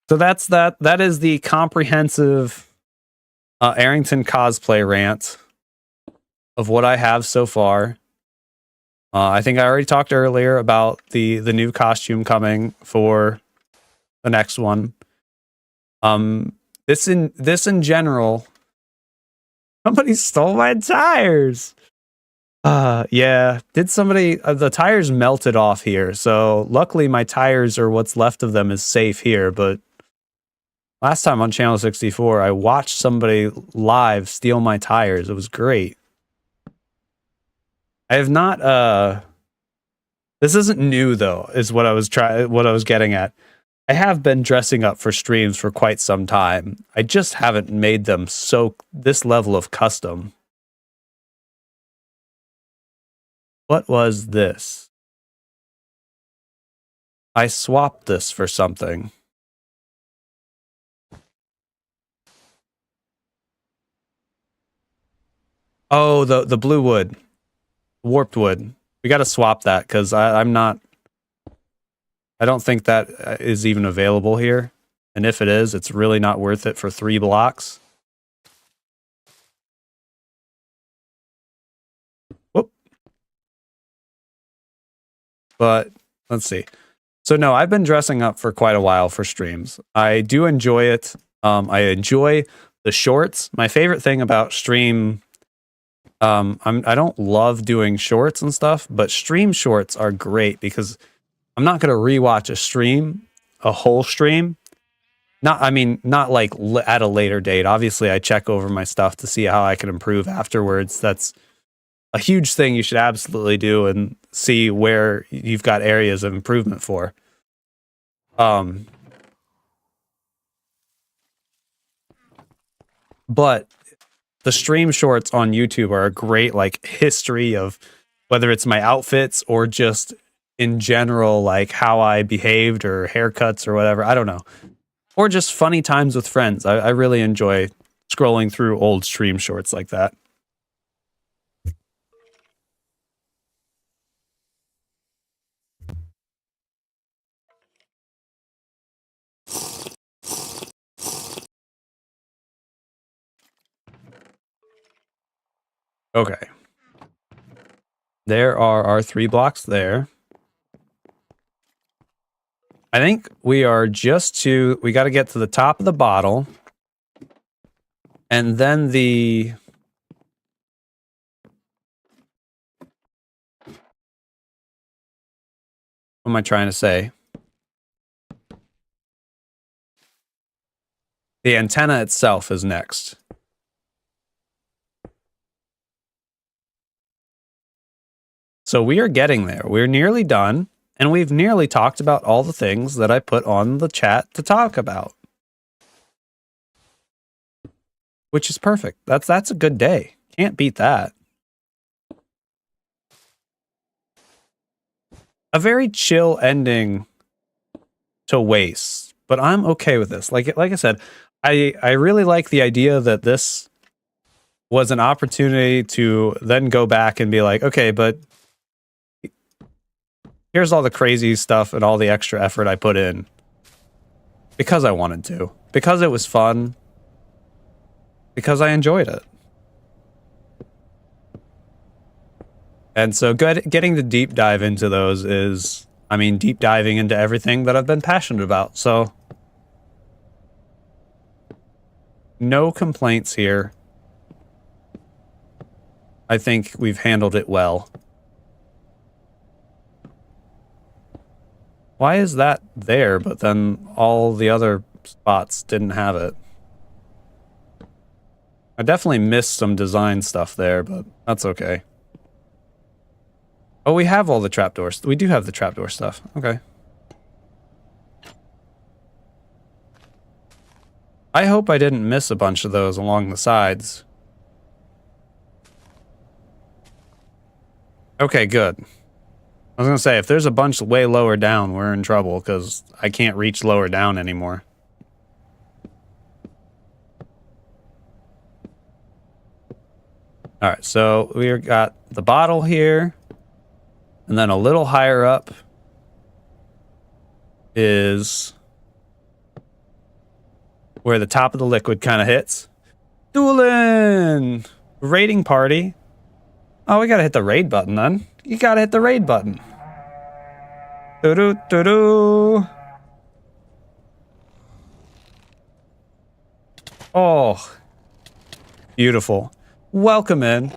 So that's that. That is the comprehensive Aerington cosplay rant of what I have so far. I think I already talked earlier about the new costume coming for the next one. This in general. Somebody stole my tires. Yeah. Did somebody? The tires melted off here, so luckily my tires or what's left of them is safe here. But last time on Channel 64, I watched somebody live steal my tires. It was great. I have not. This isn't new though. Is what I was getting at. I have been dressing up for streams for quite some time. I just haven't made them this level of custom. What was this? I swapped this for something. Oh, the blue wood. Warped wood. We got to swap that because I'm not... I don't think that is even available here. And if it is, it's really not worth it for 3 blocks. Whoop. But let's see. So no, I've been dressing up for quite a while for streams. I do enjoy it. I enjoy the shorts. My favorite thing about stream, I don't love doing shorts and stuff, but stream shorts are great because I'm not going to rewatch a whole stream. Not like at a later date. Obviously, I check over my stuff to see how I can improve afterwards. That's a huge thing you should absolutely do and see where you've got areas of improvement for. But the stream shorts on YouTube are a great like history of whether it's my outfits or just in general, like how I behaved or haircuts or whatever. I don't know. Or just funny times with friends. I really enjoy scrolling through old stream shorts like that. Okay. There are our 3 blocks there. I think we got to get to the top of the bottle. And then what am I trying to say? The antenna itself is next. So we are getting there. We're nearly done, and we've nearly talked about all the things that I put on the chat to talk about. Which is perfect. That's a good day. Can't beat that. A very chill ending to Waste, but I'm okay with this. Like I said, I really like the idea that this was an opportunity to then go back and be like, okay, but here's all the crazy stuff and all the extra effort I put in because I wanted to, because it was fun, because I enjoyed it. And so getting the deep dive into those is, deep diving into everything that I've been passionate about. So no complaints here. I think we've handled it well. Why is that there, but then all the other spots didn't have it? I definitely missed some design stuff there, but that's okay. Oh, we have all the trapdoors. We do have the trapdoor stuff. Okay. I hope I didn't miss a bunch of those along the sides. Okay, good. I was going to say, if there's a bunch way lower down, we're in trouble, because I can't reach lower down anymore. Alright, so we've got the bottle here, and then a little higher up is where the top of the liquid kind of hits. Doodle! Raiding party. Oh, we gotta hit the raid button then. You gotta hit the raid button. Doo-doo-doo-doo. Oh. Beautiful. Welcome in.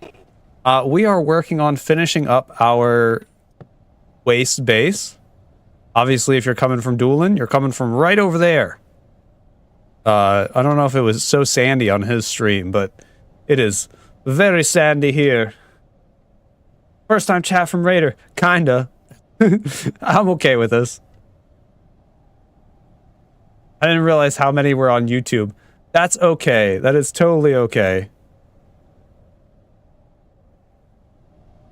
We are working on finishing up our waste base. Obviously, if you're coming from Doolin, you're coming from right over there. I don't know if it was so sandy on his stream, but it is very sandy here. First time chat from Raider. Kinda. I'm okay with this. I didn't realize how many were on YouTube. That's okay. That is totally okay.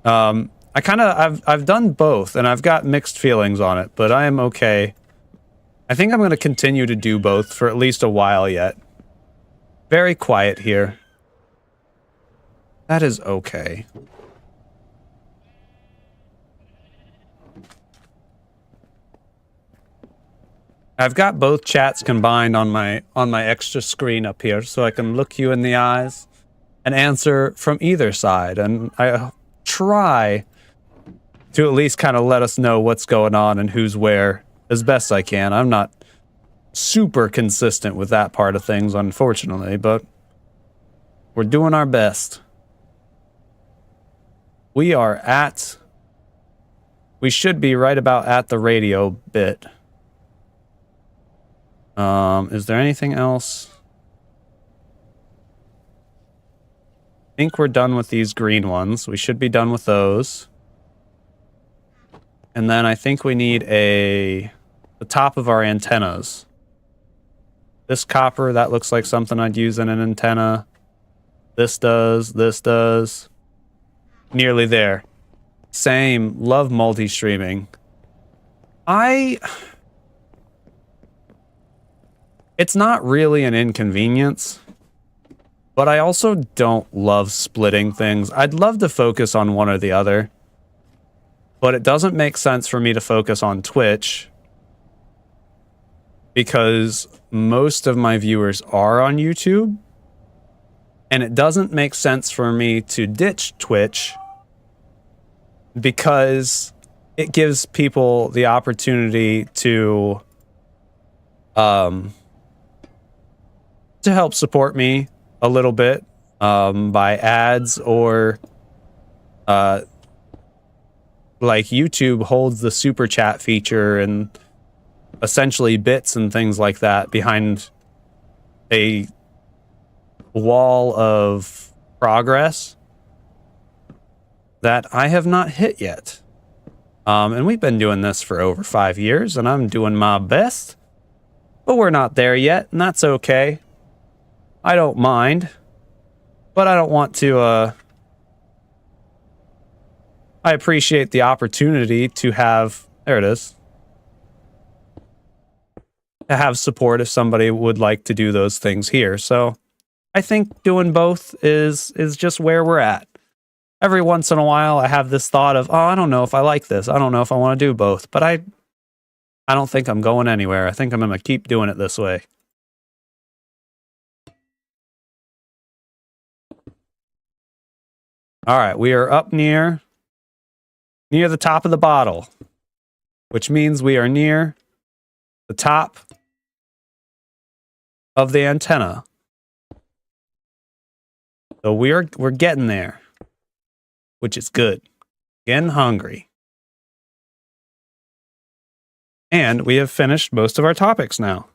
I've done both, and I've got mixed feelings on it, but I am okay. I think I'm going to continue to do both for at least a while yet. Very quiet here. That is okay. I've got both chats combined on my extra screen up here, so I can look you in the eyes and answer from either side. And I try to at least kind of let us know what's going on and who's where as best I can. I'm not super consistent with that part of things, unfortunately, but we're doing our best. We should be right about at the radio bit. Is there anything else? I think we're done with these green ones. We should be done with those. And then I think we need the top of our antennas. This copper, that looks like something I'd use in an antenna. This does. Nearly there. Same. Love multi-streaming. It's not really an inconvenience, but I also don't love splitting things. I'd love to focus on one or the other, but it doesn't make sense for me to focus on Twitch because most of my viewers are on YouTube, and it doesn't make sense for me to ditch Twitch because it gives people the opportunity to help support me a little bit by ads or like YouTube holds the super chat feature and essentially bits and things like that behind a wall of progress that I have not hit yet. And we've been doing this for over 5 years, and I'm doing my best, but we're not there yet, and that's okay. I don't mind, but I don't want to, I appreciate the opportunity to have, there it is, to have support if somebody would like to do those things here. So I think doing both is just where we're at. Every once in a while, I have this thought of, oh, I don't know if I like this. I don't know if I want to do both, but I don't think I'm going anywhere. I think I'm going to keep doing it this way. All right, we are up near the top of the bottle, which means we are near the top of the antenna. So we're getting there, which is good. Getting hungry. And we have finished most of our topics now.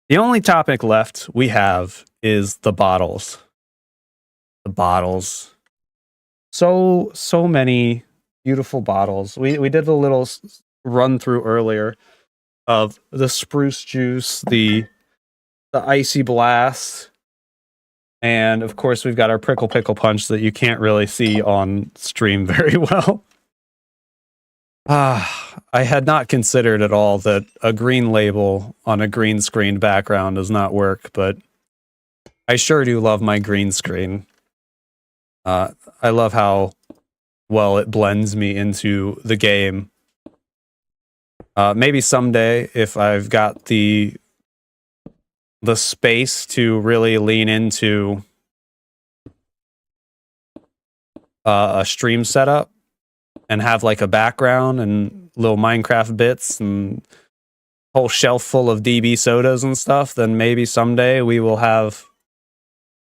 The only topic left we have is the bottles. The bottles. So many beautiful bottles. We did a little run through earlier of the spruce juice, the icy blast, and of course we've got our prickle pickle punch that you can't really see on stream very well. I had not considered at all that a green label on a green screen background does not work, but I sure do love my green screen. I love how well it blends me into the game. Maybe someday, if I've got the space to really lean into a stream setup and have like a background and little Minecraft bits and whole shelf full of DB sodas and stuff, then maybe someday we will have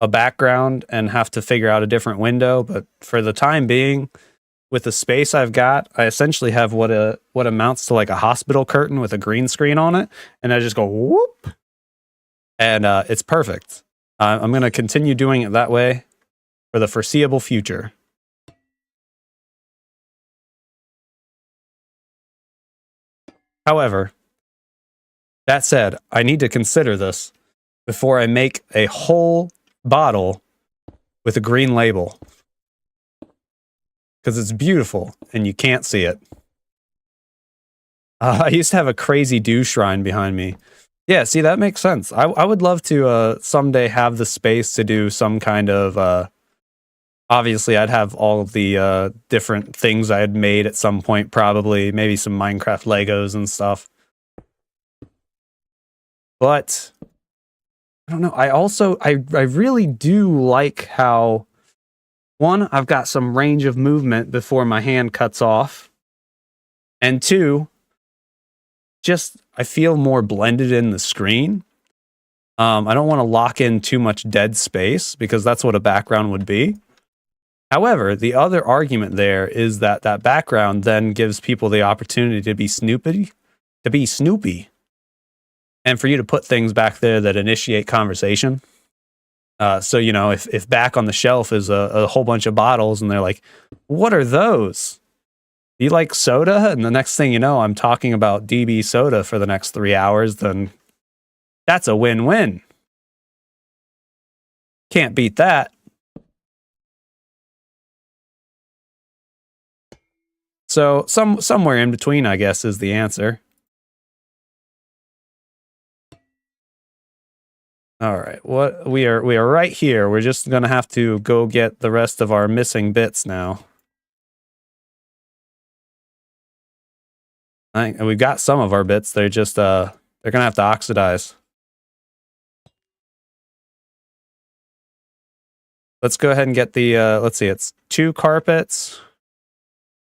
a background and have to figure out a different window. But for the time being, with the space I've got, I essentially have what amounts to like a hospital curtain with a green screen on it, and I just go whoop, and it's perfect. I'm going to continue doing it that way for the foreseeable future. However, that said, I need to consider this before I make a whole bottle with a green label, because it's beautiful and you can't see it. I used to have a crazy dew shrine behind me. Yeah, see, that makes sense. I would love to someday have the space to do some kind of... obviously, I'd have all of the different things I had made at some point, probably. Maybe some Minecraft Legos and stuff. But I don't know. I really do like how one, I've got some range of movement before my hand cuts off. And two, just I feel more blended in the screen. I don't want to lock in too much dead space because that's what a background would be. However, the other argument there is that that background then gives people the opportunity to be snoopy, and for you to put things back there that initiate conversation. So, you know, if back on the shelf is a whole bunch of bottles and they're like, what are those? Do you like soda? And the next thing you know, I'm talking about DB soda for the next 3 hours, then that's a win-win. Can't beat that. So somewhere in between, I guess, is the answer. All right, what we are right here. We're just gonna have to go get the rest of our missing bits now. I think we've got some of our bits. They're just they're gonna have to oxidize. Let's go ahead and get the let's see, it's 2 carpets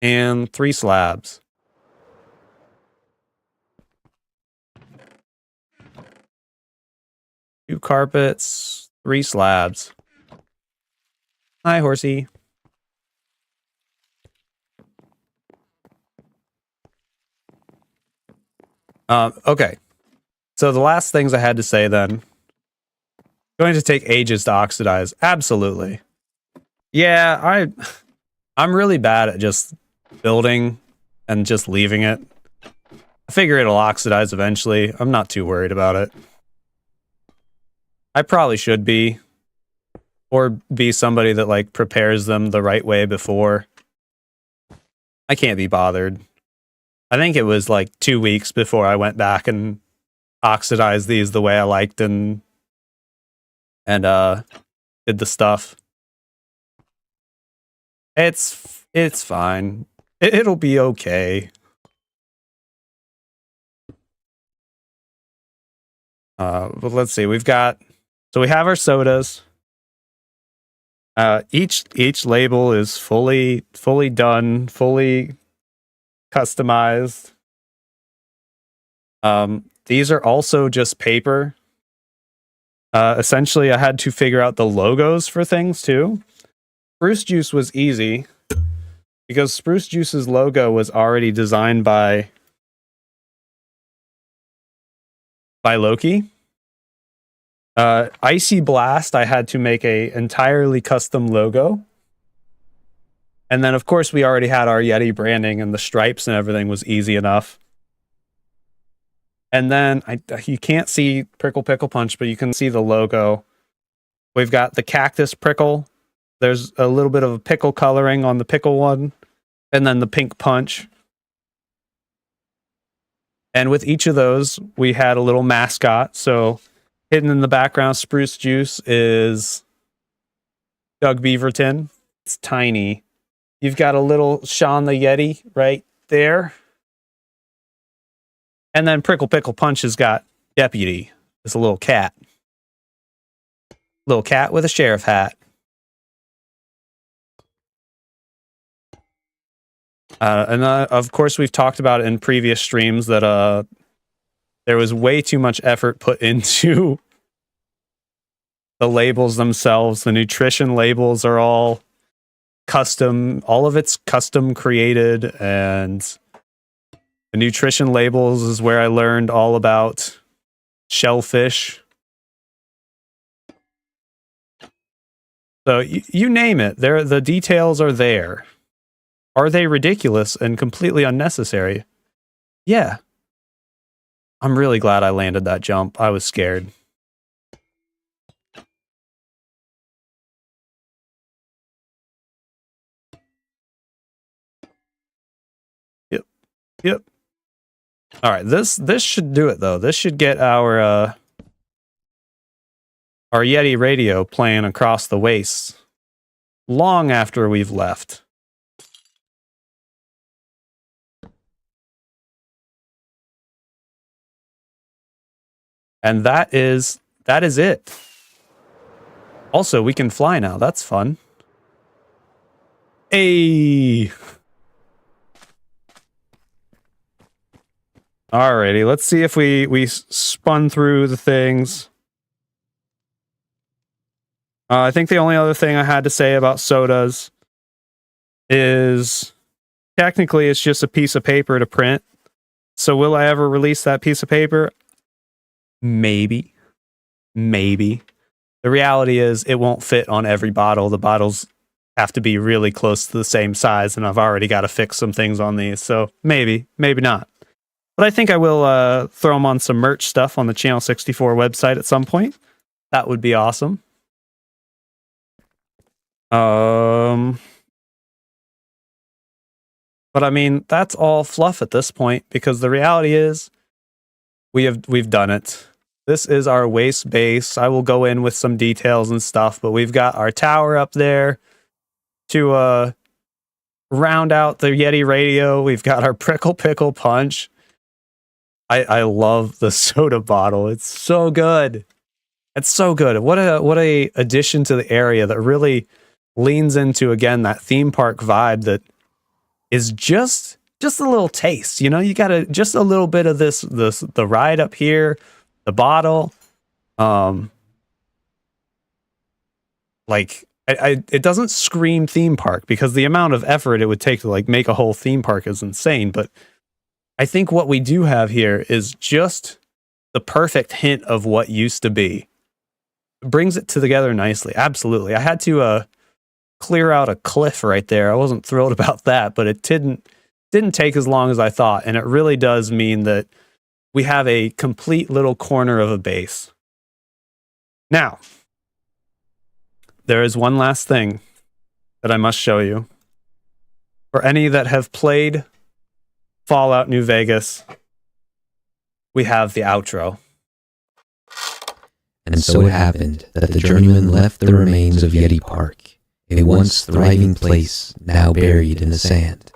and 3 slabs. Two carpets, 3 slabs. Hi, horsey. Okay. So the last things I had to say then. Going to take ages to oxidize. Absolutely. Yeah, I'm really bad at just building and just leaving it. I figure it'll oxidize eventually. I'm not too worried about it. I probably should be. Or be somebody that like prepares them the right way before. I can't be bothered. I think it was like 2 weeks before I went back and oxidized these the way I liked and did the stuff. It's fine. It'll be okay. But let's see. We have our sodas. Each label is fully done, fully customized. These are also just paper. Essentially, I had to figure out the logos for things too. Spruce Juice was easy because Spruce Juice's logo was already designed by Loki. Icy Blast, I had to make a entirely custom logo. And then, of course, we already had our Yeti branding and the stripes and everything was easy enough. And then, you can't see Prickle Pickle Punch, but you can see the logo. We've got the cactus prickle. There's a little bit of a pickle coloring on the pickle one. And then the pink punch. And with each of those, we had a little mascot. So, hidden in the background, Spruce Juice is Doug Beaverton. It's tiny. You've got a little Sean the Yeti right there. And then Prickle Pickle Punch has got Deputy. It's a little cat. Little cat with a sheriff hat. And of course, we've talked about it in previous streams that there was way too much effort put into the labels themselves. The nutrition labels are all custom. All of it's custom created, and the nutrition labels is where I learned all about shellfish. So you name it, the details are there. Are they ridiculous and completely unnecessary? Yeah. I'm really glad I landed that jump. I was scared. Yep. All right, this should do it though. This should get our Yeti radio playing across the wastes long after we've left. And that is it. Also, we can fly now. That's fun. Hey. Alrighty, let's see if we spun through the things. I think the only other thing I had to say about sodas is technically it's just a piece of paper to print. So will I ever release that piece of paper? Maybe. The reality is it won't fit on every bottle. The bottles have to be really close to the same size, and I've already got to fix some things on these. So maybe not. But I think I will throw them on some merch stuff on the Channel 64 website at some point. That would be awesome. But I mean, that's all fluff at this point, because the reality is we've done it. This is our waist base. I will go in with some details and stuff, but we've got our tower up there to round out the Yeti radio. We've got our prickle pickle punch. I love the soda bottle. It's so good. It's so good. What a addition to the area that really leans into, again, that theme park vibe that is just a little taste. You know, you got just a little bit of this the ride up here, the bottle. It doesn't scream theme park, because the amount of effort it would take to like make a whole theme park is insane. But I think what we do have here is just the perfect hint of what used to be. It brings it together nicely. Absolutely. I had to clear out a cliff right there. I wasn't thrilled about that, but it didn't take as long as I thought. And it really does mean that we have a complete little corner of a base. Now, there is one last thing that I must show you. For any that have played Fallout New Vegas, we have the outro. And so it happened that the journeyman left the remains of Yeti Park, a once thriving place now buried in the sand.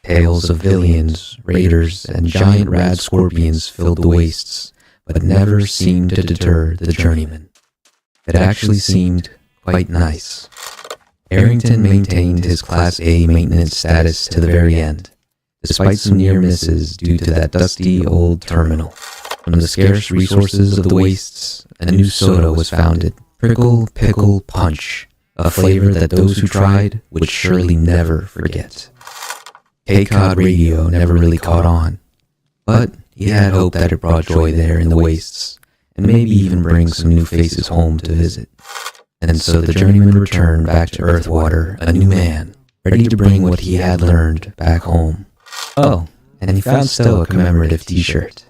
Tales of villains, raiders, and giant rad scorpions filled the wastes, but never seemed to deter the journeyman. It actually seemed quite nice. Aerington maintained his Class A maintenance status to the very end, despite some near misses due to that dusty old terminal. From the scarce resources of the wastes, a new soda was founded, Prickle Pickle Punch, a flavor that those who tried would surely never forget. KCOD Radio never really caught on, but he had hoped that it brought joy there in the wastes, and maybe even bring some new faces home to visit. And so the journeyman returned back to Earthwater, a new man, ready to bring what he had learned back home. Oh, and he found still a commemorative t-shirt.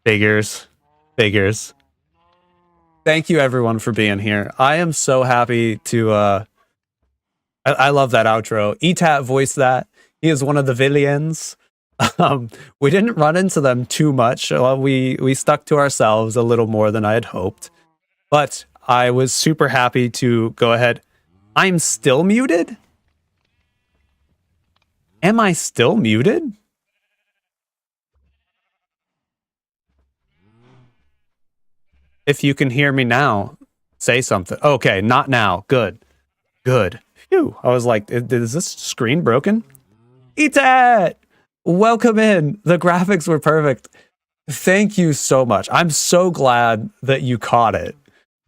Figures. Thank you everyone for being here. I am so happy to I love that outro. Etat voiced that. He is one of the villains. We didn't run into them too much. We stuck to ourselves a little more than I had hoped. But I was super happy to go ahead. I'm still muted? Am I still muted? If you can hear me now, say something. Okay, not now. Good. Phew. I was like, is this screen broken? Eat-at! Welcome in. The graphics were perfect. Thank you so much. I'm so glad that you caught it.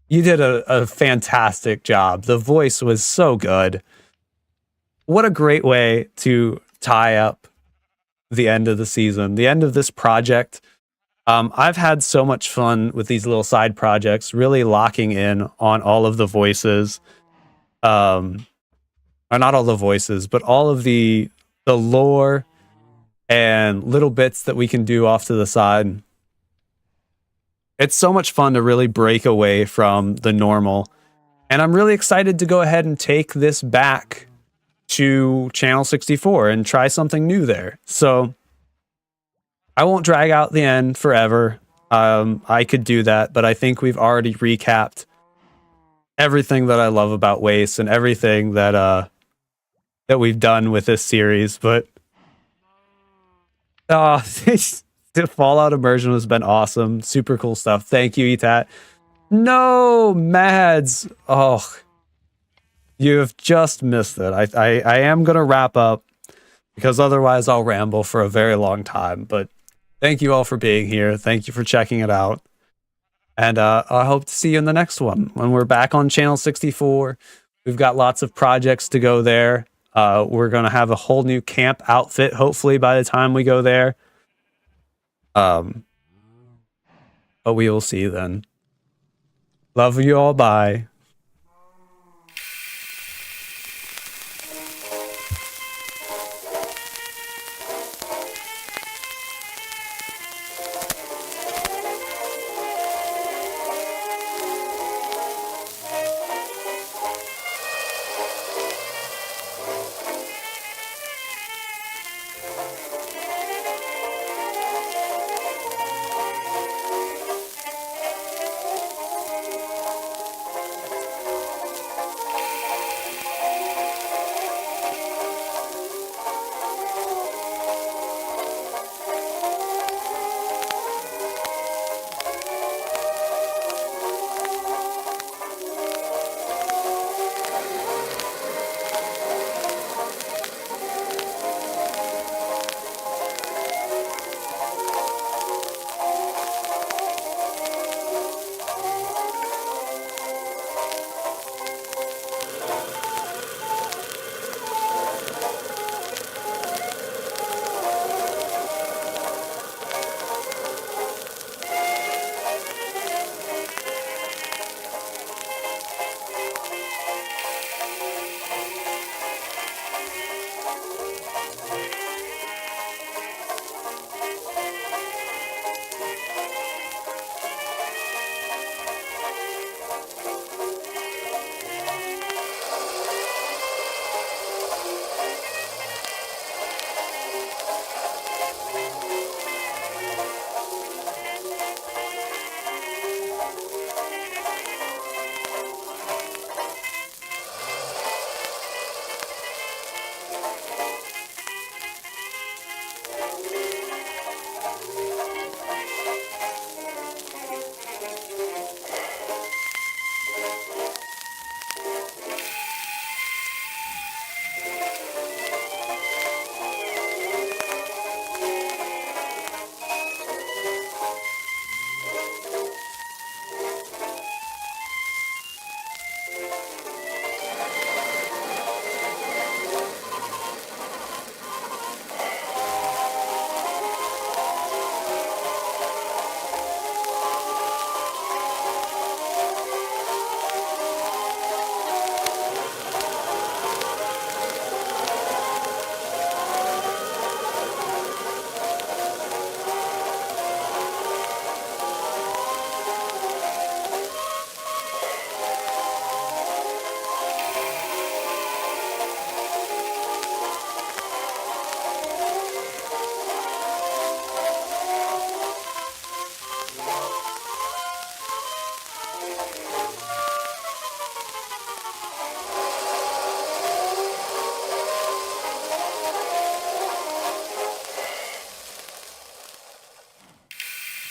You did a fantastic job. The voice was so good. What a great way to tie up the end of the season, the end of this project. I've had so much fun with these little side projects, really locking in on all of the voices. Or not all the voices, but all of the lore and little bits that we can do off to the side. It's so much fun to really break away from the normal. And I'm really excited to go ahead and take this back to Channel 64 and try something new there. So I won't drag out the end forever. I could do that, but I think we've already recapped everything that I love about Waste and everything that we've done with this series. But the Fallout immersion has been awesome. Super cool stuff. Thank you, Etat. No, Mads. Oh, you have just missed it. I am going to wrap up because otherwise I'll ramble for a very long time. But thank you all for being here. Thank you for checking it out. And I hope to see you in the next one when we're back on Channel 64. We've got lots of projects to go there. We're going to have a whole new camp outfit, hopefully, by the time we go there. But we will see you then. Love you all. Bye.